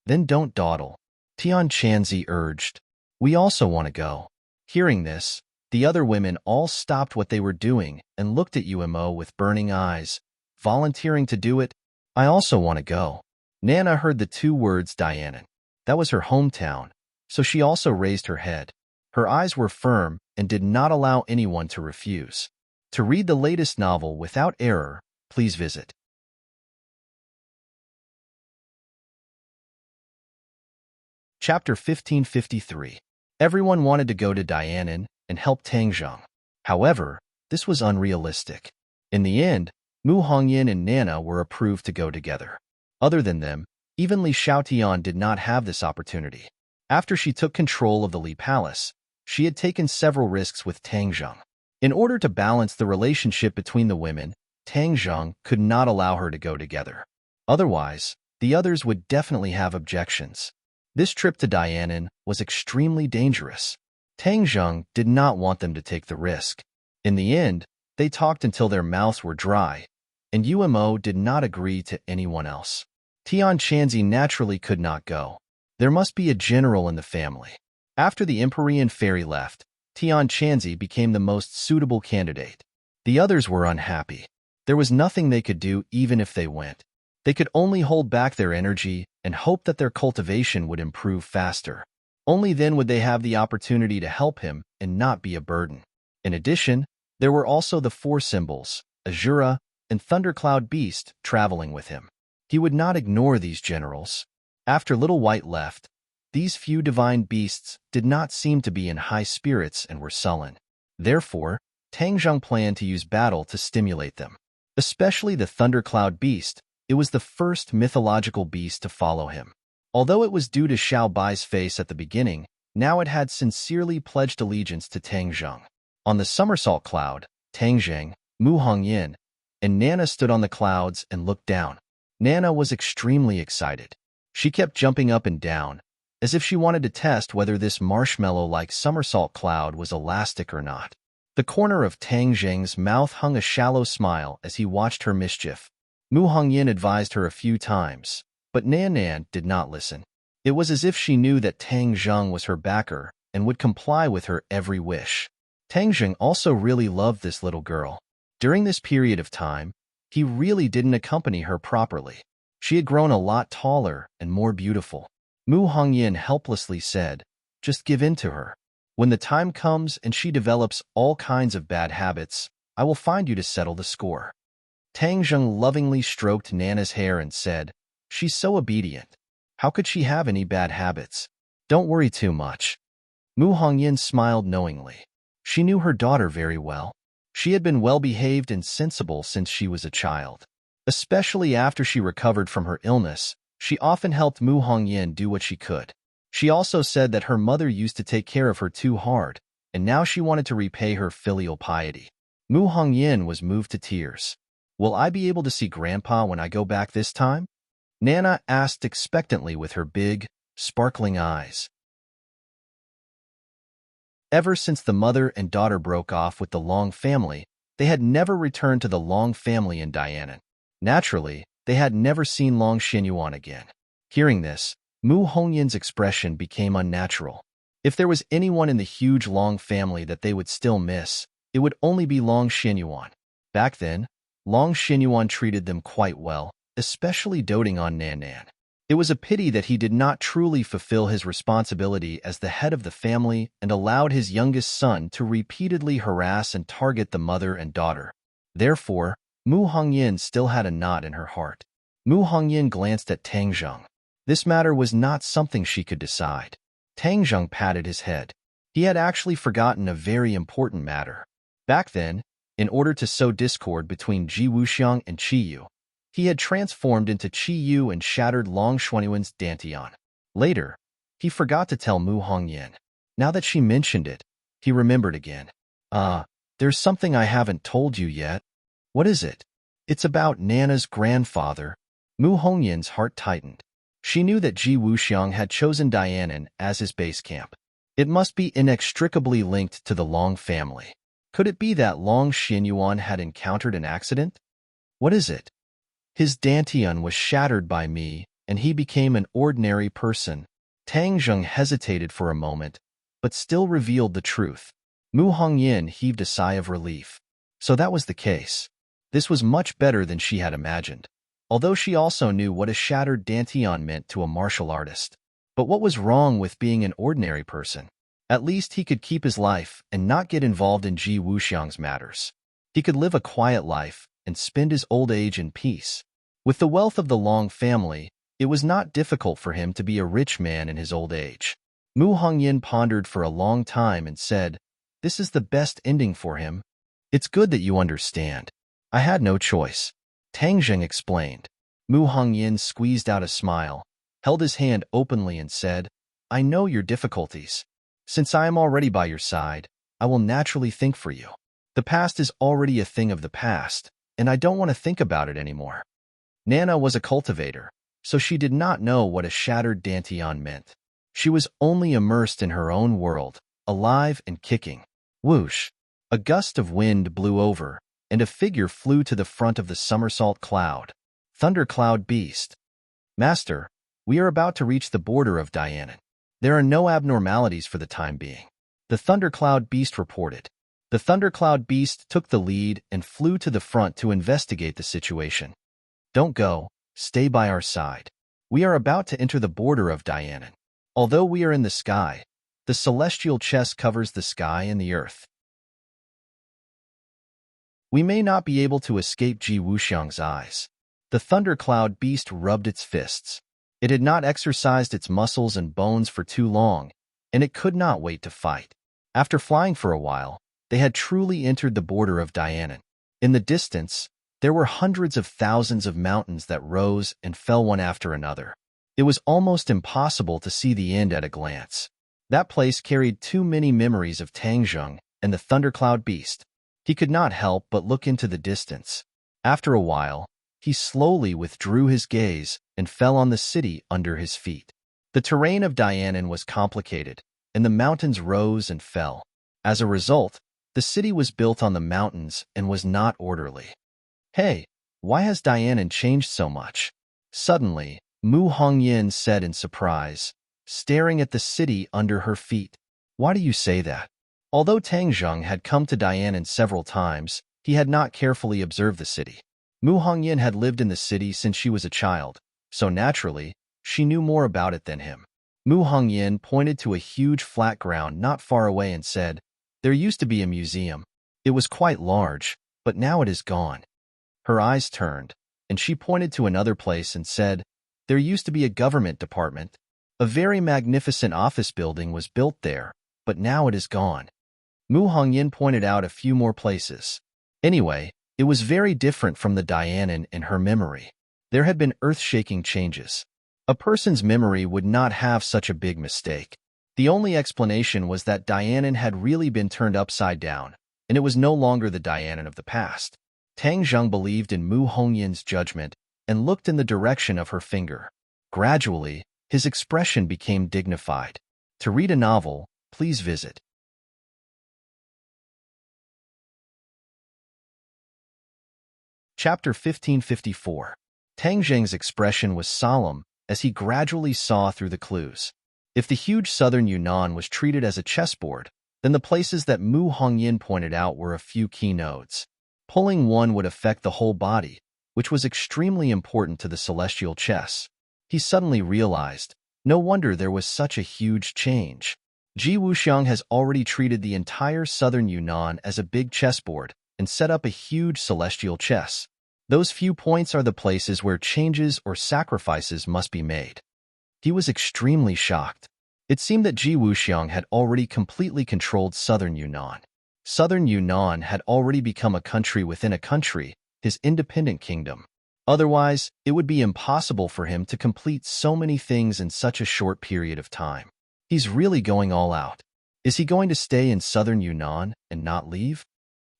Then don't dawdle, Tian Chanzi urged. We also want to go. Hearing this, the other women all stopped what they were doing and looked at Umo with burning eyes, volunteering to do it. I also want to go. Nana heard the two words Dianan. That was her hometown, so she also raised her head. Her eyes were firm and did not allow anyone to refuse. To read the latest novel without error, please visit Chapter 1553. Everyone wanted to go to Dianan and help Tang Zheng. However, this was unrealistic. In the end, Mu Hongyan and Nana were approved to go together. Other than them, even Li Xiaotian did not have this opportunity. After she took control of the Li Palace, she had taken several risks with Tang Zheng. In order to balance the relationship between the women, Tang Zheng could not allow her to go together. Otherwise, the others would definitely have objections. This trip to Dianan was extremely dangerous. Tang Zheng did not want them to take the risk. In the end, they talked until their mouths were dry, and Umo did not agree to anyone else. Tian Chanzi naturally could not go. There must be a general in the family. After the Empyrean fairy left, Tian Chanzi became the most suitable candidate. The others were unhappy. There was nothing they could do even if they went. They could only hold back their energy and hope that their cultivation would improve faster. Only then would they have the opportunity to help him and not be a burden. In addition, there were also the four symbols, Azura and Thundercloud Beast, traveling with him. He would not ignore these generals. After Little White left, these few divine beasts did not seem to be in high spirits and were sullen. Therefore, Tang Zheng planned to use battle to stimulate them. Especially the Thundercloud Beast, it was the first mythological beast to follow him. Although it was due to Xiao Bai's face at the beginning, now it had sincerely pledged allegiance to Tang Zheng. On the somersault cloud, Tang Zheng, Mu Hongyan, and Nana stood on the clouds and looked down. Nana was extremely excited. She kept jumping up and down, as if she wanted to test whether this marshmallow-like somersault cloud was elastic or not. The corner of Tang Zheng's mouth hung a shallow smile as he watched her mischief. Mu Hongyan advised her a few times, but Nan did not listen. It was as if she knew that Tang Zheng was her backer and would comply with her every wish. Tang Zheng also really loved this little girl. During this period of time, he really didn't accompany her properly. She had grown a lot taller and more beautiful. Mu Hongyin helplessly said, "Just give in to her. When the time comes and she develops all kinds of bad habits, I will find you to settle the score." Tang Zheng lovingly stroked Nana's hair and said, "She's so obedient. How could she have any bad habits? Don't worry too much." Mu Hongyin smiled knowingly. She knew her daughter very well. She had been well-behaved and sensible since she was a child. Especially after she recovered from her illness, she often helped Mu Hongyin do what she could. She also said that her mother used to take care of her too hard, and now she wanted to repay her filial piety. Mu Hongyin was moved to tears. "Will I be able to see Grandpa when I go back this time?" Nana asked expectantly with her big, sparkling eyes. Ever since the mother and daughter broke off with the Long family, they had never returned to the Long family in Dianan. Naturally, they had never seen Long Xinyuan again. Hearing this, Mu Hongyin's expression became unnatural. If there was anyone in the huge Long family that they would still miss, it would only be Long Xinyuan. Back then, Long Xinyuan treated them quite well, especially doting on Nan Nan. It was a pity that he did not truly fulfill his responsibility as the head of the family and allowed his youngest son to repeatedly harass and target the mother and daughter. Therefore, Mu Hongyin still had a knot in her heart. Mu Hongyin glanced at Tang Zheng. This matter was not something she could decide. Tang Zheng patted his head. He had actually forgotten a very important matter. Back then, in order to sow discord between Ji Wuxiang and Qi Yu, he had transformed into Qi Yu and shattered Long Xuanyuan's dantian. Later, he forgot to tell Mu Hongyin. Now that she mentioned it, he remembered again. There's something I haven't told you yet." "What is it?" "It's about Nana's grandfather." Mu Hongyin's heart tightened. She knew that Ji Wuxiang had chosen Dianan as his base camp. It must be inextricably linked to the Long family. Could it be that Long Xinyuan had encountered an accident? "What is it?" "His dantian was shattered by me, and he became an ordinary person." Tang Zheng hesitated for a moment, but still revealed the truth. Mu Hongyin heaved a sigh of relief. So that was the case. This was much better than she had imagined, although she also knew what a shattered dantian meant to a martial artist. But what was wrong with being an ordinary person? At least he could keep his life and not get involved in Ji Wuxiang's matters. He could live a quiet life and spend his old age in peace. With the wealth of the Long family, it was not difficult for him to be a rich man in his old age. Mu Hongyin pondered for a long time and said, "This is the best ending for him." "It's good that you understand. I had no choice," Tang Zheng explained. Mu Hongyin squeezed out a smile, held his hand openly and said, "I know your difficulties. Since I am already by your side, I will naturally think for you. The past is already a thing of the past, and I don't want to think about it anymore." Nana was a cultivator, so she did not know what a shattered dantian meant. She was only immersed in her own world, alive and kicking. Whoosh! A gust of wind blew over, and a figure flew to the front of the somersault cloud. Thundercloud Beast. "Master, we are about to reach the border of Dianan. There are no abnormalities for the time being," the Thundercloud Beast reported. The Thundercloud Beast took the lead and flew to the front to investigate the situation. "Don't go, stay by our side. We are about to enter the border of Dianan. Although we are in the sky, the celestial chest covers the sky and the earth. We may not be able to escape Ji Wuxiang's eyes." The Thundercloud Beast rubbed its fists. It had not exercised its muscles and bones for too long, and it could not wait to fight. After flying for a while, they had truly entered the border of Dianan. In the distance, there were hundreds of thousands of mountains that rose and fell one after another. It was almost impossible to see the end at a glance. That place carried too many memories of Tang Zheng and the Thundercloud Beast. He could not help but look into the distance. After a while, he slowly withdrew his gaze and fell on the city under his feet. The terrain of Dianan was complicated, and the mountains rose and fell. As a result, the city was built on the mountains and was not orderly. "Hey, why has Dianan changed so much?" Suddenly, Mu Hongyin said in surprise, staring at the city under her feet. "Why do you say that?" Although Tang Zheng had come to Dianan several times, he had not carefully observed the city. Mu Hongyin had lived in the city since she was a child, so naturally, she knew more about it than him. Mu Hongyin pointed to a huge flat ground not far away and said, "There used to be a museum. It was quite large, but now it is gone." Her eyes turned, and she pointed to another place and said, "There used to be a government department. A very magnificent office building was built there, but now it is gone." Mu Hongyin pointed out a few more places. Anyway, it was very different from the Dianan in her memory. There had been earth-shaking changes. A person's memory would not have such a big mistake. The only explanation was that Dianan had really been turned upside down, and it was no longer the Dianan of the past. Tang Zheng believed in Mu Hongyin's judgment and looked in the direction of her finger. Gradually, his expression became dignified. To read a novel, please visit Chapter 1554. Tang Zheng's expression was solemn as he gradually saw through the clues. If the huge southern Yunnan was treated as a chessboard, then the places that Mu Hongyin pointed out were a few key nodes. Pulling one would affect the whole body, which was extremely important to the celestial chess. He suddenly realized, no wonder there was such a huge change. Ji Wuxiang has already treated the entire southern Yunnan as a big chessboard and set up a huge celestial chess. Those few points are the places where changes or sacrifices must be made. He was extremely shocked. It seemed that Ji Wuxiang had already completely controlled southern Yunnan. Southern Yunnan had already become a country within a country, his independent kingdom. Otherwise, it would be impossible for him to complete so many things in such a short period of time. He's really going all out. Is he going to stay in southern Yunnan and not leave?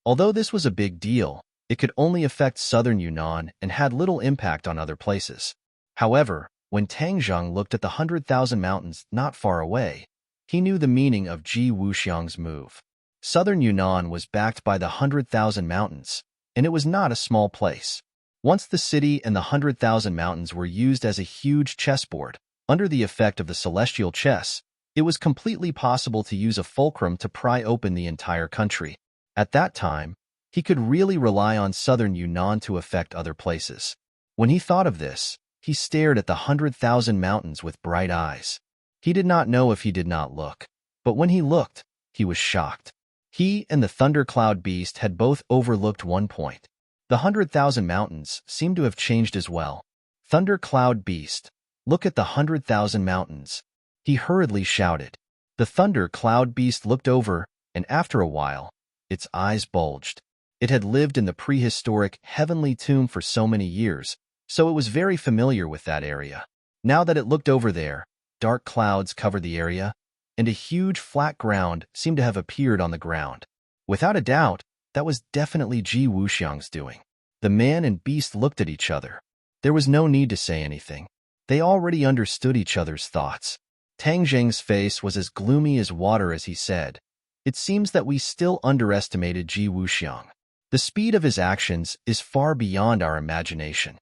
Although this was a big deal, it could only affect southern Yunnan and had little impact on other places. However, when Tang Zheng looked at the 100,000 mountains not far away, he knew the meaning of Ji Wuxiang's move. Southern Yunnan was backed by the 100,000 mountains, and it was not a small place. Once the city and the 100,000 mountains were used as a huge chessboard, under the effect of the celestial chess, it was completely possible to use a fulcrum to pry open the entire country. At that time, he could really rely on southern Yunnan to affect other places. When he thought of this, he stared at the 100,000 mountains with bright eyes. He did not know if he did not look, but when he looked, he was shocked. He and the thundercloud beast had both overlooked one point. The 100,000 mountains seemed to have changed as well. Thundercloud beast, look at the 100,000 mountains. He hurriedly shouted. The thundercloud beast looked over, and after a while, its eyes bulged. It had lived in the prehistoric heavenly tomb for so many years, so it was very familiar with that area. Now that it looked over there, dark clouds covered the area, and a huge flat ground seemed to have appeared on the ground. Without a doubt, that was definitely Ji Wuxiang's doing. The man and beast looked at each other. There was no need to say anything. They already understood each other's thoughts. Tang Zheng's face was as gloomy as water as he said, "It seems that we still underestimated Ji Wuxiang. The speed of his actions is far beyond our imagination."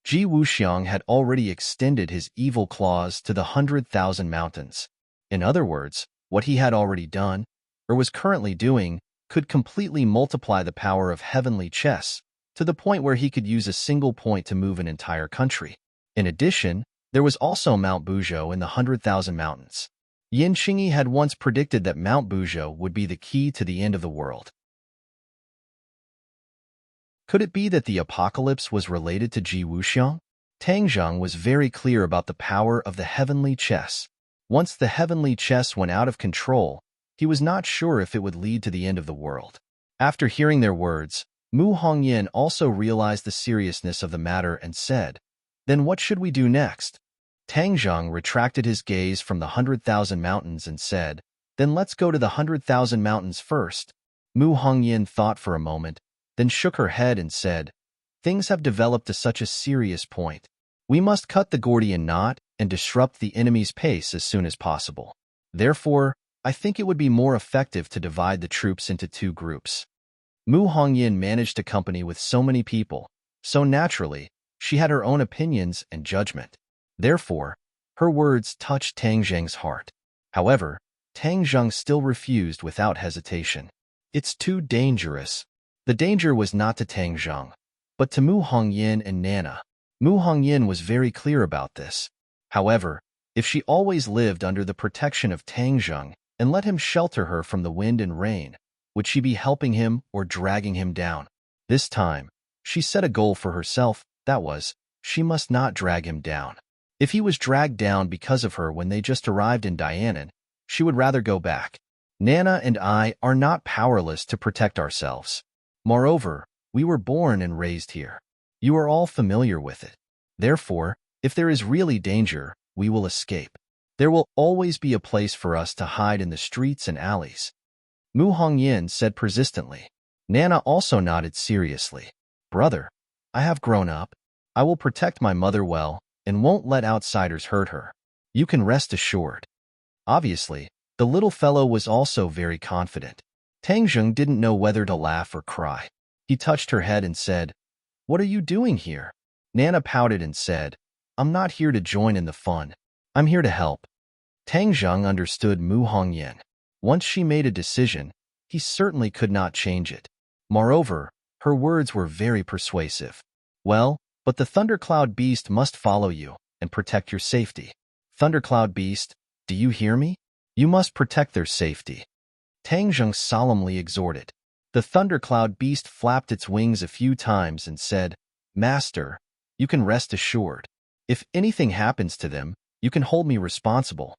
Ji Wuxiang had already extended his evil claws to the 100,000 mountains. In other words, what he had already done, or was currently doing, could completely multiply the power of heavenly chess to the point where he could use a single point to move an entire country. In addition, there was also Mount Buzhou in the 100,000 mountains. Yin Qingyi had once predicted that Mount Buzhou would be the key to the end of the world. Could it be that the apocalypse was related to Ji Wuxiang? Tang Zheng was very clear about the power of the heavenly chess. Once the heavenly chess went out of control, he was not sure if it would lead to the end of the world. After hearing their words, Mu Hongyin also realized the seriousness of the matter and said, "Then what should we do next?" Tang Zheng retracted his gaze from the 100,000 mountains and said, "Then let's go to the 100,000 mountains first." Mu Hongyin thought for a moment, then shook her head and said, "Things have developed to such a serious point. We must cut the Gordian knot and disrupt the enemy's pace as soon as possible. Therefore, I think it would be more effective to divide the troops into two groups." Mu Hongyin managed a company with so many people, so naturally, she had her own opinions and judgment. Therefore, her words touched Tang Zheng's heart. However, Tang Zheng still refused without hesitation. "It's too dangerous." The danger was not to Tang Zheng, but to Mu Hongyin and Nana. Mu Hongyin was very clear about this. However, If she always lived under the protection of Tangzheng and let him shelter her from the wind and rain, would she be helping him or dragging him down? This time, she set a goal for herself, that was, she must not drag him down. If he was dragged down because of her when they just arrived in Dianan, she would rather go back. Nana and I are not powerless to protect ourselves. Moreover, we were born and raised here. You are all familiar with it. Therefore, if there is really danger, we will escape. There will always be a place for us to hide in the streets and alleys. Mu Hongyin said persistently. Nana also nodded seriously. Brother, I have grown up. I will protect my mother well and won't let outsiders hurt her. You can rest assured. Obviously, the little fellow was also very confident. Tangzheng didn't know whether to laugh or cry. He touched her head and said, "What are you doing here?" Nana pouted and said, "I'm not here to join in the fun. I'm here to help." Tangzheng understood Mu Hongyin. Once she made a decision, he certainly could not change it. Moreover, her words were very persuasive. Well, but the Thundercloud Beast must follow you and protect your safety. Thundercloud Beast, do you hear me? You must protect their safety. Tangzheng solemnly exhorted. The Thundercloud Beast flapped its wings a few times and said, "Master, you can rest assured. If anything happens to them, you can hold me responsible.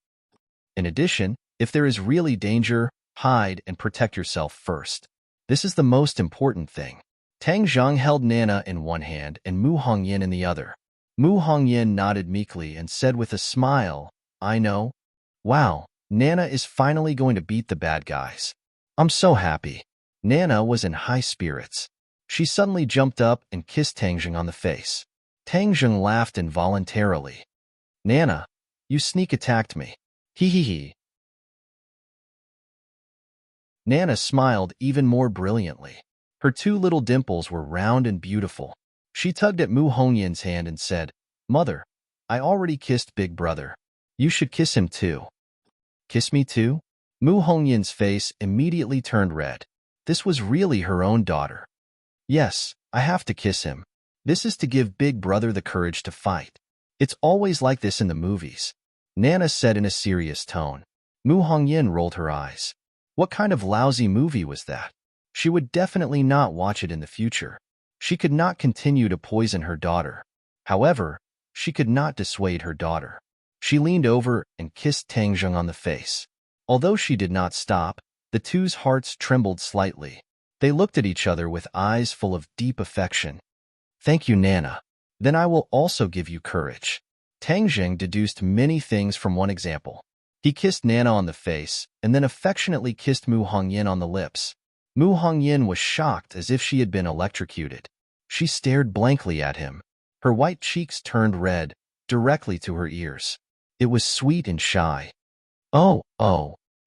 In addition, if there is really danger, hide and protect yourself first. This is the most important thing." Tangzheng held Nana in one hand and Mu Hongyin in the other. Mu Hongyin nodded meekly and said with a smile, "I know. Wow, Nana is finally going to beat the bad guys. I'm so happy." Nana was in high spirits. She suddenly jumped up and kissed Tangzheng on the face. Tangzheng laughed involuntarily. "Nana, you sneak attacked me. Hee hee hee." Nana smiled even more brilliantly. Her two little dimples were round and beautiful. She tugged at Mu Hongyin's hand and said, "Mother, I already kissed Big Brother. You should kiss him too." "Kiss me too?" Mu Hongyin's face immediately turned red. This was really her own daughter. "Yes, I have to kiss him. This is to give Big Brother the courage to fight. It's always like this in the movies," Nana said in a serious tone. Mu Hongyin rolled her eyes. What kind of lousy movie was that? She would definitely not watch it in the future. She could not continue to poison her daughter. However, she could not dissuade her daughter. She leaned over and kissed Tangzheng on the face. Although she did not stop, the two's hearts trembled slightly. They looked at each other with eyes full of deep affection. "Thank you, Nana. Then I will also give you courage." Tangzheng deduced many things from one example. He kissed Nana on the face and then affectionately kissed Mu Hongyin on the lips. Mu Hongyin was shocked as if she had been electrocuted. She stared blankly at him. Her white cheeks turned red, directly to her ears. It was sweet and shy. Oh,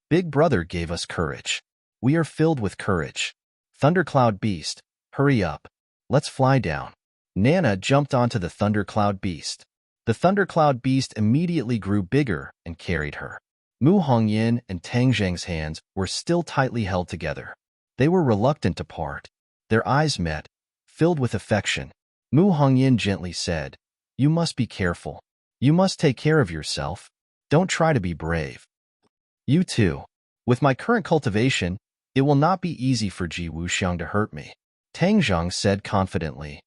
Big Brother gave us courage. We are filled with courage. Thundercloud Beast, hurry up. Let's fly down. Nana jumped onto the Thundercloud Beast. The Thundercloud Beast immediately grew bigger and carried her. Mu Hongyin and Tangzheng's hands were still tightly held together. They were reluctant to part. Their eyes met, filled with affection. Mu Hongyin gently said, "You must be careful. You must take care of yourself. Don't try to be brave. You too. With my current cultivation, it will not be easy for Ji Wuxiang to hurt me," Tangzheng said confidently.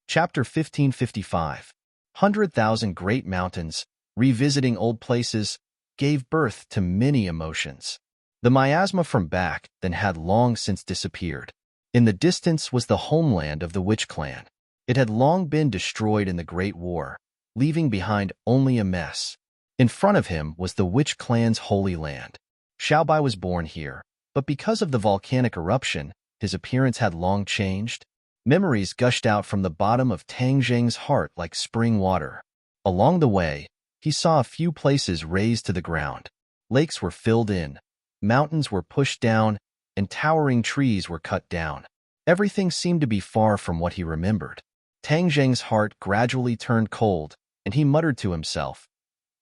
Chapter 1555. 100,000 Great Mountains, Revisiting Old Places, gave birth to many emotions. The miasma from back then had long since disappeared. In the distance was the homeland of the Witch Clan. It had long been destroyed in the Great War, leaving behind only a mess. In front of him was the Witch Clan's holy land. Xiaobai was born here, but because of the volcanic eruption, his appearance had long changed. Memories gushed out from the bottom of Tangzheng's heart like spring water. Along the way, he saw a few places razed to the ground. Lakes were filled in, mountains were pushed down, and towering trees were cut down. Everything seemed to be far from what he remembered. Tangzheng's heart gradually turned cold, and he muttered to himself,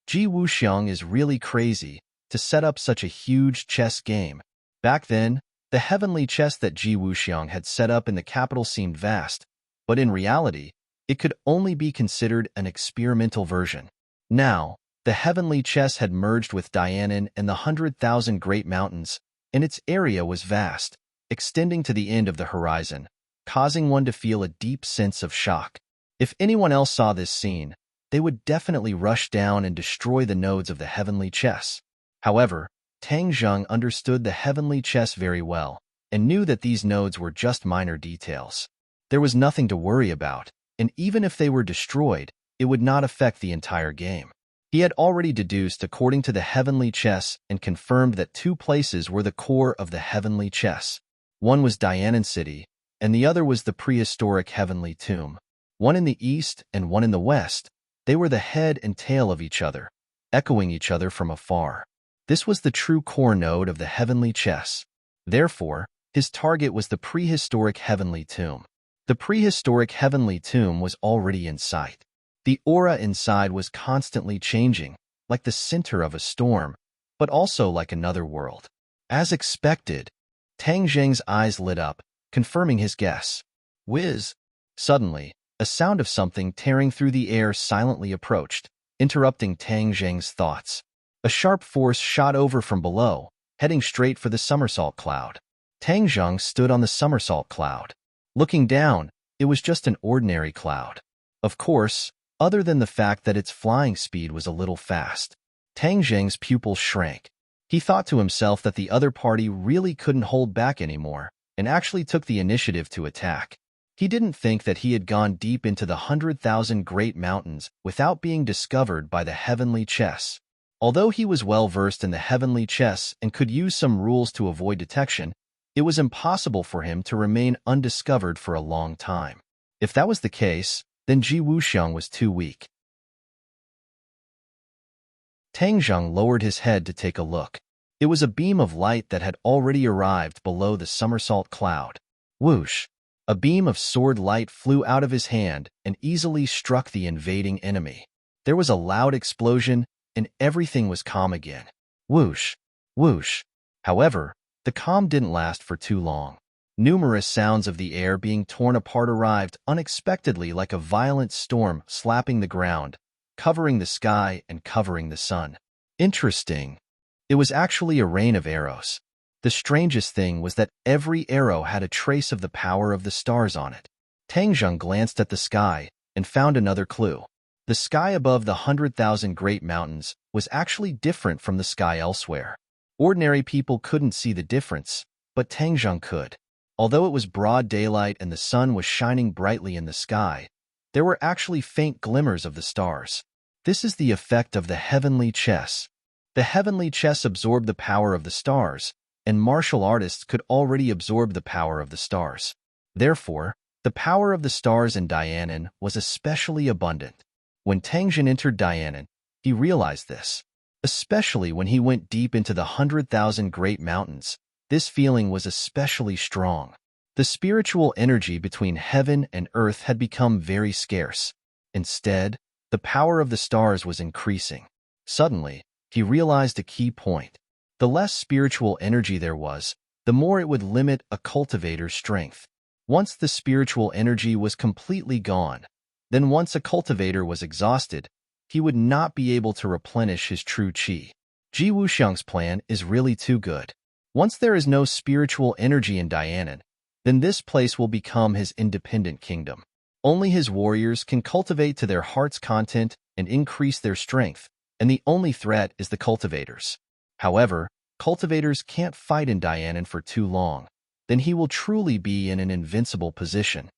"Ji Wuxiang is really crazy to set up such a huge chess game." Back then, the heavenly chess that Ji Wuxiang had set up in the capital seemed vast, but in reality, it could only be considered an experimental version. Now, the heavenly chess had merged with Dianan and the 100,000 Great Mountains, and its area was vast, extending to the end of the horizon, causing one to feel a deep sense of shock. If anyone else saw this scene, they would definitely rush down and destroy the nodes of the heavenly chess. However, Tang Zheng understood the heavenly chess very well and knew that these nodes were just minor details. There was nothing to worry about, and even if they were destroyed, it would not affect the entire game. He had already deduced according to the heavenly chess and confirmed that two places were the core of the heavenly chess. One was Dianan City, and the other was the prehistoric heavenly tomb. One in the east and one in the west, they were the head and tail of each other, echoing each other from afar. This was the true core node of the heavenly chess. Therefore, his target was the prehistoric heavenly tomb. The prehistoric heavenly tomb was already in sight. The aura inside was constantly changing, like the center of a storm, but also like another world. As expected, Tang Zheng's eyes lit up, confirming his guess. Whiz! Suddenly, a sound of something tearing through the air silently approached, interrupting Tang Zheng's thoughts. A sharp force shot over from below, heading straight for the somersault cloud. Tang Zheng stood on the somersault cloud. Looking down, it was just an ordinary cloud. Of course, other than the fact that its flying speed was a little fast. Tang Zheng's pupils shrank. He thought to himself that the other party really couldn't hold back anymore and actually took the initiative to attack. He didn't think that he had gone deep into the 100,000 Great Mountains without being discovered by the heavenly chess. Although he was well versed in the heavenly chess and could use some rules to avoid detection, it was impossible for him to remain undiscovered for a long time. If that was the case, then Ji Wuxiang was too weak. Tang Zheng lowered his head to take a look. It was a beam of light that had already arrived below the somersault cloud. Whoosh! A beam of sword light flew out of his hand and easily struck the invading enemy. There was a loud explosion, and everything was calm again. Whoosh! Whoosh! However, the calm didn't last for too long. Numerous sounds of the air being torn apart arrived unexpectedly like a violent storm slapping the ground, covering the sky and covering the sun. Interesting. It was actually a rain of arrows. The strangest thing was that every arrow had a trace of the power of the stars on it. Tang Zheng glanced at the sky and found another clue. The sky above the 100,000 Great Mountains was actually different from the sky elsewhere. Ordinary people couldn't see the difference, but Tang Zheng could. Although it was broad daylight and the sun was shining brightly in the sky, there were actually faint glimmers of the stars. This is the effect of the heavenly chess. The heavenly chess absorbed the power of the stars, and martial artists could already absorb the power of the stars. Therefore, the power of the stars in Dianan was especially abundant. When Tang Zheng entered Dianan, he realized this. Especially when he went deep into the 100,000 Great Mountains, this feeling was especially strong. The spiritual energy between heaven and earth had become very scarce. Instead, the power of the stars was increasing. Suddenly, he realized a key point. The less spiritual energy there was, the more it would limit a cultivator's strength. Once the spiritual energy was completely gone, then once a cultivator was exhausted, he would not be able to replenish his true qi. Ji Wuxiang's plan is really too good. Once there is no spiritual energy in Dianan, then this place will become his independent kingdom. Only his warriors can cultivate to their heart's content and increase their strength, and the only threat is the cultivators. However, cultivators can't fight in Dianan for too long. Then he will truly be in an invincible position.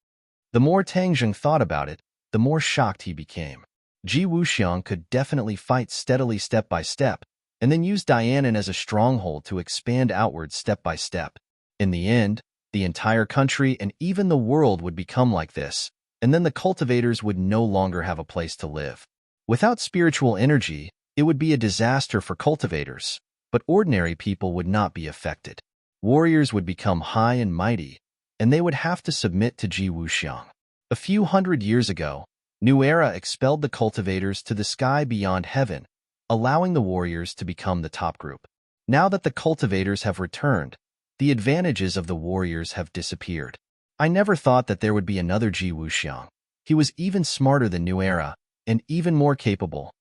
The more Tang Zheng thought about it, the more shocked he became. Ji Wuxiang could definitely fight steadily step by step, and then use Dianan as a stronghold to expand outwards step by step. In the end, the entire country and even the world would become like this, and then the cultivators would no longer have a place to live. Without spiritual energy, it would be a disaster for cultivators, but ordinary people would not be affected. Warriors would become high and mighty, and they would have to submit to Ji Wuxiang. A few hundred years ago, New Era expelled the cultivators to the sky beyond heaven, allowing the warriors to become the top group. Now that the cultivators have returned, the advantages of the warriors have disappeared. I never thought that there would be another Ji Wuxiang. He was even smarter than New Era, and even more capable.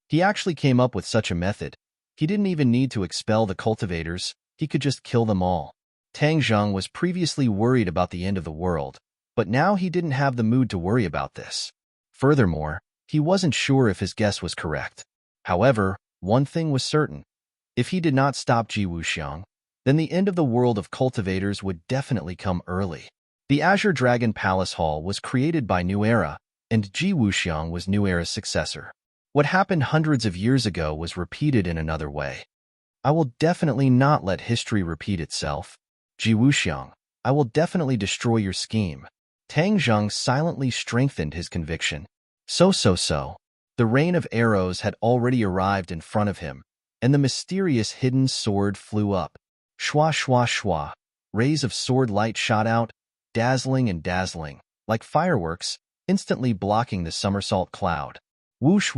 He actually came up with such a method. He didn't even need to expel the cultivators, he could just kill them all. Tang Zheng was previously worried about the end of the world, but now he didn't have the mood to worry about this. Furthermore, he wasn't sure if his guess was correct. However, one thing was certain. If he did not stop Ji Wuxiang, then the end of the world of cultivators would definitely come early. The Azure Dragon Palace Hall was created by New Era, and Ji Wuxiang was New Era's successor. What happened hundreds of years ago was repeated in another way. I will definitely not let history repeat itself. Ji Wuxiang, I will definitely destroy your scheme. Tang Zheng silently strengthened his conviction. So. The rain of arrows had already arrived in front of him, and the mysterious hidden sword flew up. Shwa. Rays of sword light shot out, dazzling, like fireworks, instantly blocking the somersault cloud. Whoosh.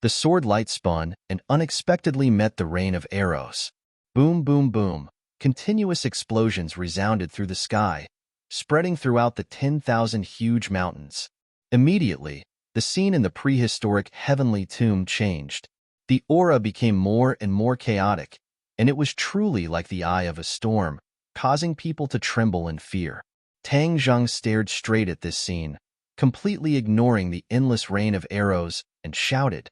The sword light spun and unexpectedly met the rain of arrows. Boom. Continuous explosions resounded through the sky, spreading throughout the 10,000 huge mountains. Immediately, the scene in the prehistoric heavenly tomb changed. The aura became more and more chaotic, and it was truly like the eye of a storm, causing people to tremble in fear. Tang Zheng stared straight at this scene, completely ignoring the endless rain of arrows, and shouted,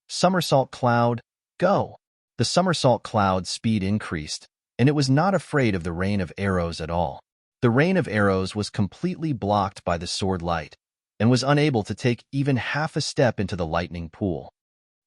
"Somersault cloud, go!" The somersault cloud's speed increased, and it was not afraid of the rain of arrows at all. The rain of arrows was completely blocked by the sword light, and was unable to take even half a step into the lightning pool.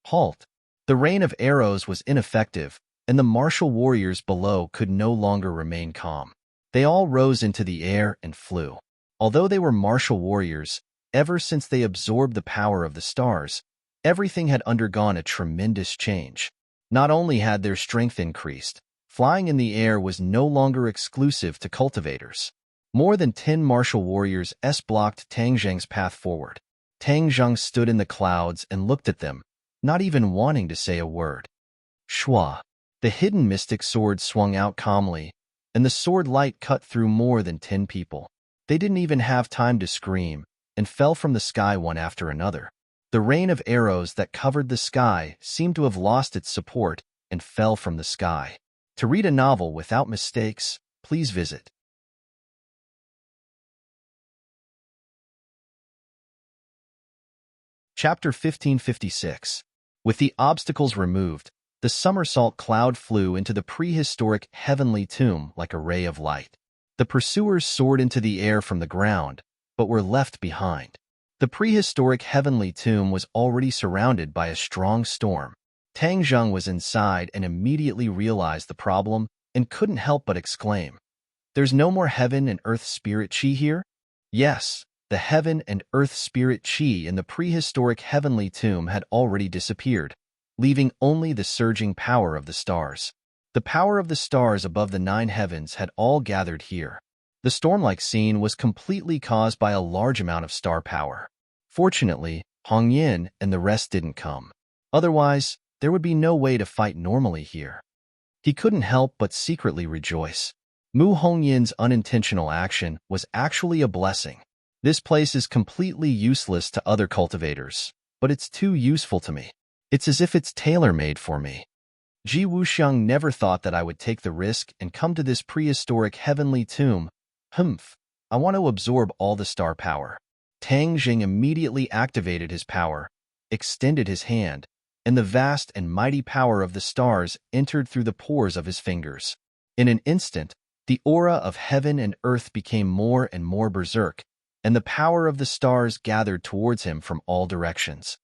Halt! The rain of arrows was ineffective, and the martial warriors below could no longer remain calm. They all rose into the air and flew. Although they were martial warriors, ever since they absorbed the power of the stars, everything had undergone a tremendous change. Not only had their strength increased, flying in the air was no longer exclusive to cultivators. More than 10 martial warriors blocked Tang Zheng's path forward. Tang Zheng stood in the clouds and looked at them, not even wanting to say a word. Shwa. The hidden mystic sword swung out calmly, and the sword light cut through more than 10 people. They didn't even have time to scream, and fell from the sky one after another. The rain of arrows that covered the sky seemed to have lost its support and fell from the sky. To read a novel without mistakes, please visit Chapter 1556. With the obstacles removed, the somersault cloud flew into the prehistoric heavenly tomb like a ray of light. The pursuers soared into the air from the ground, but were left behind. The prehistoric heavenly tomb was already surrounded by a strong storm. Tang Zheng was inside and immediately realized the problem and couldn't help but exclaim, "There's no more heaven and earth spirit chi here?" Yes, the heaven and earth spirit chi in the prehistoric heavenly tomb had already disappeared, leaving only the surging power of the stars. The power of the stars above the 9 heavens had all gathered here. The storm-like scene was completely caused by a large amount of star power. Fortunately, Hong Yin and the rest didn't come. Otherwise, there would be no way to fight normally here. He couldn't help but secretly rejoice. Mu Hongyin's unintentional action was actually a blessing. This place is completely useless to other cultivators, but it's too useful to me. It's as if it's tailor-made for me. Ji Wuxiang never thought that I would take the risk and come to this prehistoric heavenly tomb. I want to absorb all the star power. Tang Zheng immediately activated his power, extended his hand, and the vast and mighty power of the stars entered through the pores of his fingers. In an instant, the aura of heaven and earth became more and more berserk, and the power of the stars gathered towards him from all directions.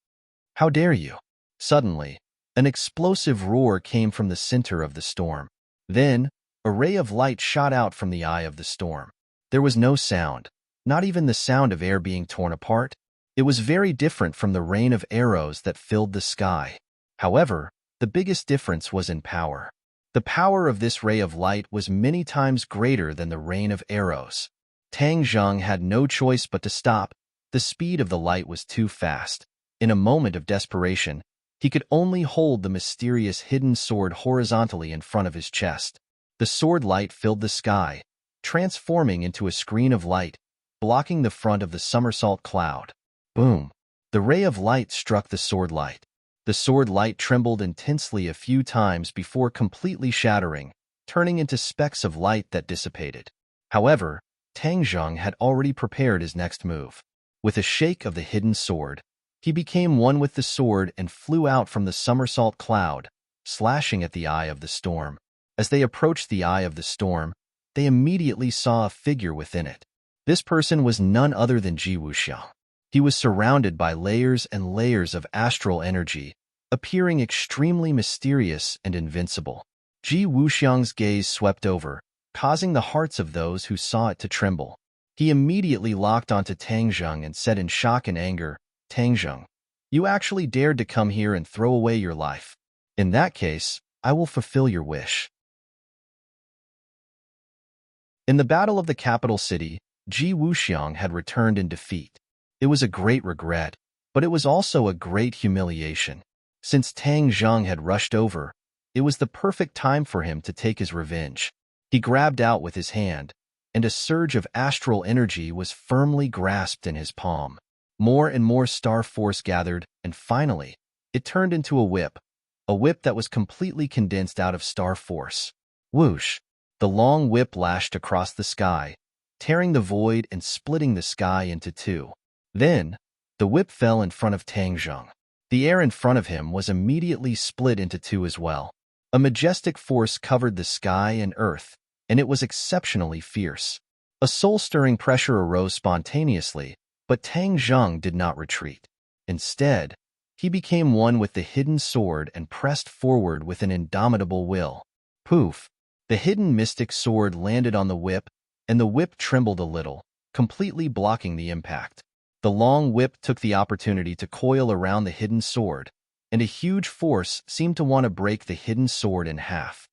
"How dare you!" Suddenly, an explosive roar came from the center of the storm. Then, a ray of light shot out from the eye of the storm. There was no sound, not even the sound of air being torn apart. It was very different from the rain of arrows that filled the sky. However, the biggest difference was in power. The power of this ray of light was many times greater than the rain of arrows. Tang Zheng had no choice but to stop. The speed of the light was too fast. In a moment of desperation, he could only hold the mysterious hidden sword horizontally in front of his chest. The sword light filled the sky, transforming into a screen of light, blocking the front of the somersault cloud. Boom! The ray of light struck the sword light. The sword light trembled intensely a few times before completely shattering, turning into specks of light that dissipated. However, Tang Zheng had already prepared his next move. With a shake of the hidden sword, he became one with the sword and flew out from the somersault cloud, slashing at the eye of the storm. As they approached the eye of the storm, they immediately saw a figure within it. This person was none other than Ji Wuxiang. He was surrounded by layers and layers of astral energy, appearing extremely mysterious and invincible. Ji Wuxiang's gaze swept over, causing the hearts of those who saw it to tremble. He immediately locked onto Tang Zheng and said in shock and anger, "Tang Zheng, you actually dared to come here and throw away your life. In that case, I will fulfill your wish." In the battle of the capital city, Ji Wuxiang had returned in defeat. It was a great regret, but it was also a great humiliation. Since Tang Zheng had rushed over, it was the perfect time for him to take his revenge. He grabbed out with his hand, and a surge of astral energy was firmly grasped in his palm. More and more star force gathered, and finally, it turned into a whip that was completely condensed out of star force. Whoosh! The long whip lashed across the sky, tearing the void and splitting the sky into two. Then, the whip fell in front of Tang Zheng. The air in front of him was immediately split into two as well. A majestic force covered the sky and earth, and it was exceptionally fierce. A soul-stirring pressure arose spontaneously, but Tang Zheng did not retreat. Instead, he became one with the hidden sword and pressed forward with an indomitable will. Poof! The hidden mystic sword landed on the whip, and the whip trembled a little, completely blocking the impact. The long whip took the opportunity to coil around the hidden sword, and a huge force seemed to want to break the hidden sword in half.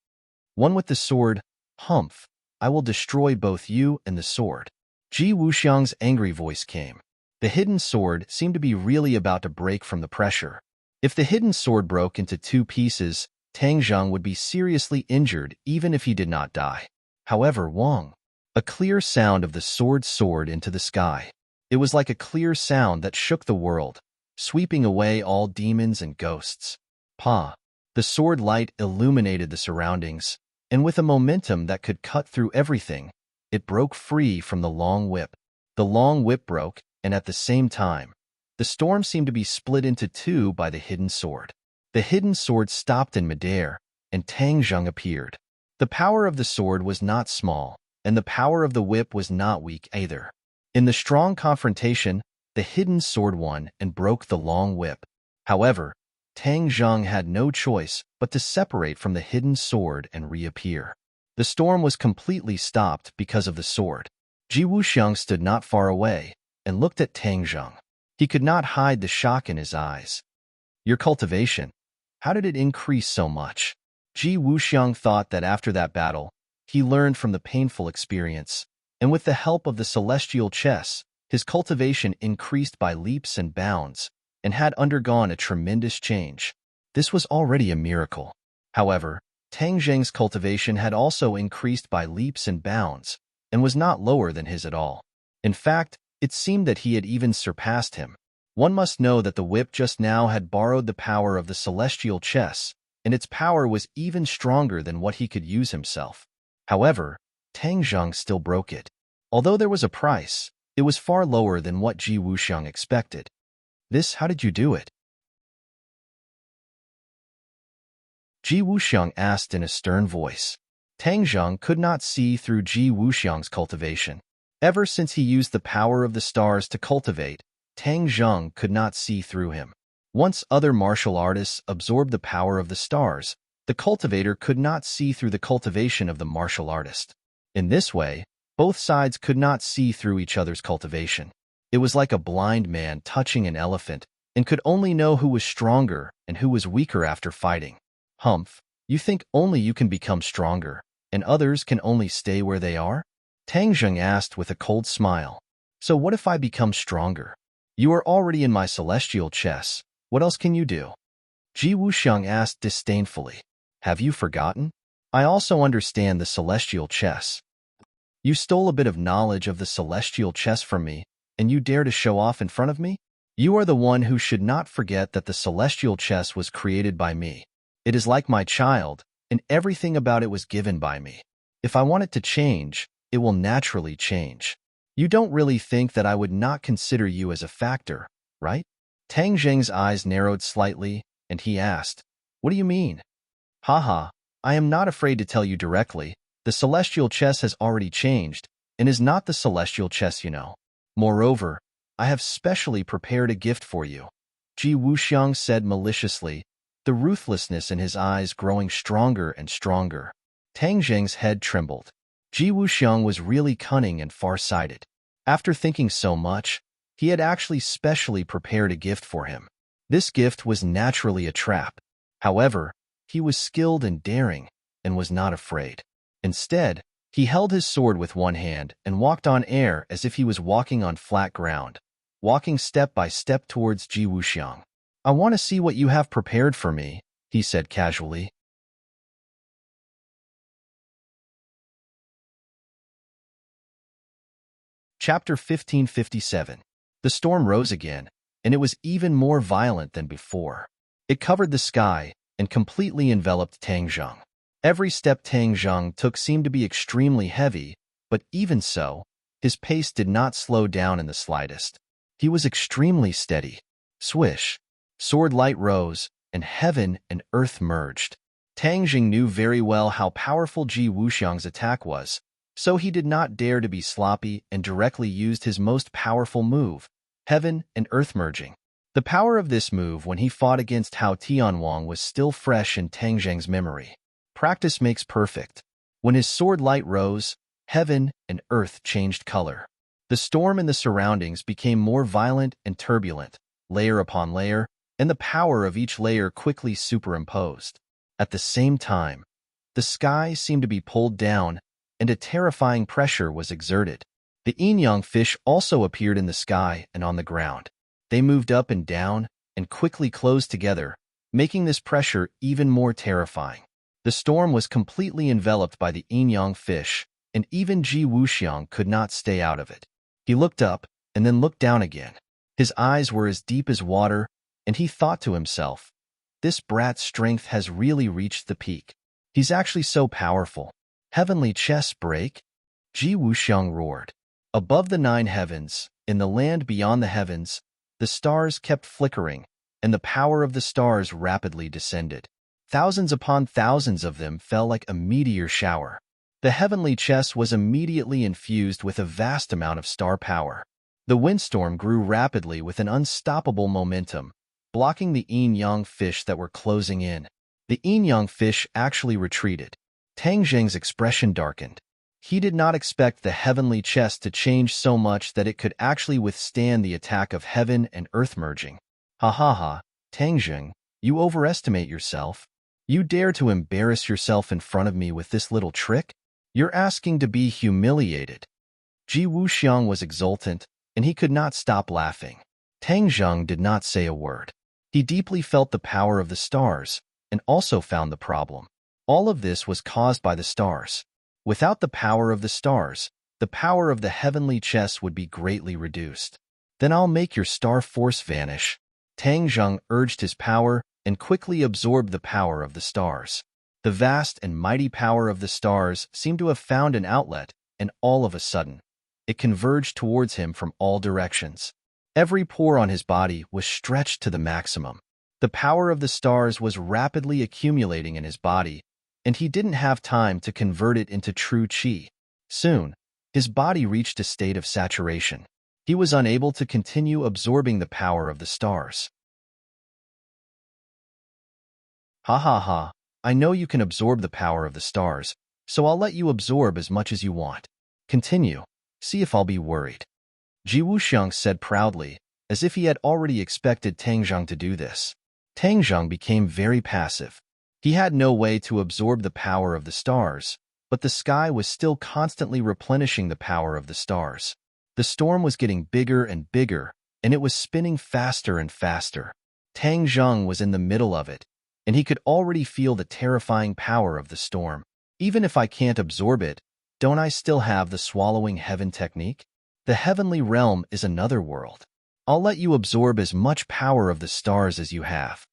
One with the sword, "Humph! I will destroy both you and the sword." Ji Wuxiang's angry voice came. The hidden sword seemed to be really about to break from the pressure. If the hidden sword broke into two pieces, Tang Zheng would be seriously injured even if he did not die. However, Wang, a clear sound of the sword soared into the sky. It was like a clear sound that shook the world, sweeping away all demons and ghosts. Pa! The sword light illuminated the surroundings, and with a momentum that could cut through everything, it broke free from the long whip. The long whip broke, and at the same time, the storm seemed to be split into two by the hidden sword. The hidden sword stopped in midair, and Tang Zheng appeared. The power of the sword was not small, and the power of the whip was not weak either. In the strong confrontation, the hidden sword won and broke the long whip. However, Tang Zheng had no choice but to separate from the hidden sword and reappear. The storm was completely stopped because of the sword. Ji Wuxiang stood not far away and looked at Tang Zheng. He could not hide the shock in his eyes. "Your cultivation, how did it increase so much?" Ji Wuxiang thought that after that battle, he learned from the painful experience, and with the help of the celestial chess, his cultivation increased by leaps and bounds, and had undergone a tremendous change. This was already a miracle. However, Tang Zheng's cultivation had also increased by leaps and bounds, and was not lower than his at all. In fact, it seemed that he had even surpassed him. One must know that the whip just now had borrowed the power of the celestial chess, and its power was even stronger than what he could use himself. However, Tang Zheng still broke it. Although there was a price, it was far lower than what Ji Wuxiang expected. How did you do it?" Ji Wuxiang asked in a stern voice. Tang Zheng could not see through Ji Wuxiang's cultivation. Ever since he used the power of the stars to cultivate, Tang Zheng could not see through him. Once other martial artists absorbed the power of the stars, the cultivator could not see through the cultivation of the martial artist. In this way, both sides could not see through each other's cultivation. It was like a blind man touching an elephant and could only know who was stronger and who was weaker after fighting. "Humph, you think only you can become stronger, and others can only stay where they are?" Tang Zheng asked with a cold smile. "So what if I become stronger? You are already in my celestial chess. What else can you do?" Ji Wuxiang asked disdainfully. "Have you forgotten? I also understand the celestial chess. You stole a bit of knowledge of the celestial chess from me, and you dare to show off in front of me? You are the one who should not forget that the celestial chess was created by me. It is like my child, and everything about it was given by me. If I want it to change, it will naturally change. You don't really think that I would not consider you as a factor, right? Tang Zheng's eyes narrowed slightly, and he asked, "What do you mean?" Haha, I am not afraid to tell you directly. The celestial chess has already changed, and is not the celestial chess you know. Moreover, I have specially prepared a gift for you. Ji Wuxiang said maliciously, the ruthlessness in his eyes growing stronger and stronger. Tang Zheng's head trembled. Ji Wuxiang was really cunning and far-sighted. After thinking so much, he had actually specially prepared a gift for him. This gift was naturally a trap. However, he was skilled and daring, and was not afraid. Instead, he held his sword with one hand and walked on air as if he was walking on flat ground, walking step by step towards Ji Wuxiang. I want to see what you have prepared for me, he said casually. Chapter 1557. The storm rose again, and it was even more violent than before. It covered the sky and completely enveloped Tang Zheng. Every step Tang Zheng took seemed to be extremely heavy, but even so, his pace did not slow down in the slightest. He was extremely steady. Swish. Sword light rose, and heaven and earth merged. Tang Zheng knew very well how powerful Ji Wuxiang's attack was, so he did not dare to be sloppy and directly used his most powerful move, heaven and earth merging. The power of this move when he fought against Hao Tianwang was still fresh in Tang Zheng's memory. Practice makes perfect. When his sword light rose, heaven and earth changed color. The storm and the surroundings became more violent and turbulent, layer upon layer, and the power of each layer quickly superimposed. At the same time, the sky seemed to be pulled down, and a terrifying pressure was exerted. The yin-yang fish also appeared in the sky and on the ground. They moved up and down and quickly closed together, making this pressure even more terrifying. The storm was completely enveloped by the yin-yang fish, and even Ji Wuxiang could not stay out of it. He looked up and then looked down again. His eyes were as deep as water, and he thought to himself, this brat's strength has really reached the peak. He's actually so powerful. Heavenly chess break? Ji Wuxiang roared. Above the 9 heavens, in the land beyond the heavens, the stars kept flickering, and the power of the stars rapidly descended. Thousands upon thousands of them fell like a meteor shower. The heavenly chess was immediately infused with a vast amount of star power. The windstorm grew rapidly with an unstoppable momentum, blocking the yin-yang fish that were closing in. The yin-yang fish actually retreated. Tang Zheng's expression darkened. He did not expect the heavenly chess to change so much that it could actually withstand the attack of heaven and earth merging. Ha ha ha, Tang Zheng, you overestimate yourself. You dare to embarrass yourself in front of me with this little trick? You're asking to be humiliated. Ji Wuxiang was exultant, and he could not stop laughing. Tang Zheng did not say a word. He deeply felt the power of the stars, and also found the problem. All of this was caused by the stars. Without the power of the stars, the power of the heavenly chess would be greatly reduced. Then I'll make your star force vanish. Tang Zheng urged his power and quickly absorbed the power of the stars. The vast and mighty power of the stars seemed to have found an outlet, and all of a sudden, it converged towards him from all directions. Every pore on his body was stretched to the maximum. The power of the stars was rapidly accumulating in his body, and he didn't have time to convert it into true qi. Soon, his body reached a state of saturation. He was unable to continue absorbing the power of the stars. Ha ha ha, I know you can absorb the power of the stars, so I'll let you absorb as much as you want. Continue, see if I'll be worried. Ji Wuxiang said proudly, as if he had already expected Tang Zheng to do this. Tang Zheng became very passive. He had no way to absorb the power of the stars, but the sky was still constantly replenishing the power of the stars. The storm was getting bigger and bigger, and it was spinning faster and faster. Tang Zheng was in the middle of it, and he could already feel the terrifying power of the storm. Even if I can't absorb it, don't I still have the swallowing heaven technique? The heavenly realm is another world. I'll let you absorb as much power of the stars as you have.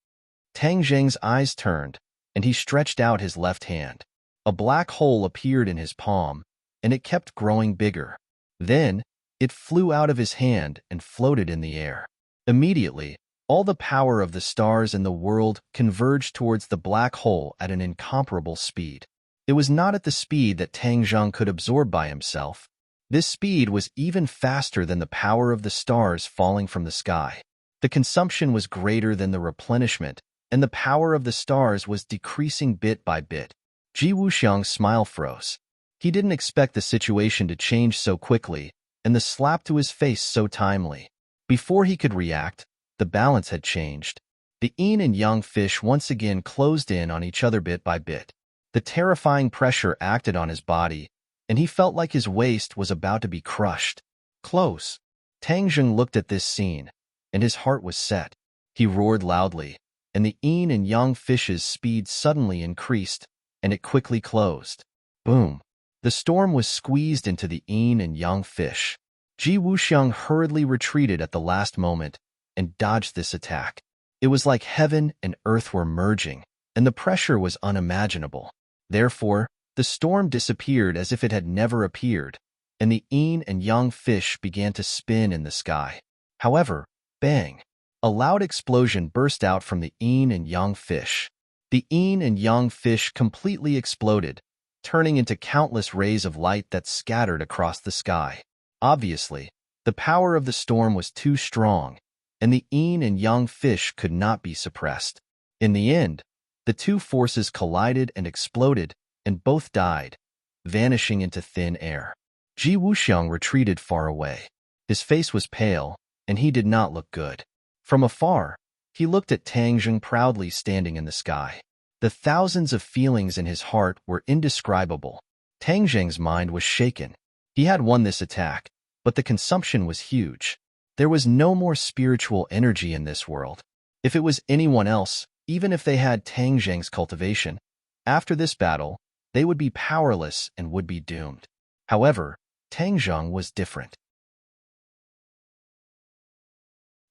Tang Zheng's eyes turned, and he stretched out his left hand. A black hole appeared in his palm, and it kept growing bigger. Then, it flew out of his hand and floated in the air. Immediately, all the power of the stars in the world converged towards the black hole at an incomparable speed. It was not at the speed that Tang Zheng could absorb by himself. This speed was even faster than the power of the stars falling from the sky. The consumption was greater than the replenishment, and the power of the stars was decreasing bit by bit. Ji Wuxiang's smile froze. He didn't expect the situation to change so quickly, and the slap to his face so timely. Before he could react, the balance had changed. The yin and yang fish once again closed in on each other bit by bit. The terrifying pressure acted on his body, and he felt like his waist was about to be crushed. Close. Tang Zheng looked at this scene, and his heart was set. He roared loudly, and the yin and yang fish's speed suddenly increased, and it quickly closed. Boom. The storm was squeezed into the yin and yang fish. Ji Wuxiang hurriedly retreated at the last moment and dodged this attack. It was like heaven and earth were merging, and the pressure was unimaginable. Therefore, the storm disappeared as if it had never appeared, and the yin and yang fish began to spin in the sky. However, bang! A loud explosion burst out from the yin and yang fish. The yin and yang fish completely exploded, turning into countless rays of light that scattered across the sky. Obviously, the power of the storm was too strong, and the yin and yang fish could not be suppressed. In the end, the two forces collided and exploded, and both died, vanishing into thin air. Ji Wuxiang retreated far away. His face was pale, and he did not look good. From afar, he looked at Tang Zheng proudly standing in the sky. The thousands of feelings in his heart were indescribable. Tang Zheng's mind was shaken. He had won this attack, but the consumption was huge. There was no more spiritual energy in this world. If it was anyone else, even if they had Tang Zheng's cultivation, after this battle, they would be powerless and would be doomed. However, Tang Zheng was different.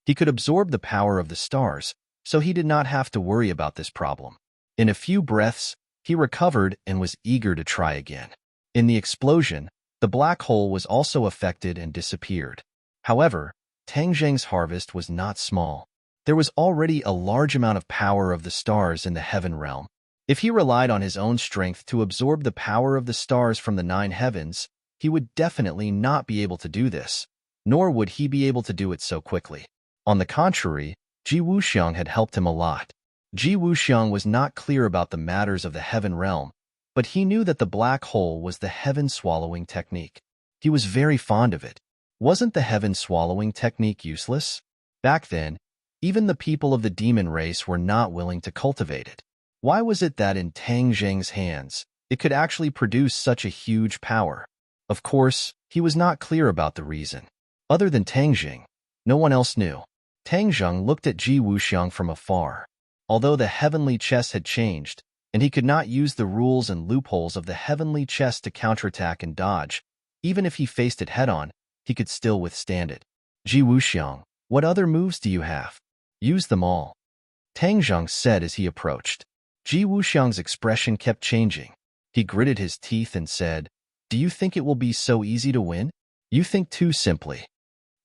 He could absorb the power of the stars, so he did not have to worry about this problem. In a few breaths, he recovered and was eager to try again. In the explosion, the black hole was also affected and disappeared. However, Tang Zheng's harvest was not small. There was already a large amount of power of the stars in the heaven realm. If he relied on his own strength to absorb the power of the stars from the 9 heavens, he would definitely not be able to do this, nor would he be able to do it so quickly. On the contrary, Ji Wuxiang had helped him a lot. Ji Wuxiang was not clear about the matters of the heaven realm, but he knew that the black hole was the heaven-swallowing technique. He was very fond of it. Wasn't the heaven-swallowing technique useless? Back then, even the people of the demon race were not willing to cultivate it. Why was it that in Tang Zheng's hands, it could actually produce such a huge power? Of course, he was not clear about the reason. Other than Tang Zheng, no one else knew. Tang Zheng looked at Ji Wuxiang from afar. Although the heavenly chess had changed, and he could not use the rules and loopholes of the heavenly chess to counterattack and dodge, even if he faced it head-on, he could still withstand it. Ji Wuxiang, what other moves do you have? Use them all. Tang Zheng said as he approached. Ji Wuxiang's expression kept changing. He gritted his teeth and said, "Do you think it will be so easy to win? You think too simply."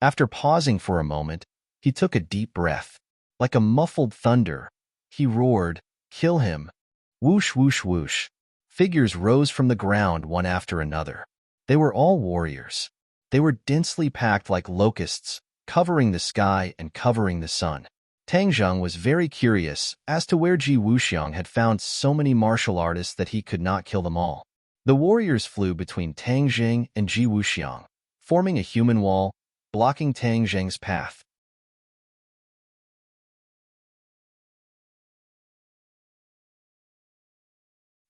After pausing for a moment, he took a deep breath. Like a muffled thunder, he roared, "Kill him!" Whoosh, whoosh, whoosh. Figures rose from the ground one after another. They were all warriors. They were densely packed like locusts, covering the sky and covering the sun. Tang Zheng was very curious as to where Ji Wuxiang had found so many martial artists that he could not kill them all. The warriors flew between Tang Zheng and Ji Wuxiang, forming a human wall, blocking Tang Zheng's path.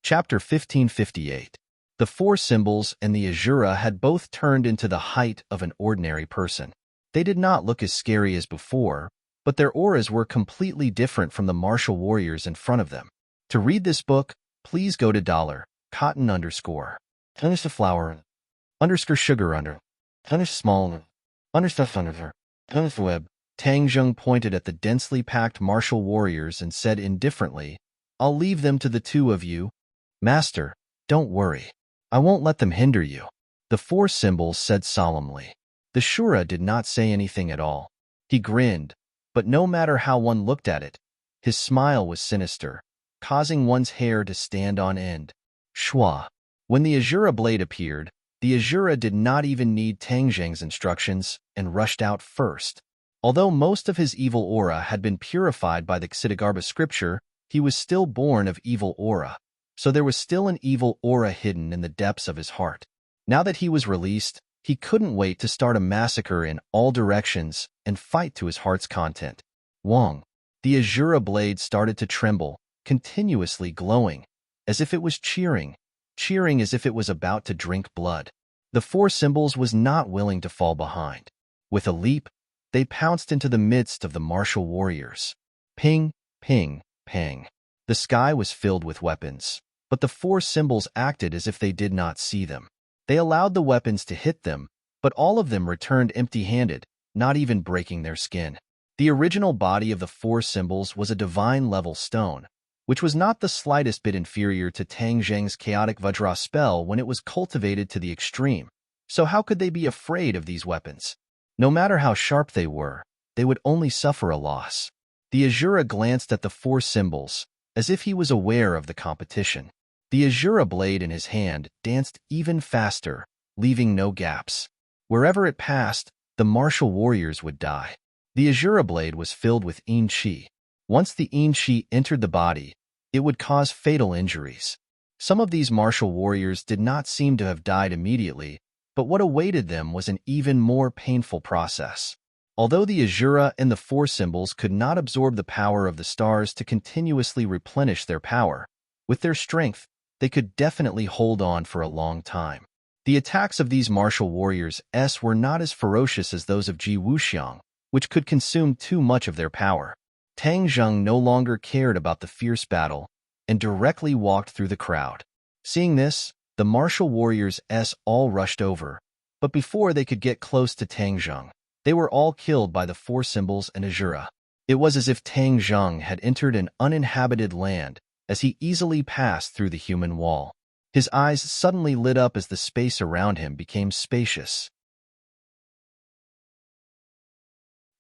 Chapter 1558. The 4 symbols and the Azura had both turned into the height of an ordinary person. They did not look as scary as before, but their auras were completely different from the martial warriors in front of them. To read this book, please go to cotton underscore, tennis the flower, underscore sugar under, tennis small, understuff under, tennis web. Tang Zheng pointed at the densely packed martial warriors and said indifferently, I'll leave them to the two of you. Master, don't worry. I won't let them hinder you. The four symbols said solemnly. The Shura did not say anything at all. He grinned, but no matter how one looked at it, his smile was sinister, causing one's hair to stand on end. Shua. When the Azura blade appeared, the Azura did not even need Tang Zheng's instructions and rushed out first. Although most of his evil aura had been purified by the Ksitigarbha scripture, he was still born of evil aura, so there was still an evil aura hidden in the depths of his heart. Now that he was released, he couldn't wait to start a massacre in all directions and fight to his heart's content. Wong. The Azura blade started to tremble, continuously glowing, as if it was cheering as if it was about to drink blood. The four symbols was not willing to fall behind. With a leap, they pounced into the midst of the martial warriors. Ping, ping, pang. The sky was filled with weapons, but the four symbols acted as if they did not see them. They allowed the weapons to hit them, but all of them returned empty-handed, not even breaking their skin. The original body of the four symbols was a divine-level stone, which was not the slightest bit inferior to Tang Zheng's chaotic Vajra spell when it was cultivated to the extreme. So how could they be afraid of these weapons? No matter how sharp they would only suffer a loss. The Azura glanced at the four symbols, as if he was aware of the competition. The Azura blade in his hand danced even faster, leaving no gaps. Wherever it passed, the martial warriors would die. The Azura blade was filled with Yin Qi. Once the Yin Qi entered the body, it would cause fatal injuries. Some of these martial warriors did not seem to have died immediately, but what awaited them was an even more painful process. Although the Azura and the four symbols could not absorb the power of the stars to continuously replenish their power, with their strength, they could definitely hold on for a long time. The attacks of these martial warriors were not as ferocious as those of Ji Wuxiang, which could consume too much of their power. Tang Zheng no longer cared about the fierce battle and directly walked through the crowd. Seeing this, the martial warriors all rushed over, but before they could get close to Tang Zheng, they were all killed by the four symbols and Azura. It was as if Tang Zheng had entered an uninhabited land as he easily passed through the human wall. His eyes suddenly lit up as the space around him became spacious.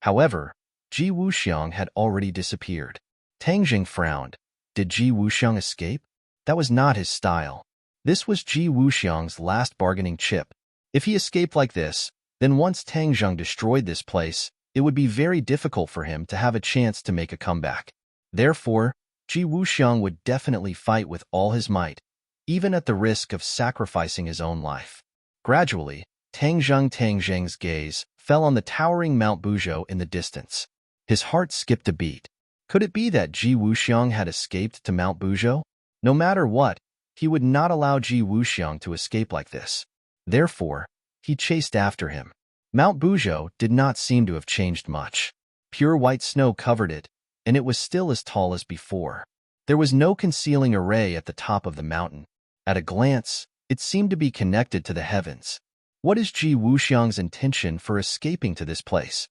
However, Ji Wuxiang had already disappeared. Tang Zheng frowned. Did Ji Wuxiang escape? That was not his style. This was Ji Wuxiang's last bargaining chip. If he escaped like this, then once Tang Zheng destroyed this place, it would be very difficult for him to have a chance to make a comeback. Therefore, Ji Wuxiang would definitely fight with all his might, even at the risk of sacrificing his own life. Gradually, Tang Zheng's gaze fell on the towering Mount Buzhou in the distance. His heart skipped a beat. Could it be that Ji Wuxiang had escaped to Mount Buzhou? No matter what, he would not allow Ji Wuxiang to escape like this. Therefore, he chased after him. Mount Buzhou did not seem to have changed much. Pure white snow covered it, and it was still as tall as before. There was no concealing array at the top of the mountain. At a glance, it seemed to be connected to the heavens. What is Ji Wuxiang's intention for escaping to this place?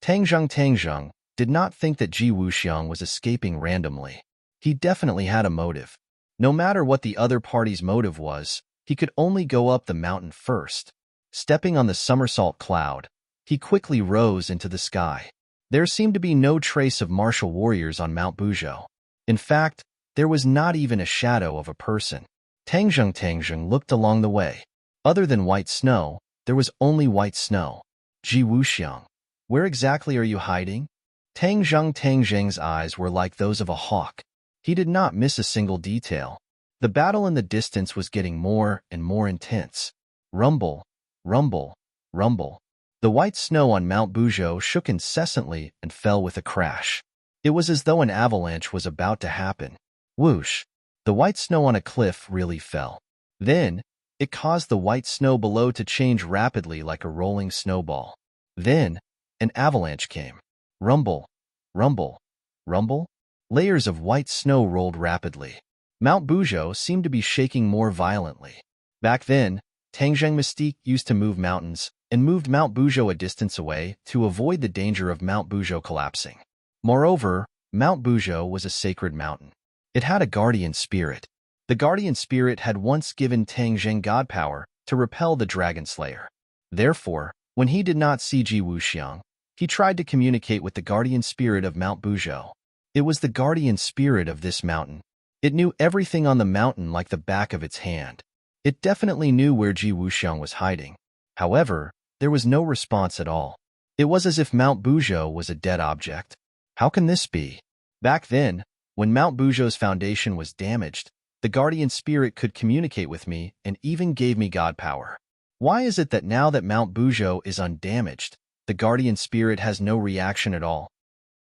Tang Zheng did not think that Ji Wuxiang was escaping randomly. He definitely had a motive. No matter what the other party's motive was, he could only go up the mountain first. Stepping on the somersault cloud, he quickly rose into the sky. There seemed to be no trace of martial warriors on Mount Buzhou. In fact, there was not even a shadow of a person. Tang Zheng looked along the way. Other than white snow, there was only white snow. Ji Wuxiang, where exactly are you hiding? Tang Zheng's eyes were like those of a hawk. He did not miss a single detail. The battle in the distance was getting more and more intense. Rumble, rumble, rumble. The white snow on Mount Buzhou shook incessantly and fell with a crash. It was as though an avalanche was about to happen. Whoosh! The white snow on a cliff really fell. Then, it caused the white snow below to change rapidly like a rolling snowball. Then, an avalanche came. Rumble, rumble, rumble. Layers of white snow rolled rapidly. Mount Buzhou seemed to be shaking more violently. Back then, Tangzheng Mystique used to move mountains and moved Mount Buzhou a distance away to avoid the danger of Mount Buzhou collapsing. Moreover, Mount Buzhou was a sacred mountain. It had a guardian spirit. The guardian spirit had once given Tangzheng god power to repel the dragon slayer. Therefore, when he did not see Ji Wuxiang, he tried to communicate with the guardian spirit of Mount Buzhou. It was the guardian spirit of this mountain. It knew everything on the mountain like the back of its hand. It definitely knew where Ji Wuxiang was hiding. However, there was no response at all. It was as if Mount Buzhou was a dead object. How can this be? Back then, when Mount Buzhou's foundation was damaged, the guardian spirit could communicate with me and even gave me god power. Why is it that now that Mount Buzhou is undamaged, the guardian spirit has no reaction at all?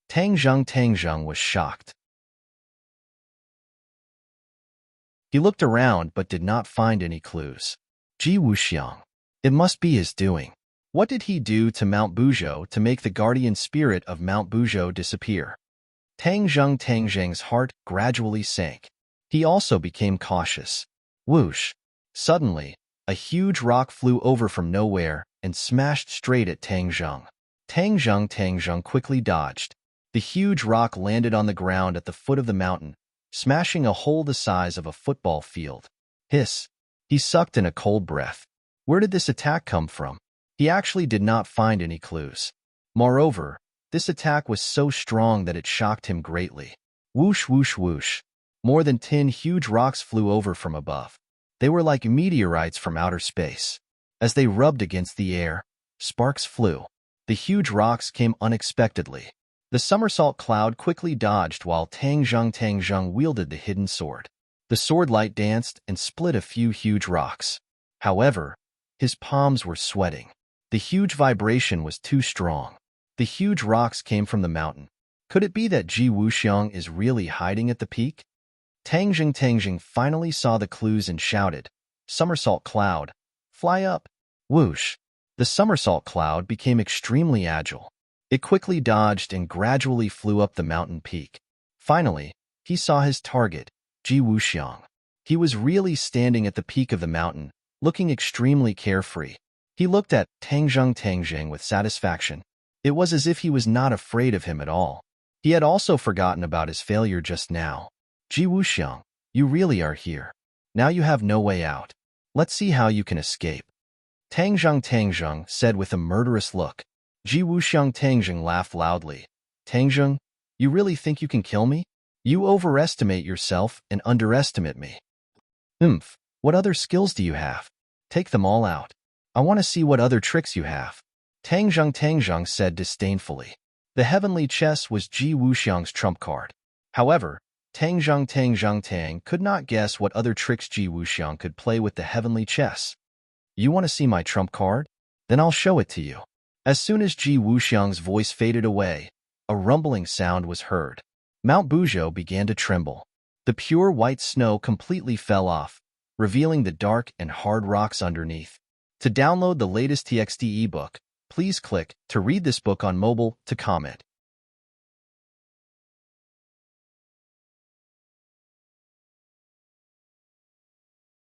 Tangzheng was shocked. He looked around but did not find any clues. Ji Wuxiang. It must be his doing. What did he do to Mount Buzhou to make the guardian spirit of Mount Buzhou disappear? Tangzheng's heart gradually sank. He also became cautious. Whoosh! Suddenly, a huge rock flew over from nowhere and smashed straight at Tangzheng. Tangzheng quickly dodged. The huge rock landed on the ground at the foot of the mountain, smashing a hole the size of a football field. Hiss! He sucked in a cold breath. Where did this attack come from? He actually did not find any clues. Moreover, this attack was so strong that it shocked him greatly. Whoosh, whoosh, whoosh. More than 10 huge rocks flew over from above. They were like meteorites from outer space. As they rubbed against the air, sparks flew. The huge rocks came unexpectedly. The somersault cloud quickly dodged while Tangzheng wielded the hidden sword. The sword light danced and split a few huge rocks. However, his palms were sweating. The huge vibration was too strong. The huge rocks came from the mountain. Could it be that Ji Wuxiang is really hiding at the peak? Tangzheng finally saw the clues and shouted, "Somersault cloud, fly up!" Whoosh! The somersault cloud became extremely agile. It quickly dodged and gradually flew up the mountain peak. Finally, he saw his target, Ji Wuxiang. He was really standing at the peak of the mountain, looking extremely carefree. He looked at Tangzheng with satisfaction. It was as if he was not afraid of him at all. He had also forgotten about his failure just now. Ji Wuxiang, you really are here. Now you have no way out. Let's see how you can escape. Tangzheng said with a murderous look. Ji Wuxiang laughed loudly. Tangzheng, you really think you can kill me? You overestimate yourself and underestimate me. What other skills do you have? Take them all out. I want to see what other tricks you have. Tangzheng said disdainfully. The heavenly chess was Ji Wuxiang's trump card. However, Tangzheng could not guess what other tricks Ji Wuxiang could play with the heavenly chess. You want to see my trump card? Then I'll show it to you. As soon as Ji Wuxiang's voice faded away, a rumbling sound was heard. Mount Buzhou began to tremble. The pure white snow completely fell off, revealing the dark and hard rocks underneath. To download the latest TXT ebook, please click to read this book on mobile to comment.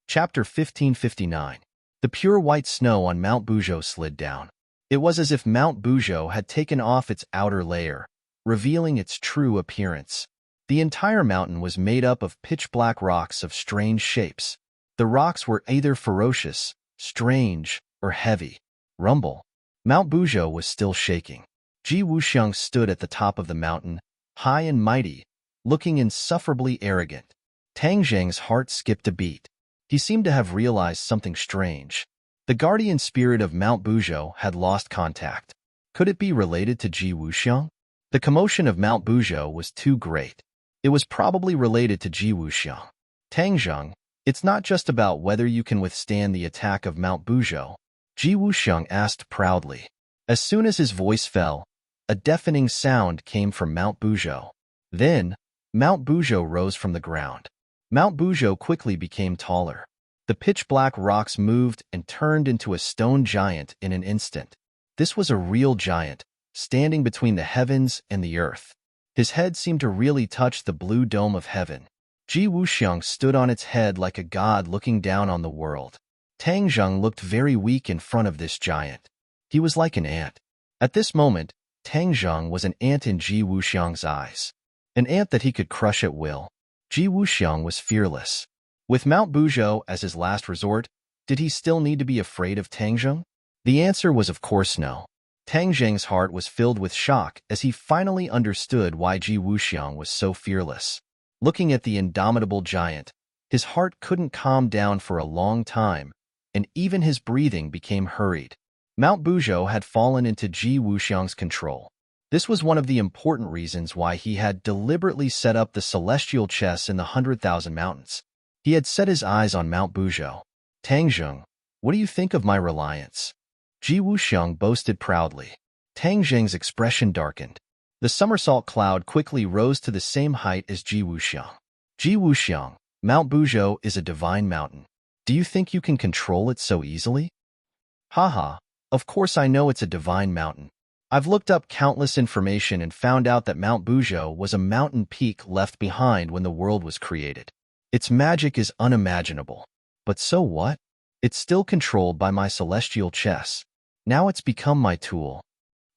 Chapter 1559. The pure white snow on Mount Buzhou slid down. It was as if Mount Buzhou had taken off its outer layer, revealing its true appearance. The entire mountain was made up of pitch-black rocks of strange shapes. The rocks were either ferocious, strange, or heavy. Rumble. Mount Buzhou was still shaking. Ji Wuxiang stood at the top of the mountain, high and mighty, looking insufferably arrogant. Tangzheng's heart skipped a beat. He seemed to have realized something strange. The guardian spirit of Mount Buzhou had lost contact. Could it be related to Ji Wuxiang? The commotion of Mount Buzhou was too great. It was probably related to Ji Wuxiang. Tangzheng, it's not just about whether you can withstand the attack of Mount Buzhou, Ji Wuxiang asked proudly. As soon as his voice fell, a deafening sound came from Mount Buzhou. Then, Mount Buzhou rose from the ground. Mount Buzhou quickly became taller. The pitch-black rocks moved and turned into a stone giant in an instant. This was a real giant, standing between the heavens and the earth. His head seemed to really touch the blue dome of heaven. Ji Wuxiang stood on its head like a god looking down on the world. Tang Zheng looked very weak in front of this giant. He was like an ant. At this moment, Tang Zheng was an ant in Ji Wuxiang's eyes. An ant that he could crush at will. Ji Wuxiang was fearless. With Mount Buzhou as his last resort, did he still need to be afraid of Tang Zheng? The answer was of course no. Tang Zheng's heart was filled with shock as he finally understood why Ji Wuxiang was so fearless. Looking at the indomitable giant, his heart couldn't calm down for a long time, and even his breathing became hurried. Mount Buzhou had fallen into Ji Wuxiang's control. This was one of the important reasons why he had deliberately set up the celestial chess in the 100,000 mountains. He had set his eyes on Mount Buzhou. Tang Zheng, what do you think of my reliance? Ji Wuxiang boasted proudly. Tang Zheng's expression darkened. The somersault cloud quickly rose to the same height as Ji Wuxiang. Ji Wuxiang, Mount Buzhou is a divine mountain. Do you think you can control it so easily? Haha, of course I know it's a divine mountain. I've looked up countless information and found out that Mount Buzhou was a mountain peak left behind when the world was created. Its magic is unimaginable. But so what? It's still controlled by my celestial chess. Now it's become my tool.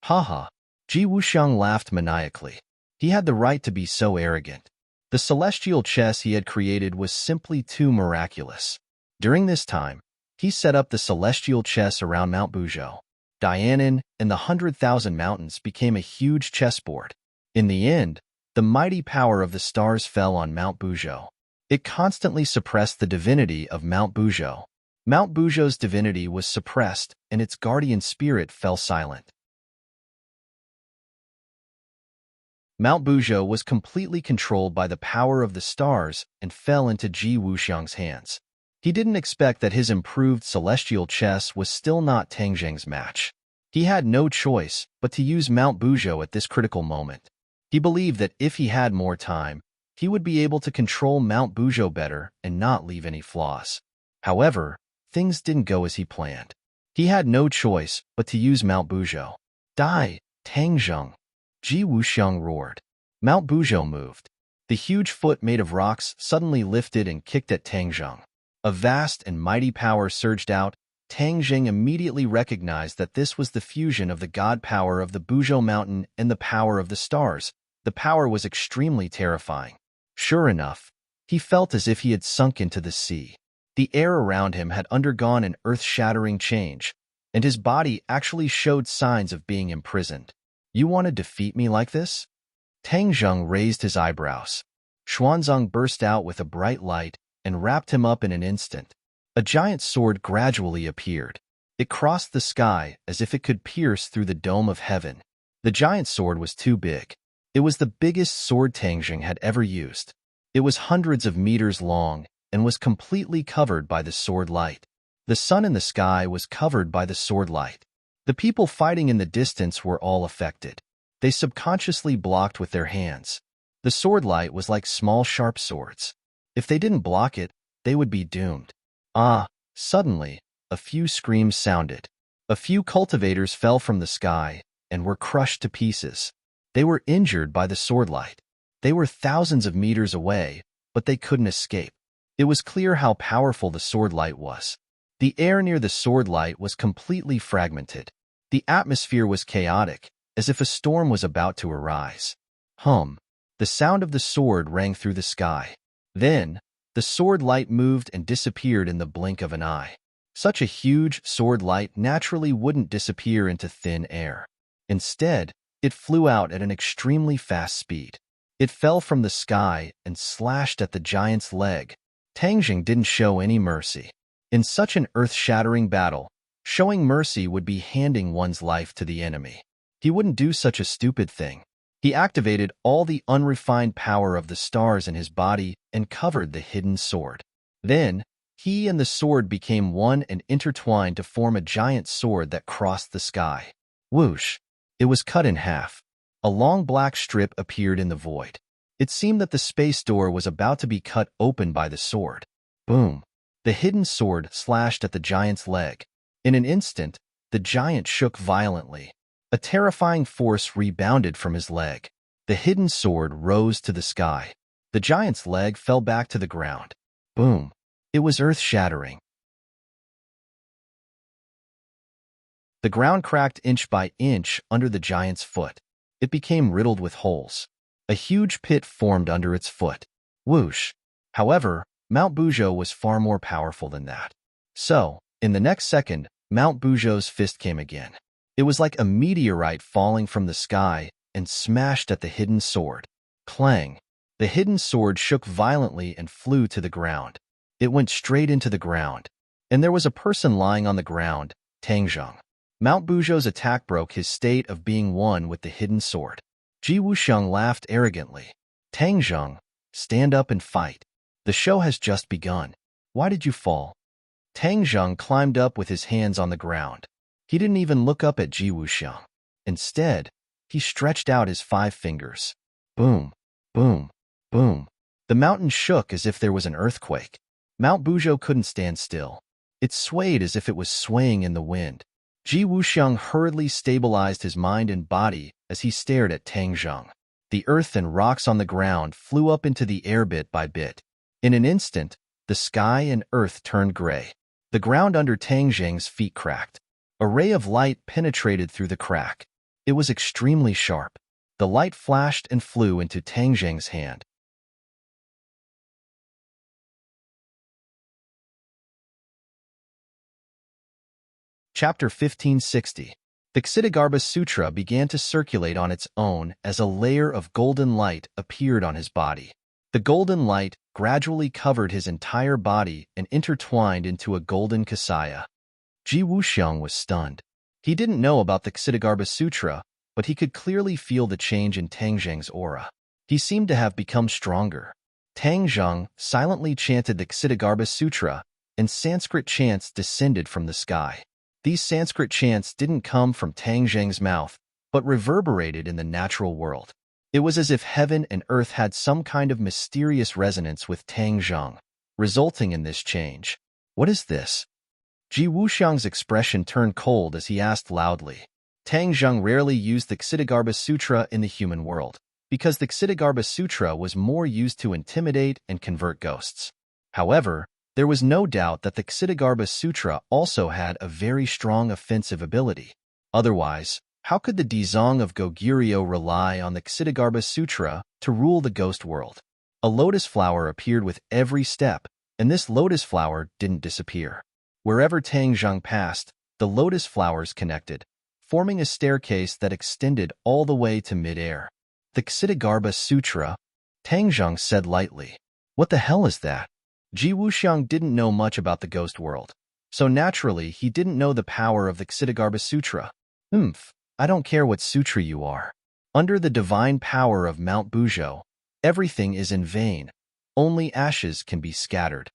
Haha. Ji Wuxiang laughed maniacally. He had the right to be so arrogant. The celestial chess he had created was simply too miraculous. During this time, he set up the celestial chess around Mount Buzhou. Dianan and the 100,000 mountains became a huge chessboard. In the end, the mighty power of the stars fell on Mount Buzhou. It constantly suppressed the divinity of Mount Buzhou. Mount Buzhou's divinity was suppressed, and its guardian spirit fell silent. Mount Buzhou was completely controlled by the power of the stars and fell into Ji Wuxiang's hands. He didn't expect that his improved celestial chess was still not Tang Zheng's match. He had no choice but to use Mount Buzhou at this critical moment. He believed that if he had more time, he would be able to control Mount Buzhou better and not leave any flaws. However, things didn't go as he planned. He had no choice but to use Mount Buzhou. Die, Tang Zheng! Ji Wuxiang roared. Mount Buzhou moved. The huge foot made of rocks suddenly lifted and kicked at Tang Zheng. A vast and mighty power surged out. Tang Zheng immediately recognized that this was the fusion of the god power of the Buzhou mountain and the power of the stars. The power was extremely terrifying. Sure enough, he felt as if he had sunk into the sea. The air around him had undergone an earth-shattering change, and his body actually showed signs of being imprisoned. You want to defeat me like this? Tang Zheng raised his eyebrows. Xuanzang burst out with a bright light and wrapped him up in an instant. A giant sword gradually appeared. It crossed the sky as if it could pierce through the dome of heaven. The giant sword was too big. It was the biggest sword Tang Zheng had ever used. It was hundreds of meters long and was completely covered by the sword light. The sun in the sky was covered by the sword light. The people fighting in the distance were all affected. They subconsciously blocked with their hands. The sword light was like small sharp swords. If they didn't block it, they would be doomed. Suddenly, a few screams sounded. A few cultivators fell from the sky and were crushed to pieces. They were injured by the sword light. They were thousands of meters away, but they couldn't escape. It was clear how powerful the sword light was. The air near the sword light was completely fragmented. The atmosphere was chaotic, as if a storm was about to arise. The sound of the sword rang through the sky. Then, the sword light moved and disappeared in the blink of an eye. Such a huge sword light naturally wouldn't disappear into thin air. Instead, it flew out at an extremely fast speed. It fell from the sky and slashed at the giant's leg. Tang Zheng didn't show any mercy. In such an earth-shattering battle, showing mercy would be handing one's life to the enemy. He wouldn't do such a stupid thing. He activated all the unrefined power of the stars in his body and covered the hidden sword. Then, he and the sword became one and intertwined to form a giant sword that crossed the sky. Whoosh! It was cut in half. A long black strip appeared in the void. It seemed that the space door was about to be cut open by the sword. Boom! The hidden sword slashed at the giant's leg. In an instant, the giant shook violently. A terrifying force rebounded from his leg. The hidden sword rose to the sky. The giant's leg fell back to the ground. Boom! It was earth-shattering. The ground cracked inch by inch under the giant's foot. It became riddled with holes. A huge pit formed under its foot. Whoosh! However, Mount Bujo was far more powerful than that. So, in the next second, Mount Bujo's fist came again. It was like a meteorite falling from the sky and smashed at the hidden sword. Clang! The hidden sword shook violently and flew to the ground. It went straight into the ground. And there was a person lying on the ground, Tangzheng. Mount Bujo's attack broke his state of being one with the hidden sword. Ji Wuxiang laughed arrogantly. Tangzheng, stand up and fight. The show has just begun. Why did you fall? Tangzheng climbed up with his hands on the ground. He didn't even look up at Ji Wuxiang. Instead, he stretched out his 5 fingers. Boom, boom, boom. The mountain shook as if there was an earthquake. Mount Bujo couldn't stand still. It swayed as if it was swaying in the wind. Ji Wuxiang hurriedly stabilized his mind and body as he stared at Tangzheng. The earth and rocks on the ground flew up into the air bit by bit. In an instant, the sky and earth turned gray. The ground under Tangzheng's feet cracked. A ray of light penetrated through the crack. It was extremely sharp. The light flashed and flew into Tangzheng's hand. Chapter 1560. The Ksitigarbha Sutra began to circulate on its own as a layer of golden light appeared on his body. The golden light gradually covered his entire body and intertwined into a golden kasaya. Ji Wuxiang was stunned. He didn't know about the Ksitigarbha Sutra, but he could clearly feel the change in Tangzheng's aura. He seemed to have become stronger. Tangzheng silently chanted the Ksitigarbha Sutra, and Sanskrit chants descended from the sky. These Sanskrit chants didn't come from Tangzheng's mouth, but reverberated in the natural world. It was as if heaven and earth had some kind of mysterious resonance with Tangzheng, resulting in this change. What is this? Ji Wuxiang's expression turned cold as he asked loudly. Tangzheng rarely used the Ksitigarbha Sutra in the human world, because the Ksitigarbha Sutra was more used to intimidate and convert ghosts. However, there was no doubt that the Ksitigarbha Sutra also had a very strong offensive ability. Otherwise, how could the Dezong of Goguryeo rely on the Ksitigarbha Sutra to rule the ghost world? A lotus flower appeared with every step, and this lotus flower didn't disappear. Wherever Tangzheng passed, the lotus flowers connected, forming a staircase that extended all the way to midair. The Ksitigarbha Sutra, Tangzheng said lightly. What the hell is that? Ji Wuxiang didn't know much about the ghost world, so naturally he didn't know the power of the Ksitigarbha Sutra. I don't care what sutra you are. Under the divine power of Mount Bujo, everything is in vain. Only ashes can be scattered.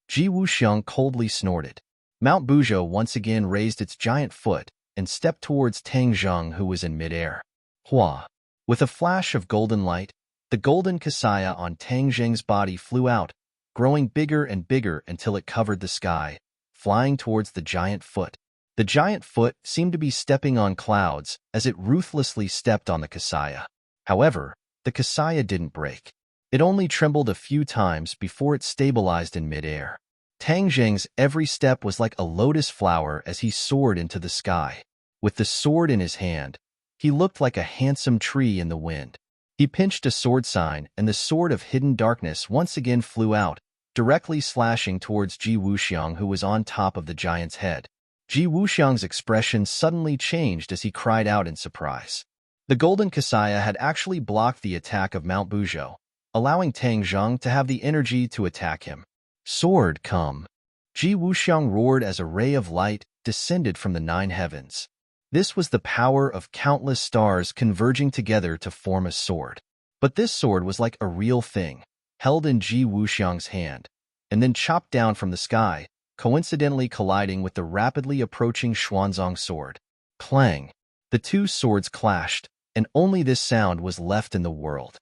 Ji Wuxiang coldly snorted. Mount Bujo once again raised its giant foot and stepped towards Tangzheng, who was in midair. Hua! With a flash of golden light, the golden kasaya on Tangzheng's body flew out, growing bigger and bigger until it covered the sky, flying towards the giant foot. The giant foot seemed to be stepping on clouds as it ruthlessly stepped on the kasaya. However, the kasaya didn't break. It only trembled a few times before it stabilized in midair. Tangzheng's every step was like a lotus flower as he soared into the sky. With the sword in his hand, he looked like a handsome tree in the wind. He pinched a sword sign, and the sword of hidden darkness once again flew out, directly slashing towards Ji Wuxiang, who was on top of the giant's head. Ji Wuxiang's expression suddenly changed as he cried out in surprise. The golden kasaya had actually blocked the attack of Mount Bujo, allowing Tangzheng to have the energy to attack him. Sword, come! Ji Wuxiang roared as a ray of light descended from the 9 heavens. This was the power of countless stars converging together to form a sword. But this sword was like a real thing, held in Ji Wuxiang's hand, and then chopped down from the sky, coincidentally colliding with the rapidly approaching Xuanzong sword. Clang! The 2 swords clashed, and only this sound was left in the world.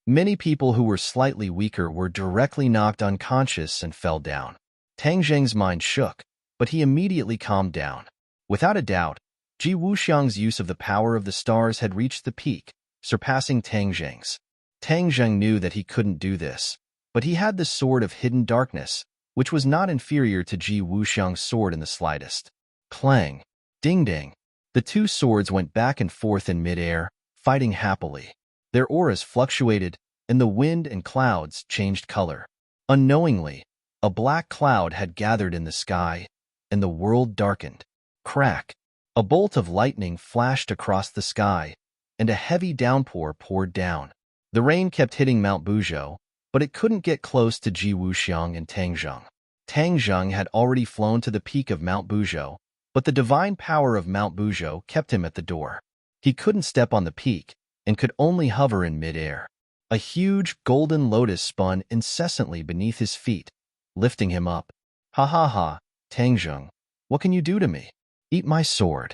Many people who were slightly weaker were directly knocked unconscious and fell down. Tangzheng's mind shook, but he immediately calmed down. Without a doubt, Ji Wuxiang's use of the power of the stars had reached the peak, surpassing Tang Zheng's. Tang Zheng knew that he couldn't do this, but he had the sword of hidden darkness, which was not inferior to Ji Wuxiang's sword in the slightest. Clang! Ding-dang! The two swords went back and forth in midair, fighting happily. Their auras fluctuated, and the wind and clouds changed color. Unknowingly, a black cloud had gathered in the sky, and the world darkened. Crack! A bolt of lightning flashed across the sky, and a heavy downpour poured down. The rain kept hitting Mount Buzhou, but it couldn't get close to Ji Wuxiang and Tang Zheng. Tang Zheng had already flown to the peak of Mount Buzhou, but the divine power of Mount Buzhou kept him at the door. He couldn't step on the peak, and could only hover in midair. A huge golden lotus spun incessantly beneath his feet, lifting him up. Ha ha ha, Tang Zheng, what can you do to me? Eat my sword.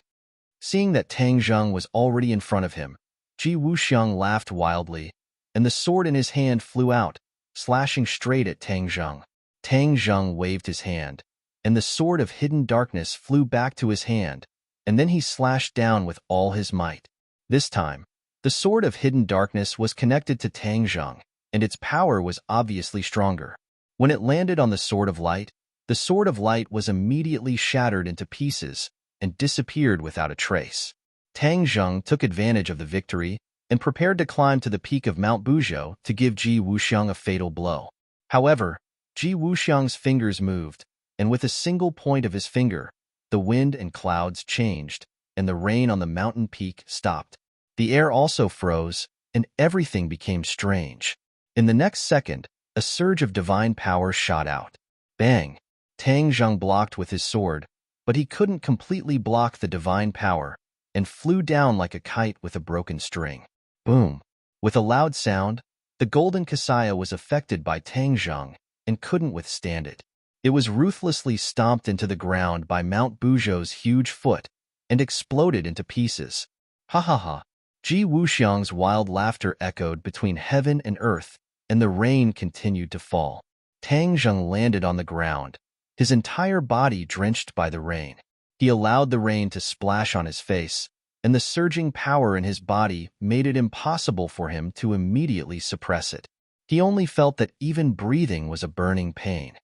Seeing that Tang Zheng was already in front of him, Ji Wuxiang laughed wildly, and the sword in his hand flew out, slashing straight at Tang Zheng. Tang Zheng waved his hand, and the sword of hidden darkness flew back to his hand, and then he slashed down with all his might. This time, the sword of hidden darkness was connected to Tang Zheng, and its power was obviously stronger. When it landed on the sword of light was immediately shattered into pieces and disappeared without a trace. Tang Zheng took advantage of the victory and prepared to climb to the peak of Mount Buzhou to give Ji Wuxiang a fatal blow. However, Ji Wuxiang's fingers moved, and with a single point of his finger, the wind and clouds changed, and the rain on the mountain peak stopped. The air also froze, and everything became strange. In the next second, a surge of divine power shot out. Bang! Tang Zheng blocked with his sword, but he couldn't completely block the divine power, and flew down like a kite with a broken string. Boom! With a loud sound, the golden Kasaya was affected by Tang Zheng and couldn't withstand it. It was ruthlessly stomped into the ground by Mount Buzhou's huge foot and exploded into pieces. Ha ha ha! Ji Wuxiang's wild laughter echoed between heaven and earth, and the rain continued to fall. Tang Zheng landed on the ground, his entire body drenched by the rain. He allowed the rain to splash on his face, and the surging power in his body made it impossible for him to immediately suppress it. He only felt that even breathing was a burning pain.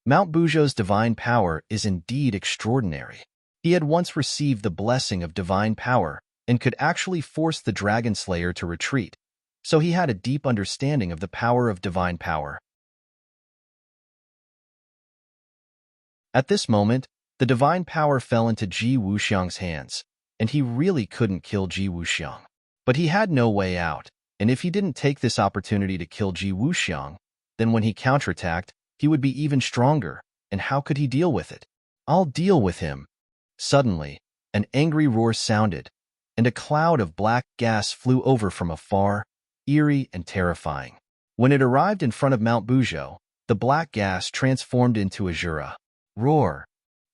Mount Buzhou's divine power is indeed extraordinary. He had once received the blessing of divine power and could actually force the dragon slayer to retreat, so he had a deep understanding of the power of divine power. At this moment, the divine power fell into Ji Wuxiang's hands, and he really couldn't kill Ji Wuxiang. But he had no way out, and if he didn't take this opportunity to kill Ji Wuxiang, then when he counterattacked, he would be even stronger, and how could he deal with it? I'll deal with him. Suddenly, an angry roar sounded, and a cloud of black gas flew over from afar, eerie and terrifying. When it arrived in front of Mount Buzhou, the black gas transformed into Azura. Roar!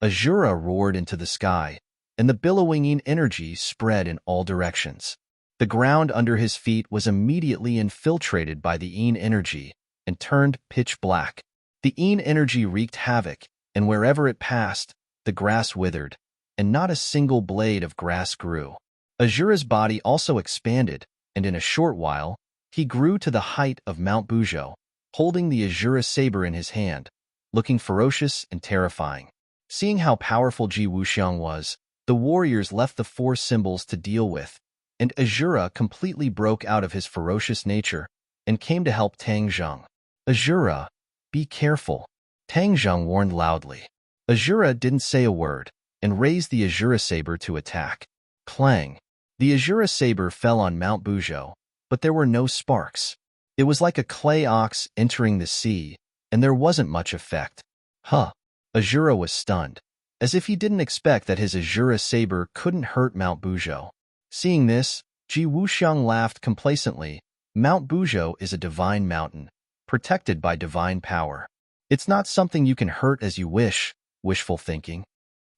Azura roared into the sky, and the billowing energy spread in all directions. The ground under his feet was immediately infiltrated by the Yin energy and turned pitch black. The Yin energy wreaked havoc, and wherever it passed, the grass withered, and not a single blade of grass grew. Azura's body also expanded, and in a short while, he grew to the height of Mount Buzhou, holding the Azura saber in his hand, looking ferocious and terrifying. Seeing how powerful Ji Wuxiang was, the warriors left the four symbols to deal with, and Azura completely broke out of his ferocious nature and came to help Tang Zheng. Azura, be careful, Tang Zheng warned loudly. Azura didn't say a word and raised the Azura saber to attack. Clang! The Azura saber fell on Mount Buzhou, but there were no sparks. It was like a clay ox entering the sea, and there wasn't much effect. Huh! Azura was stunned, as if he didn't expect that his Azura saber couldn't hurt Mount Buzhou. Seeing this, Ji Wuxiang laughed complacently. Mount Buzhou is a divine mountain, protected by divine power. It's not something you can hurt as you wish, wishful thinking.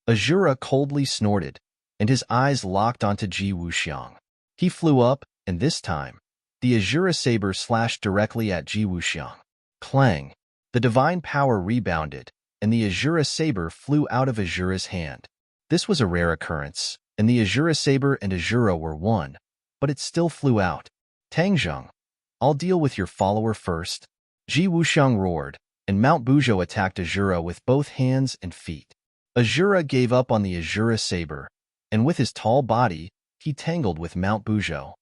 Azura coldly snorted, and his eyes locked onto Ji Wuxiang. He flew up, and this time, the Azura saber slashed directly at Ji Wuxiang. Clang! The divine power rebounded, and the Azura saber flew out of Azura's hand. This was a rare occurrence, and the Azura saber and Azura were one, but it still flew out. Tang Zheng, I'll deal with your follower first. Ji Wuxiang roared, and Mount Buzhou attacked Azura with both hands and feet. Azura gave up on the Azura saber, and with his tall body, he tangled with Mount Buzhou.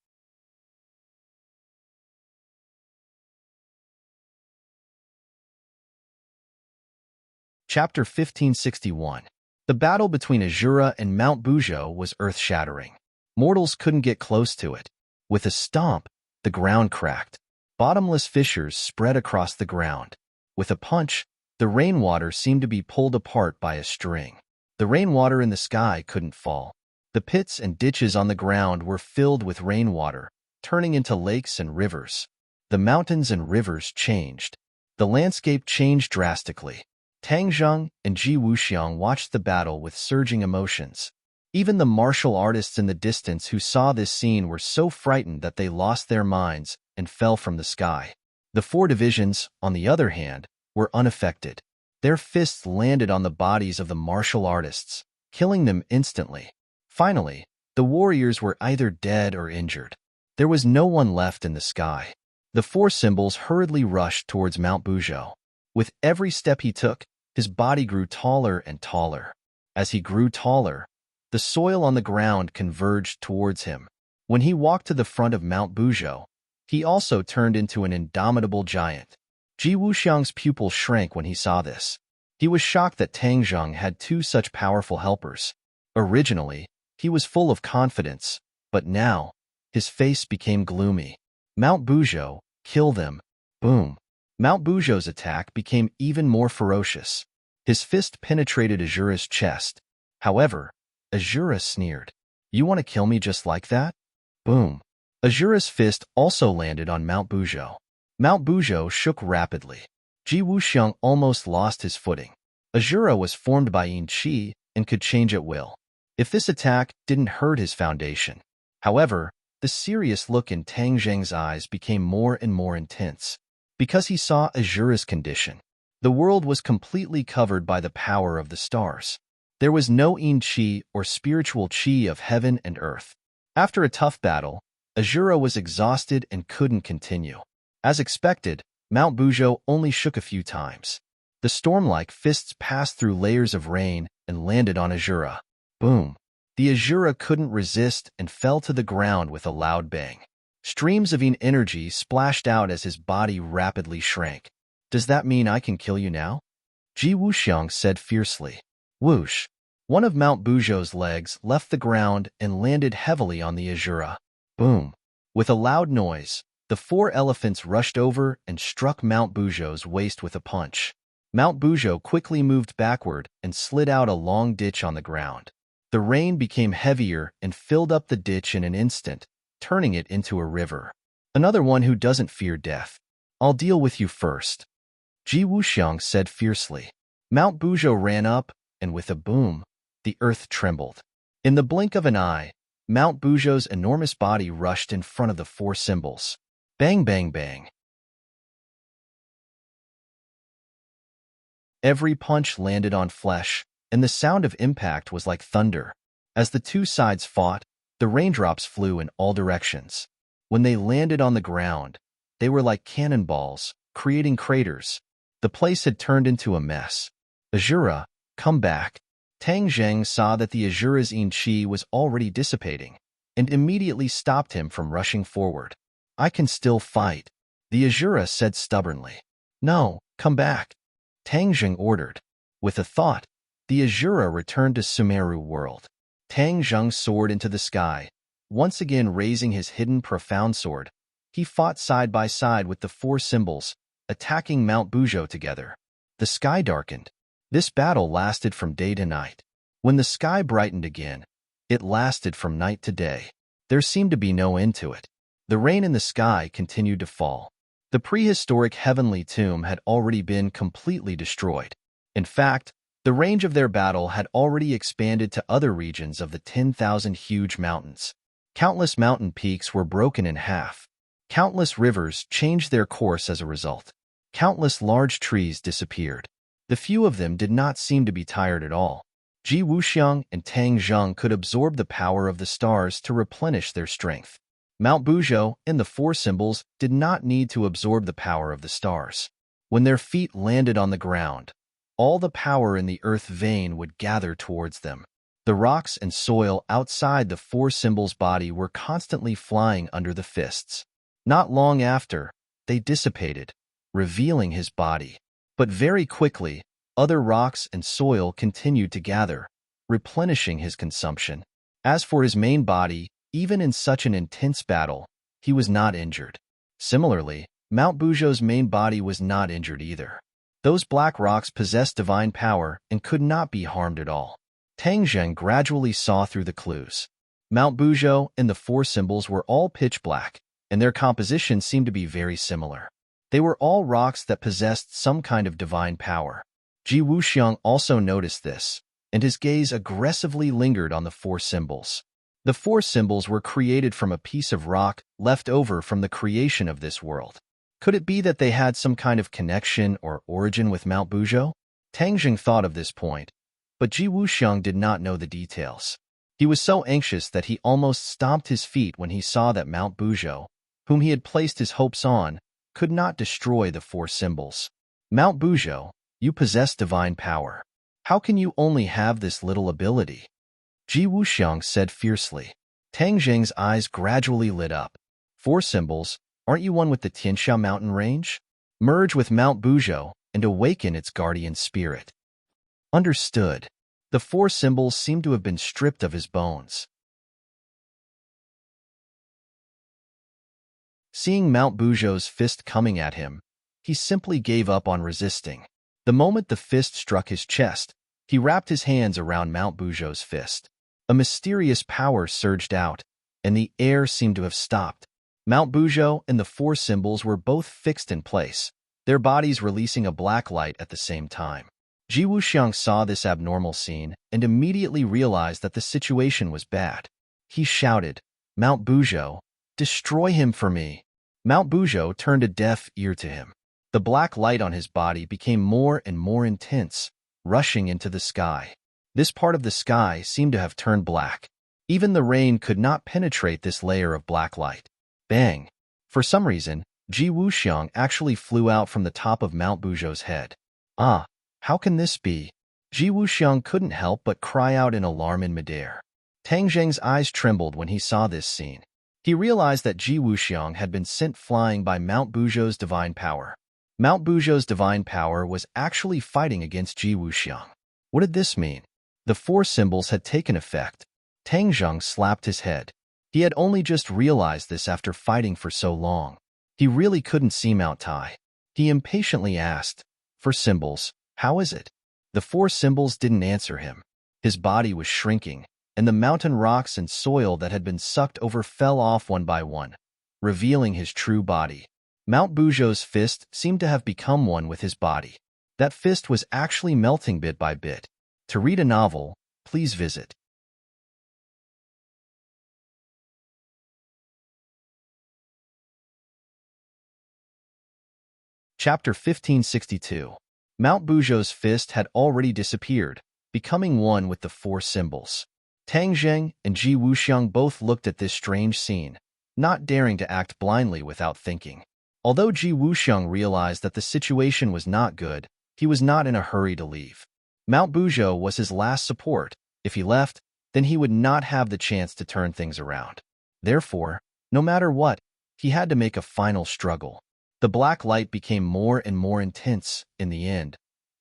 Chapter 1561. The battle between Azura and Mount Buzhou was earth-shattering. Mortals couldn't get close to it. With a stomp, the ground cracked. Bottomless fissures spread across the ground. With a punch, the rainwater seemed to be pulled apart by a string. The rainwater in the sky couldn't fall. The pits and ditches on the ground were filled with rainwater, turning into lakes and rivers. The mountains and rivers changed. The landscape changed drastically. Tang Zheng and Ji Wuxiang watched the battle with surging emotions. Even the martial artists in the distance who saw this scene were so frightened that they lost their minds and fell from the sky. The four divisions, on the other hand, were unaffected. Their fists landed on the bodies of the martial artists, killing them instantly. Finally, the warriors were either dead or injured. There was no one left in the sky. The four symbols hurriedly rushed towards Mount Buzhou. With every step he took, his body grew taller and taller. As he grew taller, the soil on the ground converged towards him. When he walked to the front of Mount Buzhou, he also turned into an indomitable giant. Ji Wuxiang's pupil shrank when he saw this. He was shocked that Tang Zheng had two such powerful helpers. Originally, he was full of confidence, but now, his face became gloomy. Mount Buzhou, kill them. Boom. Mount Buzhou's attack became even more ferocious. His fist penetrated Azura's chest. However, Azura sneered. You want to kill me just like that? Boom. Azura's fist also landed on Mount Buzhou. Mount Buzhou shook rapidly. Ji Wuxiang almost lost his footing. Azura was formed by yin qi and could change at will. If this attack didn't hurt his foundation. However, the serious look in Tang Zheng's eyes became more and more intense. Because he saw Azura's condition, the world was completely covered by the power of the stars. There was no yin qi or spiritual qi of heaven and earth. After a tough battle, Azura was exhausted and couldn't continue. As expected, Mount Buzhou only shook a few times. The storm-like fists passed through layers of rain and landed on Azura. Boom. The Azura couldn't resist and fell to the ground with a loud bang. Streams of yin energy splashed out as his body rapidly shrank. Does that mean I can kill you now? Ji Wuxiang said fiercely. Whoosh. One of Mount Buzhou's legs left the ground and landed heavily on the Azura. Boom. With a loud noise, the four elephants rushed over and struck Mount Buzhou's waist with a punch. Mount Buzhou quickly moved backward and slid out a long ditch on the ground. The rain became heavier and filled up the ditch in an instant, turning it into a river. Another one who doesn't fear death. I'll deal with you first. Ji Wuxiang said fiercely. Mount Buzhou ran up, and with a boom, the earth trembled. In the blink of an eye, Mount Buzhou's enormous body rushed in front of the four symbols. Bang, bang, bang. Every punch landed on flesh, and the sound of impact was like thunder. As the two sides fought, the raindrops flew in all directions. When they landed on the ground, they were like cannonballs, creating craters. The place had turned into a mess. Azura, come back. Tang Zheng saw that the Azura's yin qi was already dissipating, and immediately stopped him from rushing forward. I can still fight, the Azura said stubbornly. No, come back, Tang Zheng ordered. With a thought, the Azura returned to Sumeru world. Tang Zheng soared into the sky, once again raising his hidden profound sword. He fought side by side with the four symbols, attacking Mount Buzhou together. The sky darkened. This battle lasted from day to night. When the sky brightened again, it lasted from night to day. There seemed to be no end to it. The rain in the sky continued to fall. The prehistoric heavenly tomb had already been completely destroyed. In fact, the range of their battle had already expanded to other regions of the 10,000 huge mountains. Countless mountain peaks were broken in half. Countless rivers changed their course as a result. Countless large trees disappeared. The few of them did not seem to be tired at all. Ji Wuxiang and Tang Zheng could absorb the power of the stars to replenish their strength. Mount Buzhou and the four symbols did not need to absorb the power of the stars. When their feet landed on the ground, all the power in the earth vein would gather towards them. The rocks and soil outside the four symbols' body were constantly flying under the fists. Not long after, they dissipated, revealing his body. But very quickly, other rocks and soil continued to gather, replenishing his consumption. As for his main body, even in such an intense battle, he was not injured. Similarly, Mount Buzhou's main body was not injured either. Those black rocks possessed divine power and could not be harmed at all. Tang Zheng gradually saw through the clues. Mount Buzhou and the four symbols were all pitch black, and their composition seemed to be very similar. They were all rocks that possessed some kind of divine power. Ji Wuxiang also noticed this, and his gaze aggressively lingered on the four symbols. The four symbols were created from a piece of rock left over from the creation of this world. Could it be that they had some kind of connection or origin with Mount Buzhou? Tang Zheng thought of this point, but Ji Wuxiang did not know the details. He was so anxious that he almost stomped his feet when he saw that Mount Buzhou, whom he had placed his hopes on, could not destroy the four symbols. Mount Buzhou, you possess divine power. How can you only have this little ability? Ji Wuxiang said fiercely. Tang Zheng's eyes gradually lit up. Four symbols, aren't you one with the Tianxia mountain range? Merge with Mount Buzhou and awaken its guardian spirit. Understood. The four symbols seemed to have been stripped of his bones. Seeing Mount Buzhou's fist coming at him, he simply gave up on resisting. The moment the fist struck his chest, he wrapped his hands around Mount Buzhou's fist. A mysterious power surged out, and the air seemed to have stopped. Mount Buzhou and the four symbols were both fixed in place, their bodies releasing a black light at the same time. Ji Wuxiang saw this abnormal scene and immediately realized that the situation was bad. He shouted, "Mount Buzhou, destroy him for me." Mount Buzhou turned a deaf ear to him. The black light on his body became more and more intense, rushing into the sky. This part of the sky seemed to have turned black. Even the rain could not penetrate this layer of black light. Bang! For some reason, Ji Wuxiang actually flew out from the top of Mount Buzhou's head. Ah! How can this be? Ji Wuxiang couldn't help but cry out in alarm in midair. Tang Zheng's eyes trembled when he saw this scene. He realized that Ji Wuxiang had been sent flying by Mount Buzhou's divine power. Mount Buzhou's divine power was actually fighting against Ji Wuxiang. What did this mean? The four symbols had taken effect. Tang Zheng slapped his head. He had only just realized this after fighting for so long. He really couldn't see Mount Tai. He impatiently asked, "For symbols, how is it?" The four symbols didn't answer him. His body was shrinking, and the mountain rocks and soil that had been sucked over fell off one by one, revealing his true body. Mount Buzhou's fist seemed to have become one with his body. That fist was actually melting bit by bit. To read a novel, please visit Chapter 1562. Mount Buzhou's fist had already disappeared, becoming one with the four symbols. Tang Zheng and Ji Wuxiang both looked at this strange scene, not daring to act blindly without thinking. Although Ji Wuxiang realized that the situation was not good, he was not in a hurry to leave. Mount Buzhou was his last support. If he left, then he would not have the chance to turn things around. Therefore, no matter what, he had to make a final struggle. The black light became more and more intense in the end.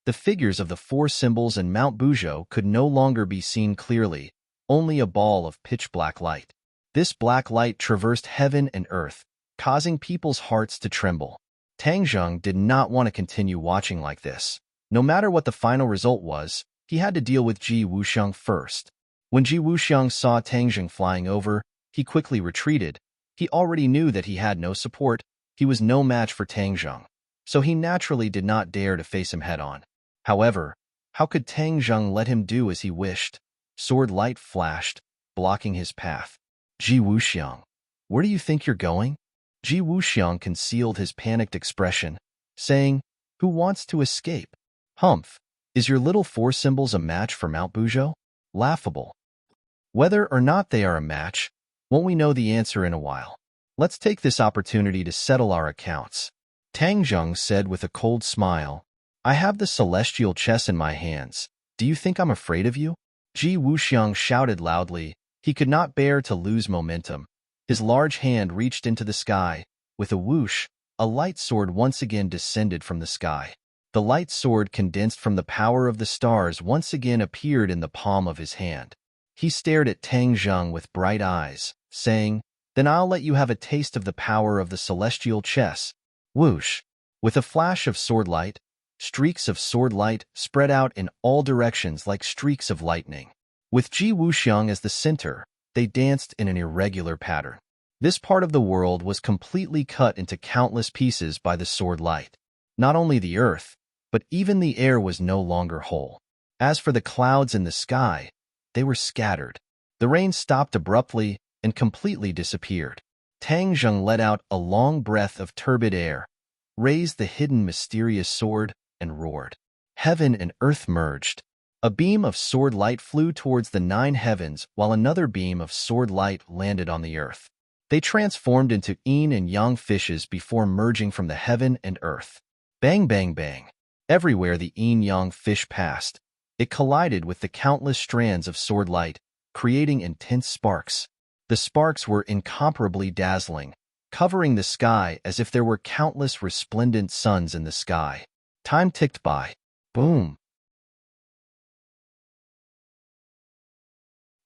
The figures of the four symbols and Mount Buzhou could no longer be seen clearly, only a ball of pitch-black light. This black light traversed heaven and earth, causing people's hearts to tremble. Tang Zheng did not want to continue watching like this. No matter what the final result was, he had to deal with Ji Wuxiang first. When Ji Wuxiang saw Tang Zheng flying over, he quickly retreated. He already knew that he had no support. He was no match for Tang Zheng, so he naturally did not dare to face him head-on. However, how could Tang Zheng let him do as he wished? Sword light flashed, blocking his path. Ji Wuxiang, where do you think you're going? Ji Wuxiang concealed his panicked expression, saying, "Who wants to escape? Humph, is your little four symbols a match for Mount Buzhou? Laughable. Whether or not they are a match, won't we know the answer in a while?" Let's take this opportunity to settle our accounts. Tang Zheng said with a cold smile. I have the celestial chess in my hands. Do you think I'm afraid of you? Ji Wuxiang shouted loudly. He could not bear to lose momentum. His large hand reached into the sky. With a whoosh, a light sword once again descended from the sky. The light sword, condensed from the power of the stars, once again appeared in the palm of his hand. He stared at Tang Zheng with bright eyes, saying, Then I'll let you have a taste of the power of the celestial chess. Whoosh! With a flash of sword light, streaks of sword light spread out in all directions like streaks of lightning. With Ji Wuxiang as the center, they danced in an irregular pattern. This part of the world was completely cut into countless pieces by the sword light. Not only the earth, but even the air was no longer whole. As for the clouds in the sky, they were scattered. The rain stopped abruptly and completely disappeared. Tang Zheng let out a long breath of turbid air, raised the hidden mysterious sword, and roared. Heaven and earth merged. A beam of sword light flew towards the 9 heavens, while another beam of sword light landed on the earth. They transformed into yin and yang fishes before merging from the heaven and earth. Bang, bang, bang. Everywhere the yin-yang fish passed, it collided with the countless strands of sword light, creating intense sparks. The sparks were incomparably dazzling, covering the sky as if there were countless resplendent suns in the sky. Time ticked by. Boom!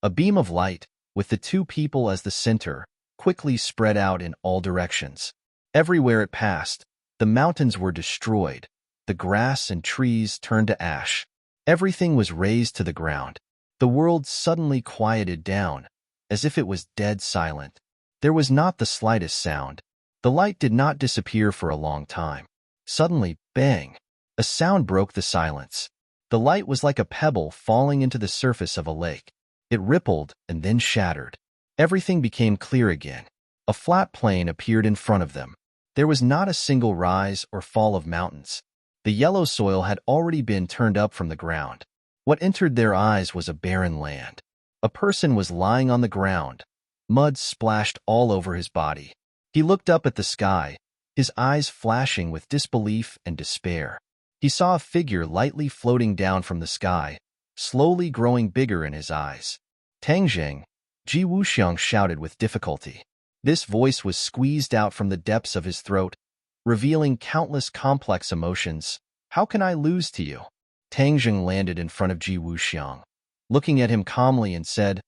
A beam of light, with the 2 people as the center, quickly spread out in all directions. Everywhere it passed, the mountains were destroyed. The grass and trees turned to ash. Everything was razed to the ground. The world suddenly quieted down, as if it was dead silent. There was not the slightest sound. The light did not disappear for a long time. Suddenly, bang! A sound broke the silence. The light was like a pebble falling into the surface of a lake. It rippled and then shattered. Everything became clear again. A flat plain appeared in front of them. There was not a single rise or fall of mountains. The yellow soil had already been turned up from the ground. What entered their eyes was a barren land. A person was lying on the ground. Mud splashed all over his body. He looked up at the sky, his eyes flashing with disbelief and despair. He saw a figure lightly floating down from the sky, slowly growing bigger in his eyes. Tang Zheng, Ji Wuxiang shouted with difficulty. This voice was squeezed out from the depths of his throat, revealing countless complex emotions. How can I lose to you? Tang Zheng landed in front of Ji Wuxiang, looking at him calmly and said,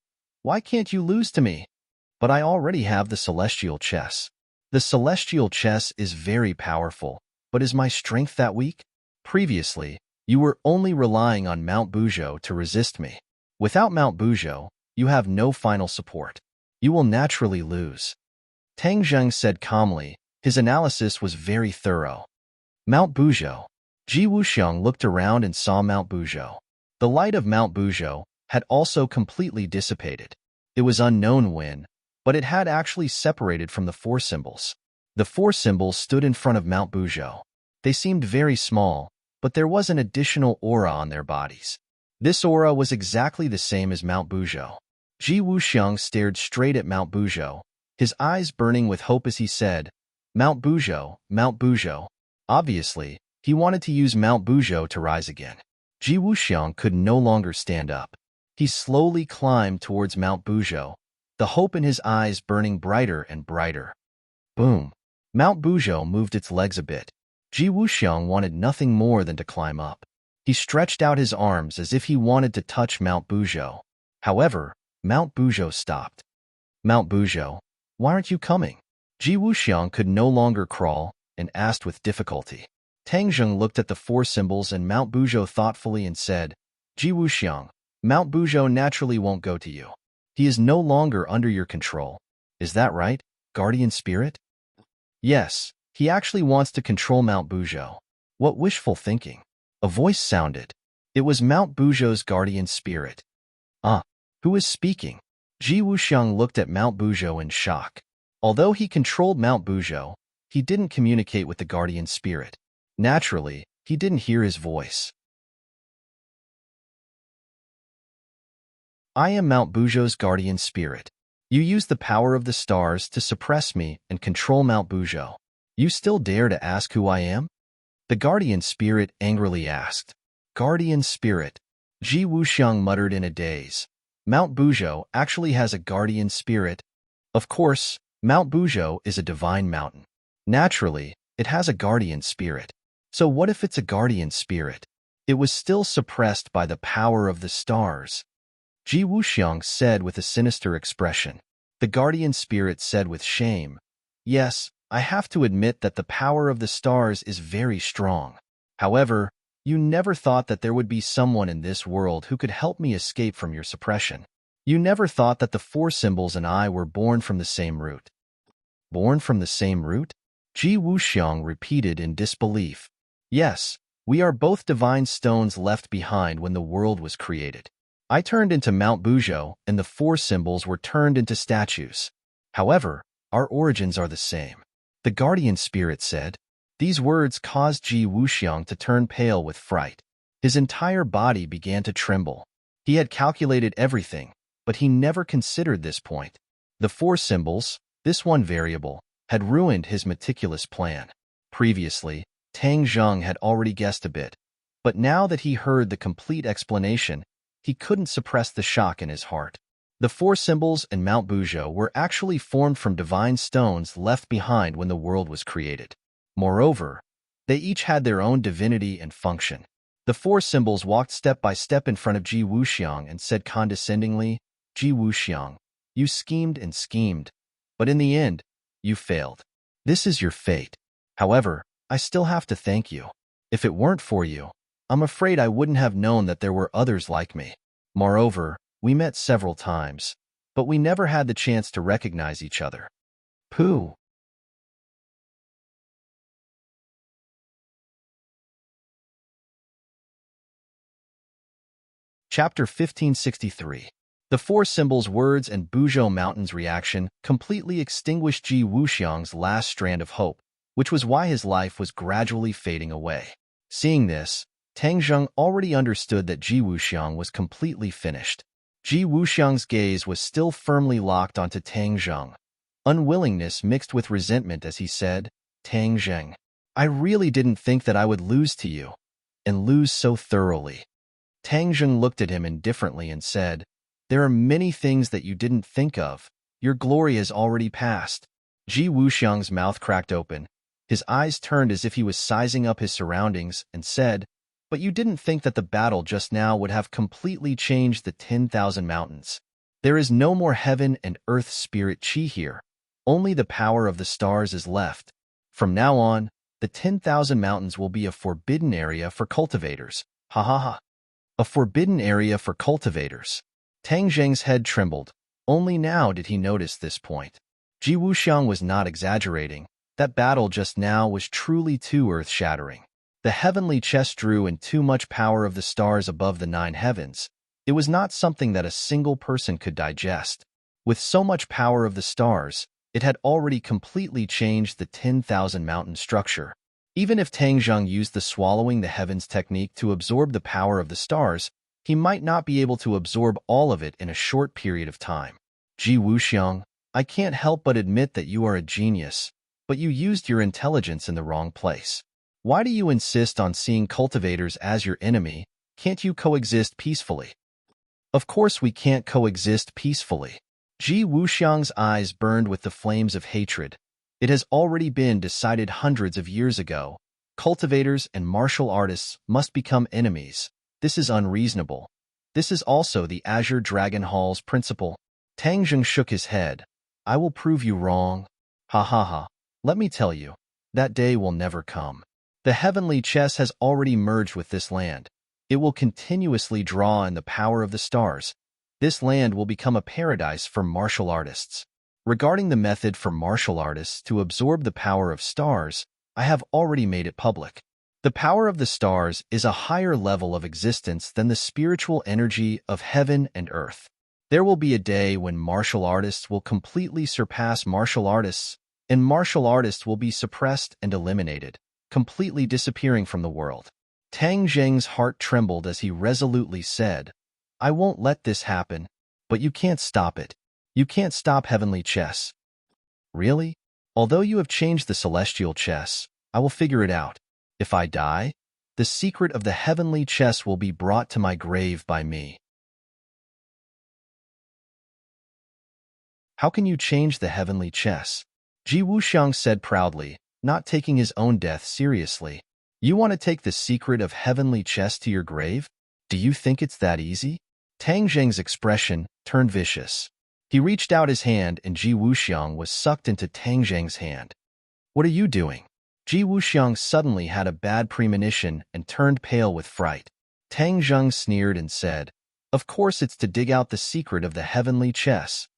Why can't you lose to me? But I already have the celestial chess. The celestial chess is very powerful, but is my strength that weak? Previously, you were only relying on Mount Buzhou to resist me. Without Mount Buzhou, you have no final support. You will naturally lose. Tang Zheng said calmly. His analysis was very thorough. Mount Buzhou. Ji Wuxiang looked around and saw Mount Buzhou. The light of Mount Buzhou had also completely dissipated. It was unknown when, but it had actually separated from the 4 symbols. The 4 symbols stood in front of Mount Buzhou. They seemed very small, but there was an additional aura on their bodies. This aura was exactly the same as Mount Buzhou. Ji Wuxiang stared straight at Mount Buzhou, his eyes burning with hope as he said, Mount Buzhou, Mount Buzhou. Obviously, he wanted to use Mount Buzhou to rise again. Ji Wuxiang could no longer stand up. He slowly climbed towards Mount Buzhou, the hope in his eyes burning brighter and brighter. Boom! Mount Buzhou moved its legs a bit. Ji Wuxiang wanted nothing more than to climb up. He stretched out his arms as if he wanted to touch Mount Buzhou. However, Mount Buzhou stopped. Mount Buzhou, why aren't you coming? Ji Wuxiang could no longer crawl and asked with difficulty. Tang Zheng looked at the 4 symbols and Mount Buzhou thoughtfully and said, Ji Wuxiang, Mount Buzhou naturally won't go to you. He is no longer under your control. Is that right, guardian spirit? Yes, he actually wants to control Mount Buzhou. What wishful thinking. A voice sounded. It was Mount Buzhou's guardian spirit. Who is speaking? Ji Wuxiang looked at Mount Buzhou in shock. Although he controlled Mount Buzhou, he didn't communicate with the guardian spirit. Naturally, he didn't hear his voice. I am Mount Buzhou's guardian spirit. You used the power of the stars to suppress me and control Mount Buzhou. You still dare to ask who I am? The guardian spirit angrily asked. Guardian spirit, Ji Wuxiang muttered in a daze. Mount Buzhou actually has a guardian spirit. Of course, Mount Buzhou is a divine mountain. Naturally, it has a guardian spirit. So what if it's a guardian spirit? It was still suppressed by the power of the stars. Ji Wuxiang said with a sinister expression. The guardian spirit said with shame, Yes, I have to admit that the power of the stars is very strong. However, you never thought that there would be someone in this world who could help me escape from your suppression. You never thought that the four symbols and I were born from the same root. Born from the same root? Ji Wuxiang repeated in disbelief. Yes, we are both divine stones left behind when the world was created. I turned into Mount Buzhou, and the four symbols were turned into statues. However, our origins are the same. The guardian spirit said. These words caused Ji Wuxiang to turn pale with fright. His entire body began to tremble. He had calculated everything, but he never considered this point. The four symbols, this one variable, had ruined his meticulous plan. Previously, Tang Zheng had already guessed a bit, but now that he heard the complete explanation, he couldn't suppress the shock in his heart. The four symbols and Mount Buzhou were actually formed from divine stones left behind when the world was created. Moreover, they each had their own divinity and function. The four symbols walked step by step in front of Ji Wuxiang and said condescendingly, Ji Wuxiang, you schemed and schemed, but in the end, you failed. This is your fate. However, I still have to thank you. If it weren't for you, I'm afraid I wouldn't have known that there were others like me. Moreover, we met several times, but we never had the chance to recognize each other. Pooh. Chapter 1563. The four symbols' words and Buzhou Mountain's reaction completely extinguished Ji Wuxiang's last strand of hope, which was why his life was gradually fading away. Seeing this, Tang Zheng already understood that Ji Wuxiang was completely finished. Ji Wuxiang's gaze was still firmly locked onto Tang Zheng. Unwillingness mixed with resentment as he said, Tang Zheng, I really didn't think that I would lose to you, and lose so thoroughly. Tang Zheng looked at him indifferently and said, There are many things that you didn't think of. Your glory has already passed. Ji Wuxiang's mouth cracked open. His eyes turned as if he was sizing up his surroundings and said, But you didn't think that the battle just now would have completely changed the 10,000 mountains. There is no more heaven and earth spirit chi here. Only the power of the stars is left. From now on, the 10,000 mountains will be a forbidden area for cultivators. Ha ha ha. A forbidden area for cultivators. Tang Zheng's head trembled. Only now did he notice this point. Ji Wuxiang was not exaggerating. That battle just now was truly too earth-shattering. The heavenly chest drew in too much power of the stars above the 9 heavens. It was not something that a single person could digest. With so much power of the stars, it had already completely changed the 10,000 mountain structure. Even if Tang Zheng used the swallowing the heavens technique to absorb the power of the stars, he might not be able to absorb all of it in a short period of time. Ji Wuxiang, I can't help but admit that you are a genius, but you used your intelligence in the wrong place. Why do you insist on seeing cultivators as your enemy? Can't you coexist peacefully? Of course we can't coexist peacefully. Ji Wuxiang's eyes burned with the flames of hatred. It has already been decided hundreds of years ago. Cultivators and martial artists must become enemies. This is unreasonable. This is also the Azure Dragon Hall's principle. Tang Zheng shook his head. I will prove you wrong. Ha ha ha. Let me tell you, that day will never come. The heavenly chess has already merged with this land. It will continuously draw in the power of the stars. This land will become a paradise for martial artists. Regarding the method for martial artists to absorb the power of stars, I have already made it public. The power of the stars is a higher level of existence than the spiritual energy of heaven and earth. There will be a day when martial artists will completely surpass martial artists, and martial artists will be suppressed and eliminated, completely disappearing from the world. Tang Zheng's heart trembled as he resolutely said, I won't let this happen, but you can't stop it. You can't stop heavenly chess. Really? Although you have changed the celestial chess, I will figure it out. If I die, the secret of the heavenly chess will be brought to my grave by me. How can you change the heavenly chess? Ji Wuxiang said proudly, not taking his own death seriously. You want to take the secret of heavenly chess to your grave? Do you think it's that easy? Tang Zheng's expression turned vicious. He reached out his hand and Ji Wuxiang was sucked into Tang Zheng's hand. What are you doing? Ji Wuxiang suddenly had a bad premonition and turned pale with fright. Tang Zheng sneered and said, "Of course it's to dig out the secret of the heavenly chess."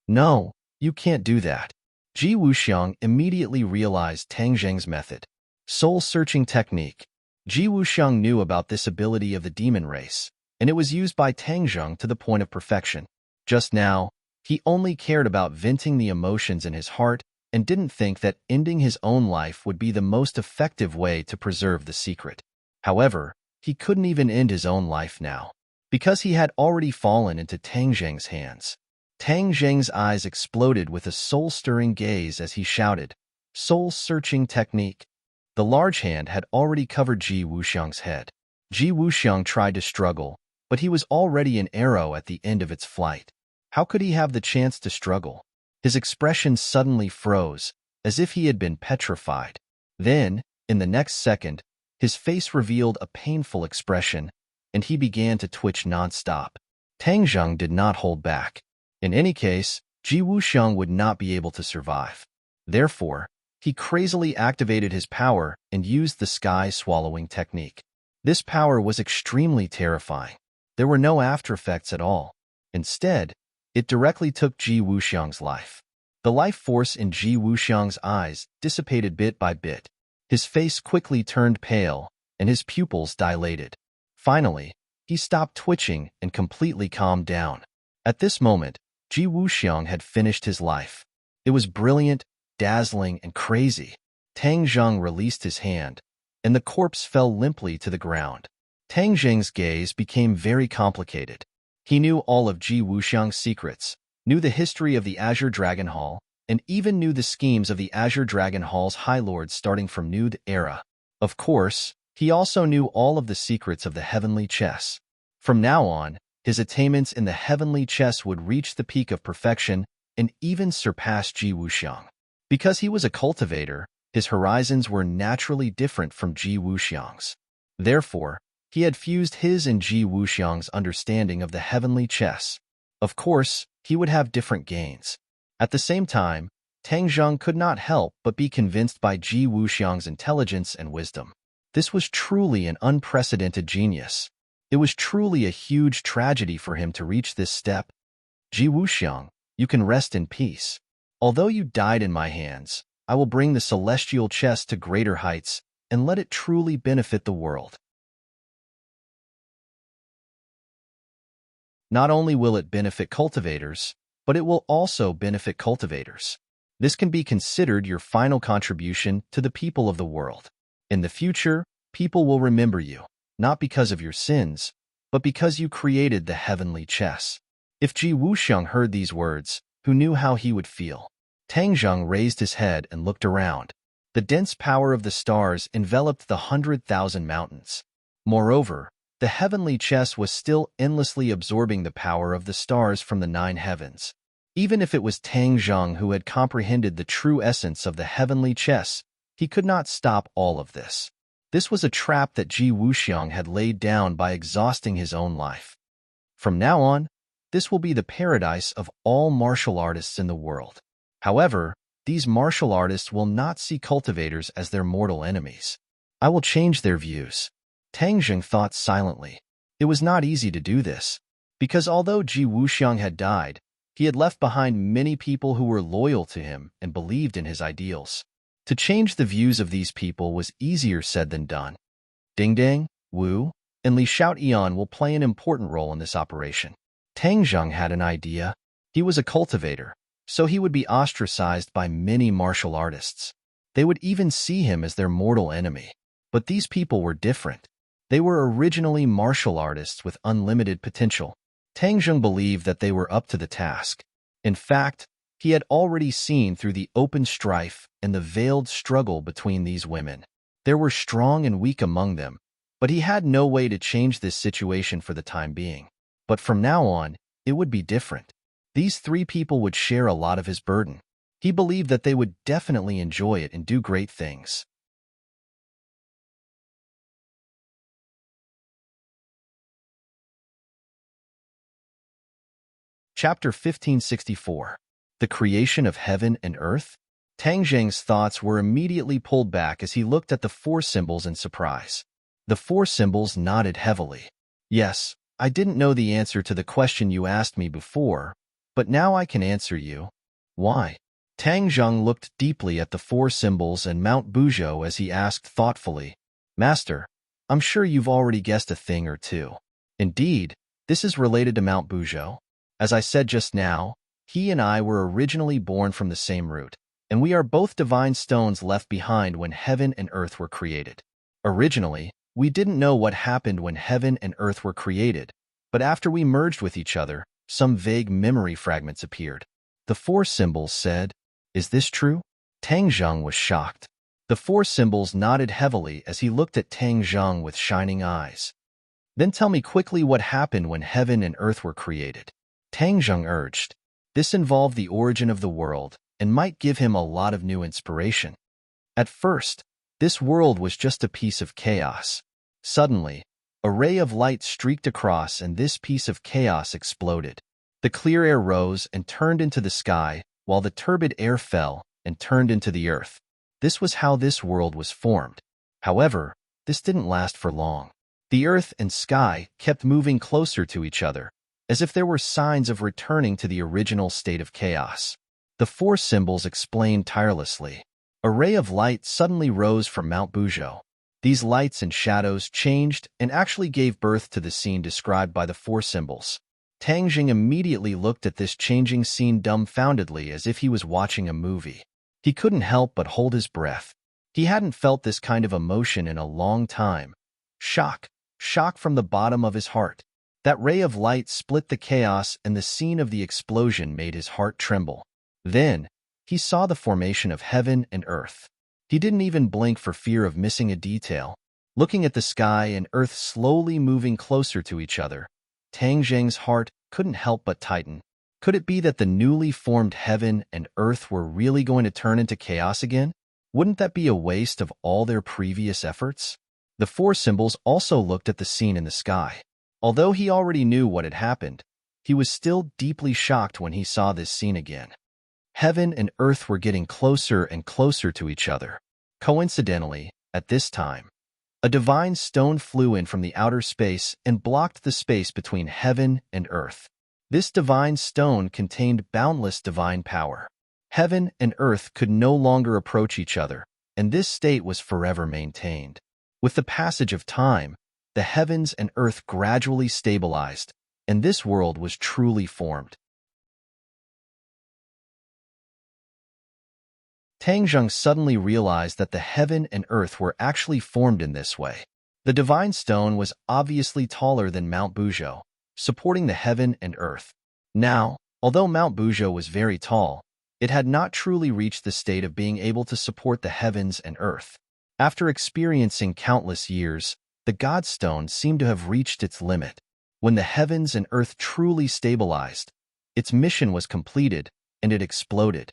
"No, you can't do that." Ji Wuxiang immediately realized Tang Zheng's method. Soul-searching technique. Ji Wuxiang knew about this ability of the demon race, and it was used by Tang Zheng to the point of perfection. Just now, he only cared about venting the emotions in his heart and didn't think that ending his own life would be the most effective way to preserve the secret. However, he couldn't even end his own life now, because he had already fallen into Tang Zheng's hands. Tang Zheng's eyes exploded with a soul-stirring gaze as he shouted, "Soul-searching technique." The large hand had already covered Ji Wuxiang's head. Ji Wuxiang tried to struggle, but he was already an arrow at the end of its flight. How could he have the chance to struggle? His expression suddenly froze, as if he had been petrified. Then, in the next second, his face revealed a painful expression, and he began to twitch nonstop. Tang Zheng did not hold back. In any case, Ji Wuxiang would not be able to survive. Therefore, he crazily activated his power and used the sky-swallowing technique. This power was extremely terrifying. There were no after-effects at all. Instead, it directly took Ji Wuxiang's life. The life force in Ji Wuxiang's eyes dissipated bit by bit. His face quickly turned pale, and his pupils dilated. Finally, he stopped twitching and completely calmed down. At this moment, Ji Wuxiang had finished his life. It was brilliant, dazzling, and crazy. Tang Zheng released his hand, and the corpse fell limply to the ground. Tang Zheng's gaze became very complicated. He knew all of Ji Wuxiang's secrets, knew the history of the Azure Dragon Hall, and even knew the schemes of the Azure Dragon Hall's High Lords starting from New Era. Of course, he also knew all of the secrets of the heavenly chess. From now on, his attainments in the heavenly chess would reach the peak of perfection and even surpass Ji Wuxiang. Because he was a cultivator, his horizons were naturally different from Ji Wuxiang's. Therefore, he had fused his and Ji Wuxiang's understanding of the heavenly chess. Of course, he would have different gains. At the same time, Tang Zheng could not help but be convinced by Ji Wuxiang's intelligence and wisdom. This was truly an unprecedented genius. It was truly a huge tragedy for him to reach this step. Ji Wuxiang, you can rest in peace. Although you died in my hands, I will bring the celestial chess to greater heights and let it truly benefit the world. Not only will it benefit cultivators, but it will also benefit cultivators. This can be considered your final contribution to the people of the world. In the future, people will remember you, not because of your sins, but because you created the heavenly chess. If Ji Wuxiang heard these words, who knew how he would feel? Tang Zheng raised his head and looked around. The dense power of the stars enveloped the 100,000 mountains. Moreover, the heavenly chess was still endlessly absorbing the power of the stars from the 9 heavens. Even if it was Tang Zheng who had comprehended the true essence of the heavenly chess, he could not stop all of this. This was a trap that Ji Wuxiang had laid down by exhausting his own life. From now on, this will be the paradise of all martial artists in the world. However, these martial artists will not see cultivators as their mortal enemies. I will change their views. Tang Zheng thought silently. It was not easy to do this, because although Ji Wuxiang had died, he had left behind many people who were loyal to him and believed in his ideals. To change the views of these people was easier said than done. Ding Dang, Wu, and Li Shoutian will play an important role in this operation. Tang Zheng had an idea. He was a cultivator, so he would be ostracized by many martial artists. They would even see him as their mortal enemy. But these people were different. They were originally martial artists with unlimited potential. Tang Zheng believed that they were up to the task. In fact, he had already seen through the open strife and the veiled struggle between these women. There were strong and weak among them, but he had no way to change this situation for the time being. But from now on, it would be different. These three people would share a lot of his burden. He believed that they would definitely enjoy it and do great things. Chapter 1564. The Creation of Heaven and Earth? Tang Zheng's thoughts were immediately pulled back as he looked at the four symbols in surprise. The four symbols nodded heavily. Yes, I didn't know the answer to the question you asked me before, but now I can answer you. Why? Tang Zheng looked deeply at the four symbols and Mount Buzhou as he asked thoughtfully, Master, I'm sure you've already guessed a thing or two. Indeed, this is related to Mount Buzhou. As I said just now, he and I were originally born from the same root, and we are both divine stones left behind when heaven and earth were created. Originally, we didn't know what happened when heaven and earth were created, but after we merged with each other, some vague memory fragments appeared. The four symbols said, Is this true? Tang Zheng was shocked. The four symbols nodded heavily as he looked at Tang Zheng with shining eyes. Then tell me quickly what happened when heaven and earth were created. Tang Zheng urged. This involved the origin of the world and might give him a lot of new inspiration. At first, this world was just a piece of chaos. Suddenly, a ray of light streaked across and this piece of chaos exploded. The clear air rose and turned into the sky, while the turbid air fell and turned into the earth. This was how this world was formed. However, this didn't last for long. The earth and sky kept moving closer to each other, as if there were signs of returning to the original state of chaos. The four symbols explained tirelessly. A ray of light suddenly rose from Mount Buzhou. These lights and shadows changed and actually gave birth to the scene described by the four symbols. Tang Jing immediately looked at this changing scene dumbfoundedly as if he was watching a movie. He couldn't help but hold his breath. He hadn't felt this kind of emotion in a long time. Shock from the bottom of his heart. That ray of light split the chaos and the scene of the explosion made his heart tremble. Then, he saw the formation of heaven and earth. He didn't even blink for fear of missing a detail. Looking at the sky and earth slowly moving closer to each other, Tang Zheng's heart couldn't help but tighten. Could it be that the newly formed heaven and earth were really going to turn into chaos again? Wouldn't that be a waste of all their previous efforts? The four symbols also looked at the scene in the sky. Although he already knew what had happened, he was still deeply shocked when he saw this scene again. Heaven and earth were getting closer and closer to each other. Coincidentally, at this time, a divine stone flew in from the outer space and blocked the space between heaven and earth. This divine stone contained boundless divine power. Heaven and earth could no longer approach each other, and this state was forever maintained. With the passage of time, the heavens and earth gradually stabilized, and this world was truly formed. Tang Zheng suddenly realized that the heaven and earth were actually formed in this way. The divine stone was obviously taller than Mount Buzhou, supporting the heaven and earth. Now, although Mount Buzhou was very tall, it had not truly reached the state of being able to support the heavens and earth. After experiencing countless years, the Godstone seemed to have reached its limit. When the heavens and earth truly stabilized, its mission was completed, and it exploded.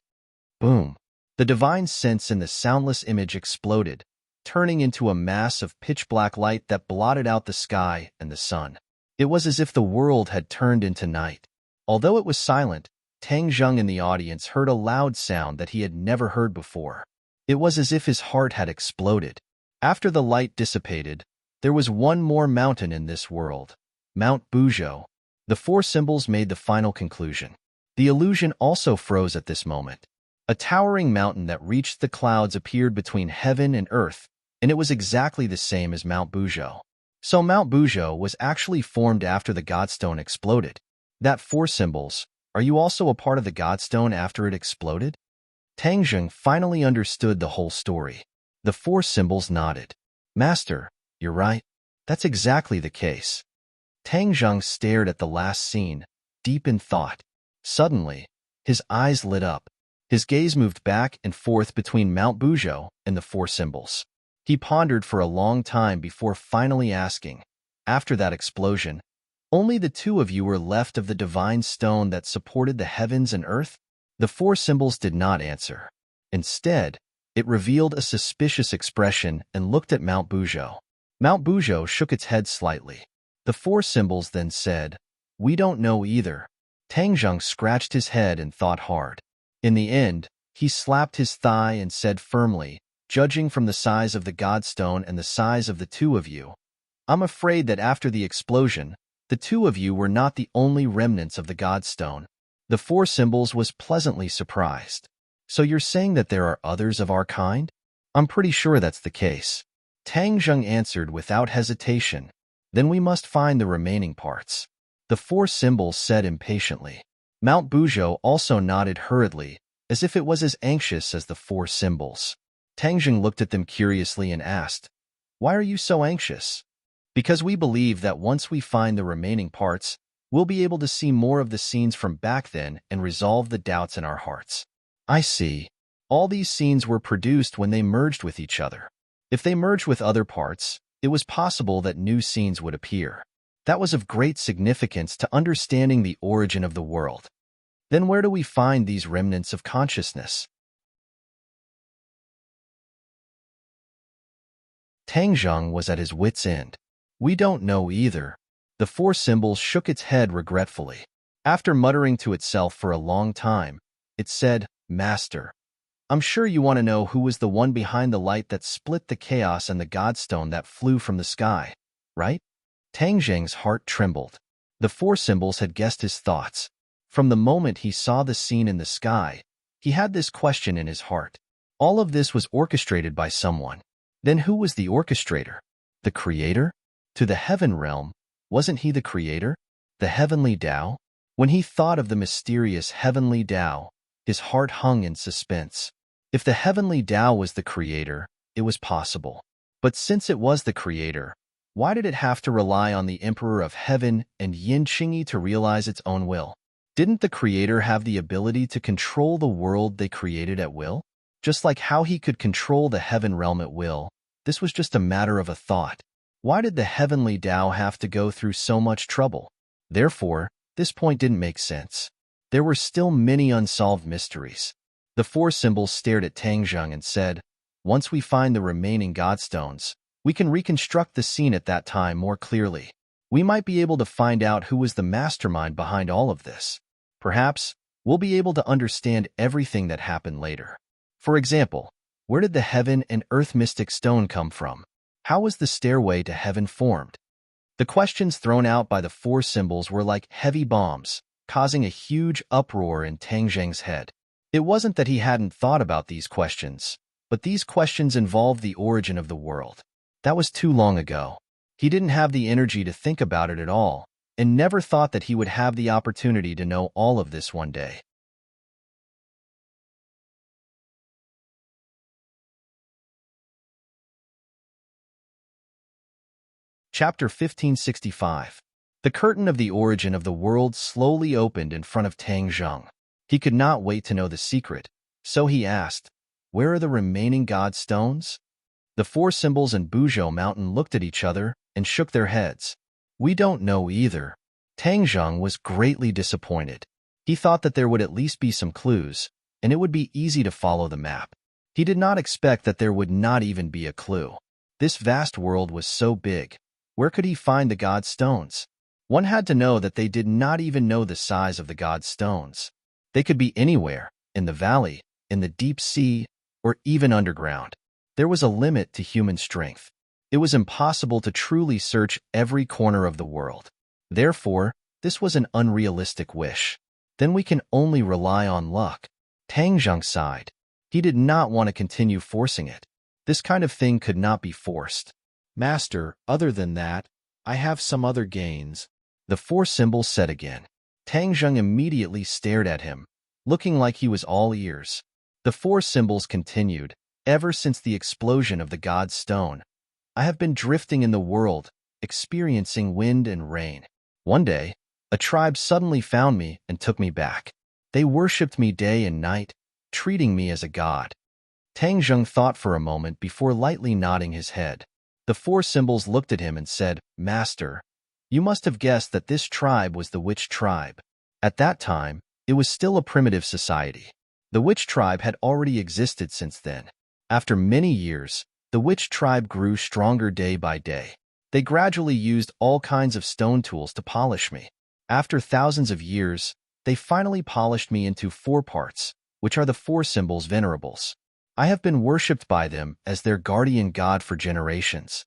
Boom! The divine sense in the soundless image exploded, turning into a mass of pitch-black light that blotted out the sky and the sun. It was as if the world had turned into night. Although it was silent, Tang Zheng in the audience heard a loud sound that he had never heard before. It was as if his heart had exploded. After the light dissipated, there was one more mountain in this world, Mount Buzhou. The four symbols made the final conclusion. The illusion also froze at this moment. A towering mountain that reached the clouds appeared between heaven and earth, and it was exactly the same as Mount Buzhou. So Mount Buzhou was actually formed after the Godstone exploded. That four symbols, are you also a part of the Godstone after it exploded? Tang Zheng finally understood the whole story. The four symbols nodded. Master, you're right. That's exactly the case. Tang Zheng stared at the last scene, deep in thought. Suddenly, His eyes lit up. His gaze moved back and forth between Mount Bujo and the four symbols. He pondered for a long time before finally asking, after that explosion, only the two of you were left of the divine stone that supported the heavens and earth? The four symbols did not answer. Instead, it revealed a suspicious expression and looked at Mount Bujo. Mount Bujo shook its head slightly. The four symbols then said, "We don't know either." Tangjung scratched his head and thought hard. In the end, he slapped his thigh and said firmly, "Judging from the size of the Godstone and the size of the two of you, I'm afraid that after the explosion, the two of you were not the only remnants of the Godstone." The four symbols was pleasantly surprised. "So you're saying that there are others of our kind?" "I'm pretty sure that's the case." Tangjung answered without hesitation. "Then we must find the remaining parts." The four symbols said impatiently. Mount Bujo also nodded hurriedly, as if it was as anxious as the four symbols. Tangjung looked at them curiously and asked, "Why are you so anxious?" "Because we believe that once we find the remaining parts, we'll be able to see more of the scenes from back then and resolve the doubts in our hearts." "I see. All these scenes were produced when they merged with each other. If they merged with other parts, it was possible that new scenes would appear. That was of great significance to understanding the origin of the world. Then where do we find these remnants of consciousness?" Tangjung was at his wit's end. "We don't know either." The four symbols shook its head regretfully. After muttering to itself for a long time, it said, "Master, I'm sure you want to know who was the one behind the light that split the chaos and the Godstone that flew from the sky, right?" Tangjung's heart trembled. The four symbols had guessed his thoughts. From the moment he saw the scene in the sky, he had this question in his heart. All of this was orchestrated by someone. Then who was the orchestrator? The creator? To the heaven realm, wasn't he the creator? The heavenly Tao? When he thought of the mysterious heavenly Tao, his heart hung in suspense. If the heavenly Tao was the creator, it was possible. But since it was the creator, why did it have to rely on the Emperor of Heaven and Yin Qingyi to realize its own will? Didn't the creator have the ability to control the world they created at will? Just like how he could control the heaven realm at will, this was just a matter of a thought. Why did the heavenly Tao have to go through so much trouble? Therefore, this point didn't make sense. There were still many unsolved mysteries. The four symbols stared at Tangjung and said, "Once we find the remaining Godstones, we can reconstruct the scene at that time more clearly. We might be able to find out who was the mastermind behind all of this. Perhaps, we'll be able to understand everything that happened later. For example, where did the heaven and earth mystic stone come from? How was the stairway to heaven formed?" The questions thrown out by the four symbols were like heavy bombs, causing a huge uproar in Tangjung's head. It wasn't that he hadn't thought about these questions, but these questions involved the origin of the world. That was too long ago. He didn't have the energy to think about it at all, and never thought that he would have the opportunity to know all of this one day. Chapter 1565. The curtain of the origin of the world slowly opened in front of Tangjung. He could not wait to know the secret, so he asked, "Where are the remaining Godstones?" The four symbols in Bujo Mountain looked at each other and shook their heads. "We don't know either." Tangjung was greatly disappointed. He thought that there would at least be some clues, and it would be easy to follow the map. He did not expect that there would not even be a clue. This vast world was so big. Where could he find the Godstones? One had to know that they did not even know the size of the Godstones. They could be anywhere, in the valley, in the deep sea, or even underground. There was a limit to human strength. It was impossible to truly search every corner of the world. Therefore, this was an unrealistic wish. Then we can only rely on luck. Tangjung sighed. He did not want to continue forcing it. This kind of thing could not be forced. "Master, other than that, I have some other gains," the four symbols said again. Tangjung immediately stared at him, looking like he was all ears. The four symbols continued, "Ever since the explosion of the God's stone, I have been drifting in the world, experiencing wind and rain. One day, a tribe suddenly found me and took me back. They worshipped me day and night, treating me as a god. Tang Zheng thought for a moment before lightly nodding his head. The four symbols looked at him and said, Master, you must have guessed that this tribe was the witch tribe. At that time, it was still a primitive society. The witch tribe had already existed since then. After many years, the witch tribe grew stronger day by day. They gradually used all kinds of stone tools to polish me. After thousands of years, they finally polished me into 4 parts, which are the 4 symbols venerables. I have been worshipped by them as their guardian god for generations.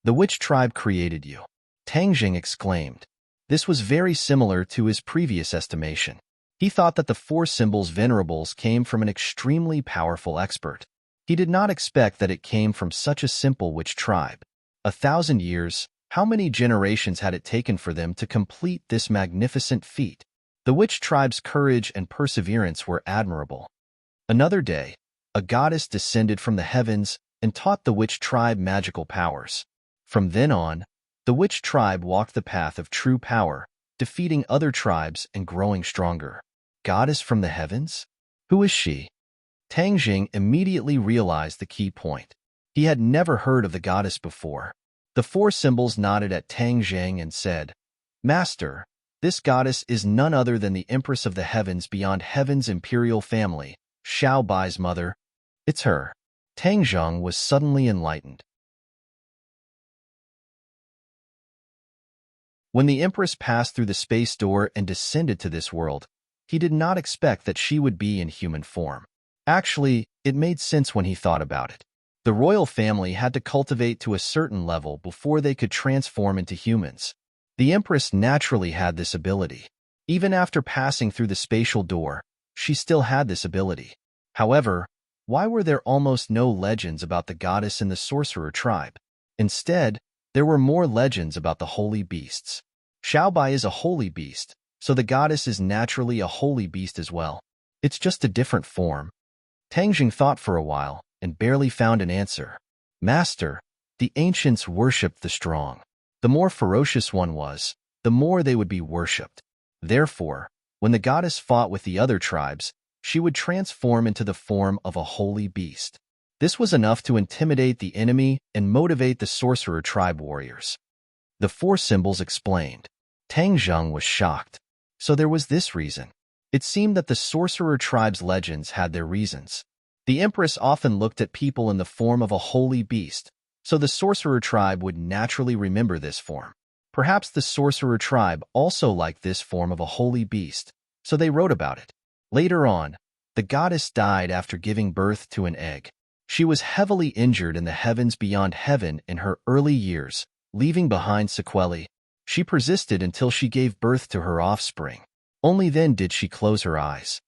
The witch tribe created you, Tang Jing exclaimed. This was very similar to his previous estimation. He thought that the 4 symbols venerables came from an extremely powerful expert. He did not expect that it came from such a simple witch tribe. 1,000 years, how many generations had it taken for them to complete this magnificent feat? The witch tribe's courage and perseverance were admirable. Another day, a goddess descended from the heavens and taught the witch tribe magical powers. From then on, the witch tribe walked the path of true power, defeating other tribes and growing stronger. Goddess from the heavens? Who is she? Tang Jing immediately realized the key point. He had never heard of the goddess before. The 4 symbols nodded at Tang Jing and said, Master, this goddess is none other than the Empress of the Heavens beyond Heaven's imperial family, Xiao Bai's mother. It's her. Tang Zheng was suddenly enlightened. When the Empress passed through the space door and descended to this world, he did not expect that she would be in human form. Actually, it made sense when he thought about it. The royal family had to cultivate to a certain level before they could transform into humans. The Empress naturally had this ability. Even after passing through the spatial door, she still had this ability. However, why were there almost no legends about the goddess in the sorcerer tribe? Instead, there were more legends about the holy beasts. Xiaobai is a holy beast, so the goddess is naturally a holy beast as well. It's just a different form. Tang Jing thought for a while and barely found an answer. Master, the ancients worshipped the strong. The more ferocious one was, the more they would be worshipped. Therefore, when the goddess fought with the other tribes, she would transform into the form of a holy beast. This was enough to intimidate the enemy and motivate the sorcerer tribe warriors. The 4 symbols explained. Tang Zheng was shocked. So there was this reason. It seemed that the sorcerer tribe's legends had their reasons. The Empress often looked at people in the form of a holy beast, so the sorcerer tribe would naturally remember this form. Perhaps the sorcerer tribe also liked this form of a holy beast, so they wrote about it. Later on, the goddess died after giving birth to an egg. She was heavily injured in the heavens beyond heaven in her early years, leaving behind sequelae. She persisted until she gave birth to her offspring. Only then did she close her eyes.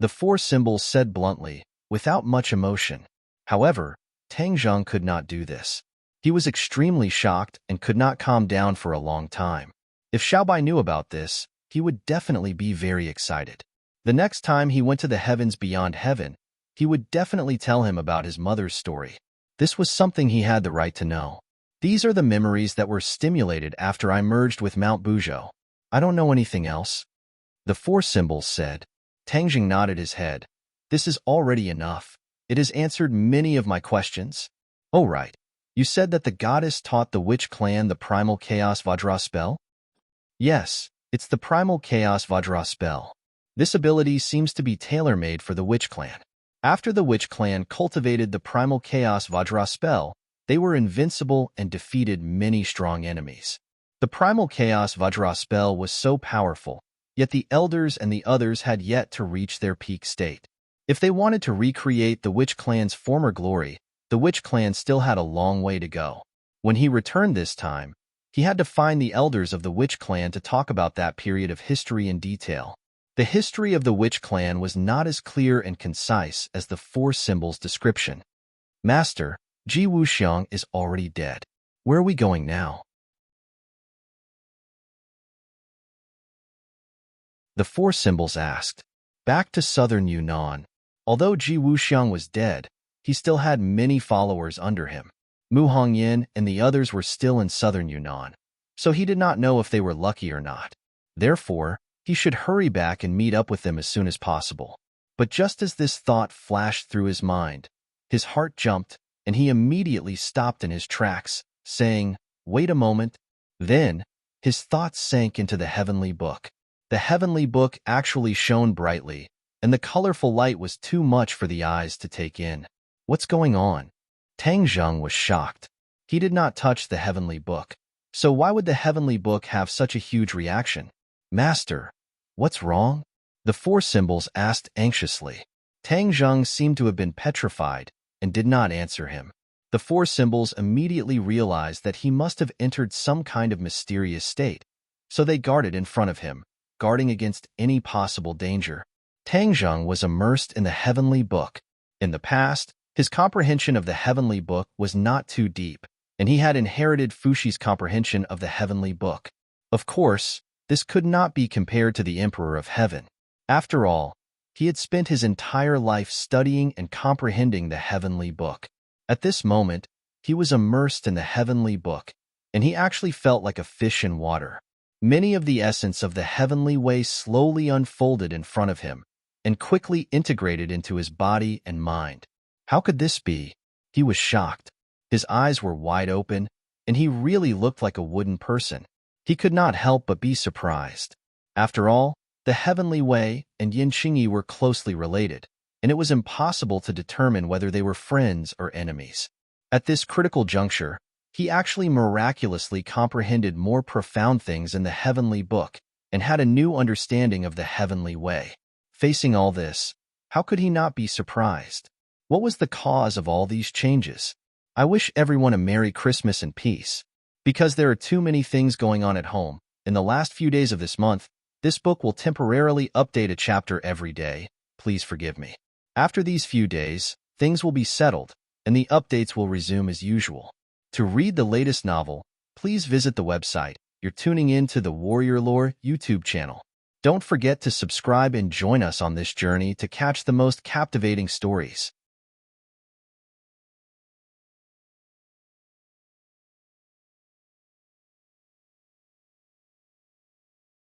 The 4 symbols said bluntly, without much emotion. However, Tang Zheng could not do this. He was extremely shocked and could not calm down for a long time. If Xiaobai knew about this, he would definitely be very excited. The next time he went to the heavens beyond heaven, he would definitely tell him about his mother's story. This was something he had the right to know. These are the memories that were stimulated after I merged with Mount Buzhou. I don't know anything else. The 4 symbols said. Tang Jing nodded his head. This is already enough. It has answered many of my questions. Oh right. You said that the goddess taught the witch clan the primal chaos Vajra spell? Yes, it's the primal chaos Vajra spell. This ability seems to be tailor-made for the witch clan. After the witch clan cultivated the primal chaos Vajra spell, they were invincible and defeated many strong enemies. The primal chaos Vajra spell was so powerful, yet the elders and the others had yet to reach their peak state. If they wanted to recreate the witch clan's former glory, the witch clan still had a long way to go. When he returned this time, he had to find the elders of the witch clan to talk about that period of history in detail. The history of the witch clan was not as clear and concise as the 4 symbols' description. Master, Ji Wuxiang is already dead. Where are we going now? The 4 symbols asked. Back to southern Yunnan. Although Ji Wuxiang was dead, he still had many followers under him. Mu Hongyan and the others were still in southern Yunnan, so he did not know if they were lucky or not. Therefore, He should hurry back and meet up with them as soon as possible. But just as this thought flashed through his mind, his heart jumped, and he immediately stopped in his tracks, saying, "Wait a moment." Then, his thoughts sank into the heavenly book. The heavenly book actually shone brightly, and the colorful light was too much for the eyes to take in. What's going on? Tang Zheng was shocked. He did not touch the heavenly book. So why would the heavenly book have such a huge reaction? Master, what's wrong? The four symbols asked anxiously. Tang Zheng seemed to have been petrified and did not answer him. The four symbols immediately realized that he must have entered some kind of mysterious state, so they guarded in front of him, guarding against any possible danger. Tang Zheng was immersed in the heavenly book. In the past, his comprehension of the heavenly book was not too deep, and he had inherited Fushi's comprehension of the heavenly book. Of course, this could not be compared to the Emperor of Heaven. After all, he had spent his entire life studying and comprehending the heavenly book. At this moment, he was immersed in the heavenly book, and he actually felt like a fish in water. Many of the essence of the heavenly way slowly unfolded in front of him and quickly integrated into his body and mind. How could this be? He was shocked. His eyes were wide open, and he really looked like a wooden person. He could not help but be surprised. After all, the heavenly way and Yin Qingyi were closely related, and it was impossible to determine whether they were friends or enemies. At this critical juncture, he actually miraculously comprehended more profound things in the heavenly book and had a new understanding of the heavenly way. Facing all this, how could he not be surprised? What was the cause of all these changes? I wish everyone a Merry Christmas and peace. Because there are too many things going on at home, in the last few days of this month, this book will temporarily update a chapter every day. Please forgive me. After these few days, things will be settled, and the updates will resume as usual. To read the latest novel, please visit the website. You're tuning in to the Warrior Lore YouTube channel. Don't forget to subscribe and join us on this journey to catch the most captivating stories.